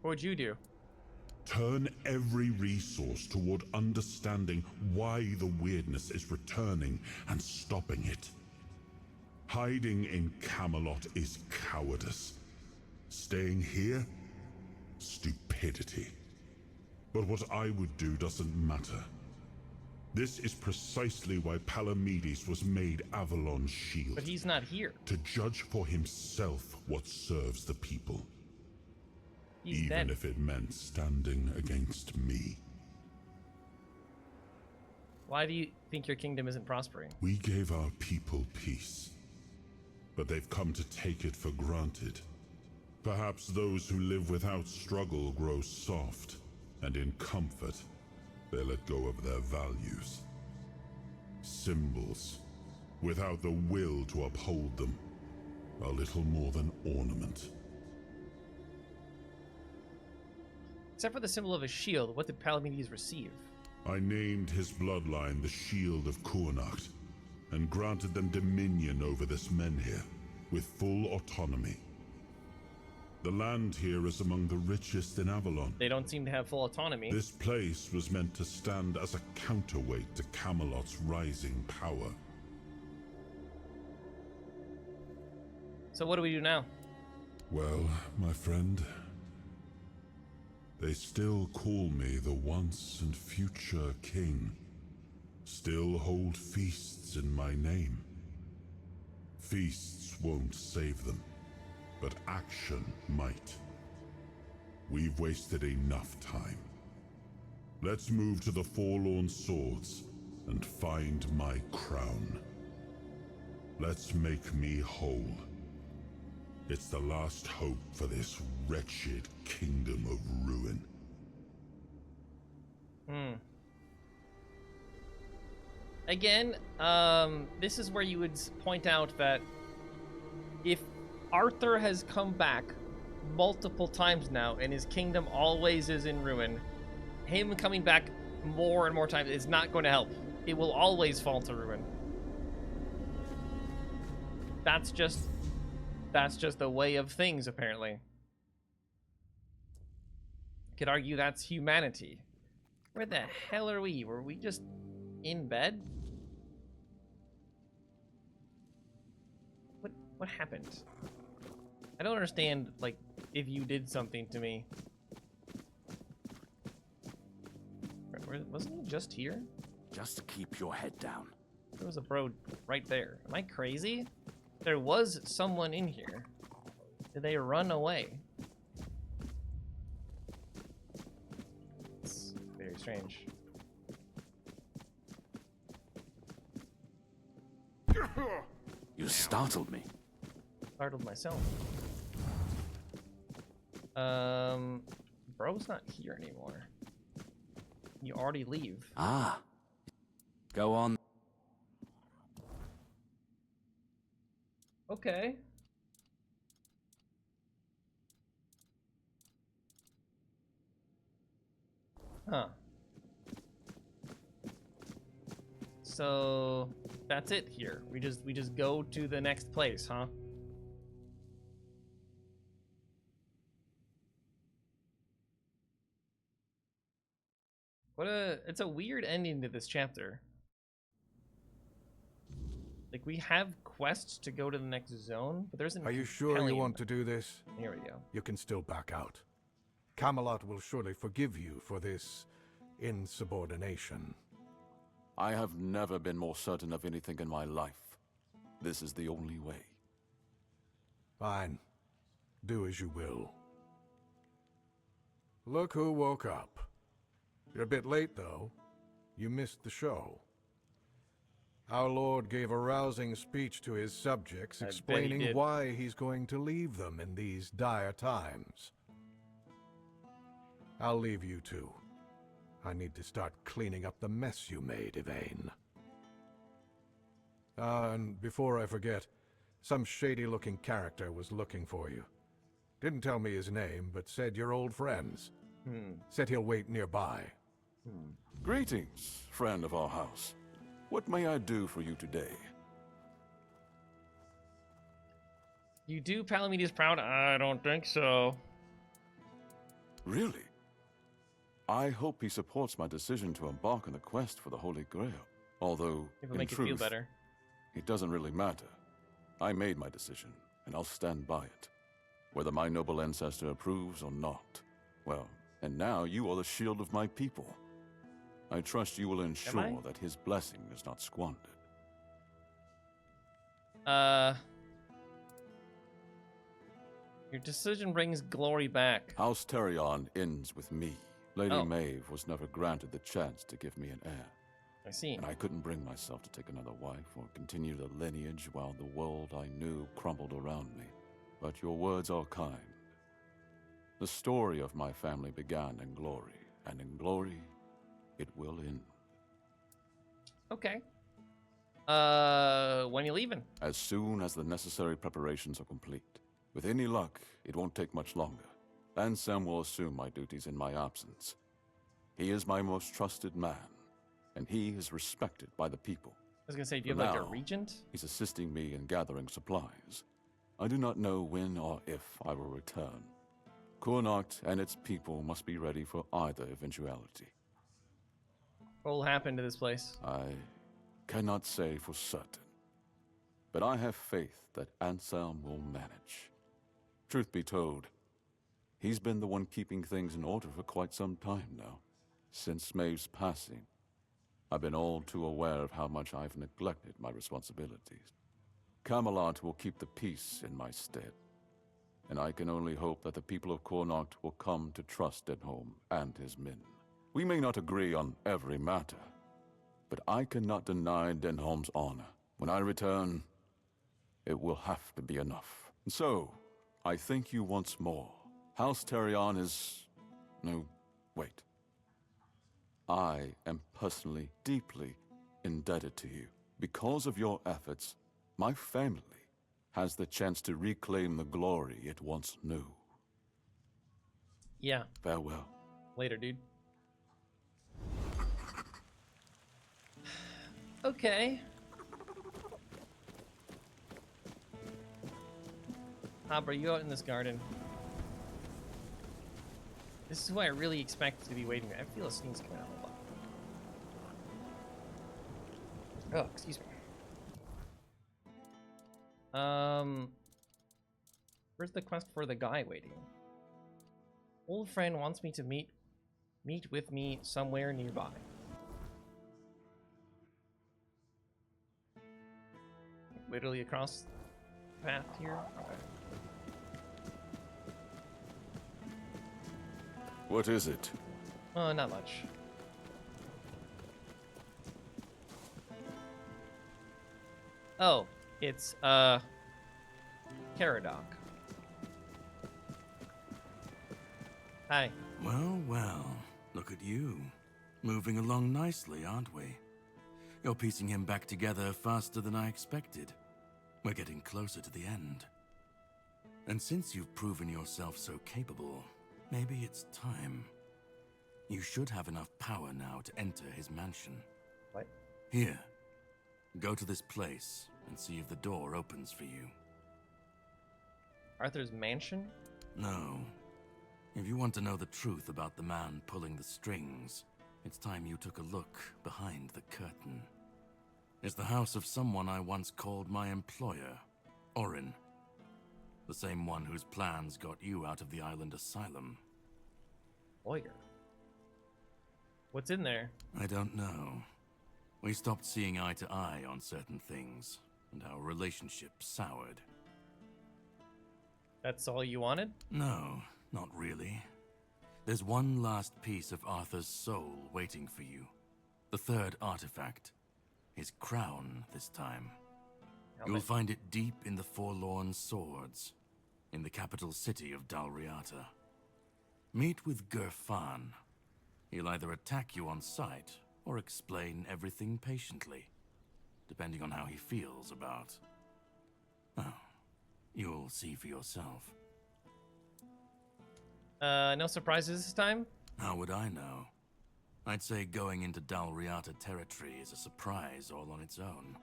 What would you do? Turn every resource toward understanding why the weirdness is returning and stopping it. Hiding in Camelot is cowardice. Staying here? Stupidity. But what I would do doesn't matter. This is precisely why Palamedes was made Avalon's shield. But he's not here. To judge for himself what serves the people. He's even dead. if it meant standing against me. Why do you think your kingdom isn't prospering? We gave our people peace, but they've come to take it for granted. Perhaps those who live without struggle grow soft, and in comfort, they let go of their values. Symbols, without the will to uphold them, are little more than ornament. Except for the symbol of a shield, what did Palamedes receive? I named his bloodline the Shield of Kuanacht, and granted them dominion over this Menhir, with full autonomy. The land here is among the richest in Avalon. They don't seem to have full autonomy. This place was meant to stand as a counterweight to Camelot's rising power. So what do we do now? Well, my friend, they still call me the once and future king. Still hold feasts in my name. Feasts won't save them, but action might. We've wasted enough time. Let's move to the Forlorn Swords and find my crown. Let's make me whole. It's the last hope for this wretched kingdom of ruin. Again, this is where you would point out that if Arthur has come back multiple times now and his kingdom always is in ruin, him coming back more and more times is not going to help. It will always fall to ruin. That's just the way of things, apparently. Could argue that's humanity. Where the hell are we? Were we just in bed? What happened? I don't understand, like, if you did something to me. Wasn't he just here? Just keep your head down. There was a bro right there. Am I crazy? There was someone in here. Did they run away? It's very strange. You startled me. Startled myself. Bro's not here anymore. You already leave. Ah. Go on. Okay. Huh. So that's it here. We just go to the next place, huh? It's a weird ending to this chapter. Like, we have quests to go to the next zone, but there isn't. Are you sure you want to do this? Here we go. You can still back out. Camelot will surely forgive you for this insubordination. I have never been more certain of anything in my life. This is the only way. Fine. Do as you will. Look who woke up. You're a bit late, though. You missed the show. Our Lord gave a rousing speech to his subjects, explaining why he's going to leave them in these dire times. I'll leave you two. I need to start cleaning up the mess you made, Yvain. And before I forget, some shady-looking character was looking for you. Didn't tell me his name, but said you're old friends. Said he'll wait nearby. Greetings, friend of our house. What may I do for you today? You do Palamedes proud? I don't think so. Really? I hope he supports my decision to embark on a quest for the Holy Grail. Although, It'll in make truth, you feel better. It doesn't really matter. I made my decision, and I'll stand by it. Whether my noble ancestor approves or not. Well, and now you are the shield of my people. I trust you will ensure that his blessing is not squandered. Your decision brings glory back. House Terion ends with me. Lady Oh. Maeve was never granted the chance to give me an heir. I see. And I couldn't bring myself to take another wife or continue the lineage while the world I knew crumbled around me. But your words are kind. The story of my family began in glory, and in glory, it will end. Okay. When you leaving? As soon as the necessary preparations are complete. With any luck, it won't take much longer. Ansem will assume my duties in my absence. He is my most trusted man, and he is respected by the people. I was gonna say, do you For have like a now, regent? He's assisting me in gathering supplies. I do not know when or if I will return. Kurnocht and its people must be ready for either eventuality. What will happen to this place? I cannot say for certain, but I have faith that Anselm will manage. Truth be told, he's been the one keeping things in order for quite some time now. Since Maeve's passing, I've been all too aware of how much I've neglected my responsibilities. Camelot will keep the peace in my stead, and I can only hope that the people of Kurnocht will come to trust Denholm and his men. We may not agree on every matter, but I cannot deny Denholm's honor. When I return, it will have to be enough. So, I thank you once more. House Terion is... No, wait. I am personally deeply indebted to you. Because of your efforts, my family has the chance to reclaim the glory it once knew. Yeah. Farewell. Later, dude. Okay. Abra, you out in this garden. This is who I really expect to be waiting. I feel a sneeze coming out of my butt. Oh, excuse me. Where's the quest for the guy waiting? Old friend wants me to meet with me somewhere nearby. Literally across the path here. Okay. What is it? Not much. Oh, it's, Caradoc. Hi. Well, well, look at you. Moving along nicely, aren't we? You're piecing him back together faster than I expected. We're getting closer to the end. And since you've proven yourself so capable, maybe it's time. You should have enough power now to enter his mansion. What? Here. Go to this place and see if the door opens for you. Arthur's mansion? No. If you want to know the truth about the man pulling the strings, it's time you took a look behind the curtain. It's the house of someone I once called my employer, Orin. The same one whose plans got you out of the island asylum. Lawyer? What's in there? I don't know. We stopped seeing eye to eye on certain things, and our relationship soured. That's all you wanted? No, not really. There's one last piece of Arthur's soul waiting for you. The third artifact. His crown, this time. You'll find it deep in the Forlorn Swords, in the capital city of Dalriata. Meet with Gerfan. He'll either attack you on sight, or explain everything patiently, depending on how he feels about... Oh, you'll see for yourself. No surprises this time? How would I know? I'd say going into Dalriata territory is a surprise all on its own.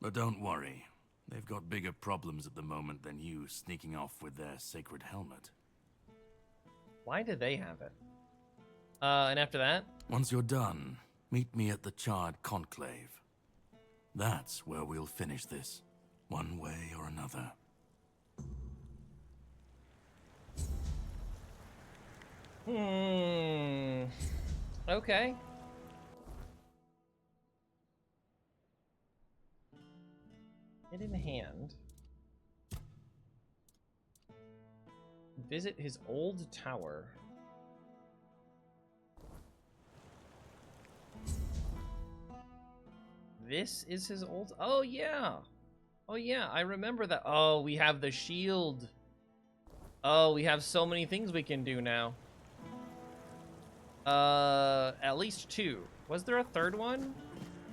But don't worry. They've got bigger problems at the moment than you sneaking off with their sacred helmet. Why do they have it? And after that? Once you're done, meet me at the Charred Conclave. That's where we'll finish this, one way or another. Okay. It in hand. Visit his old tower. This is his old... Oh, yeah. Oh, yeah. I remember that. Oh, we have the shield. Oh, we have so many things we can do now. At least two. Was there a third one?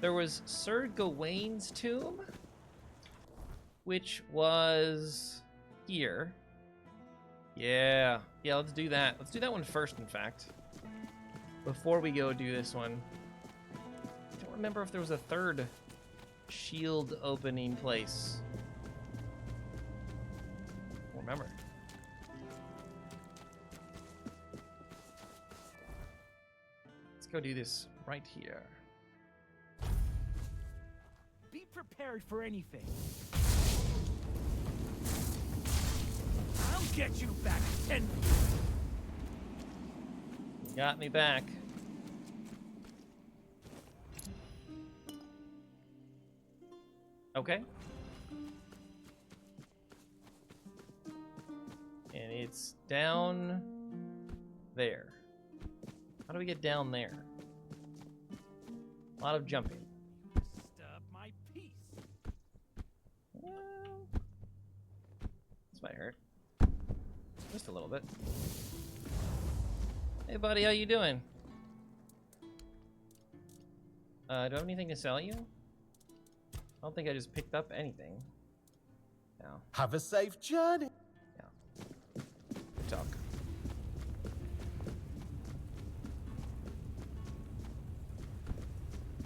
There was Sir Gawain's tomb, which was here. Yeah. Yeah, let's do that. Let's do that one first, in fact. Before we go do this one. I don't remember if there was a third shield opening place. I don't remember. Let's go do this right here. Be prepared for anything. I'll get you back, and You got me back. Okay. And it's down there. How do we get down there? A lot of jumping. disturb my peace. This might hurt. Just a little bit. Hey buddy, how you doing? Do I have anything to sell you? I don't think I just picked up anything. No. Have a safe journey. Yeah. Good talk.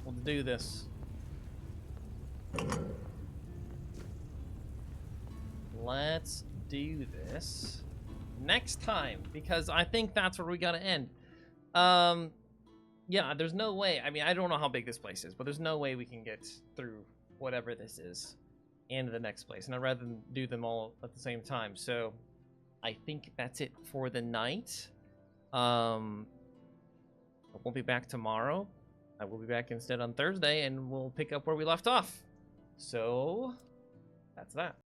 We'll do this. Let's do this next time, because I think that's where we gotta end. Yeah, there's no way. I mean, I don't know how big this place is, but there's no way we can get through whatever this is and the next place, and I'd rather do them all at the same time. So I think that's it for the night. I won't be back tomorrow. I will be back instead on Thursday, and we'll pick up where we left off. So that's that.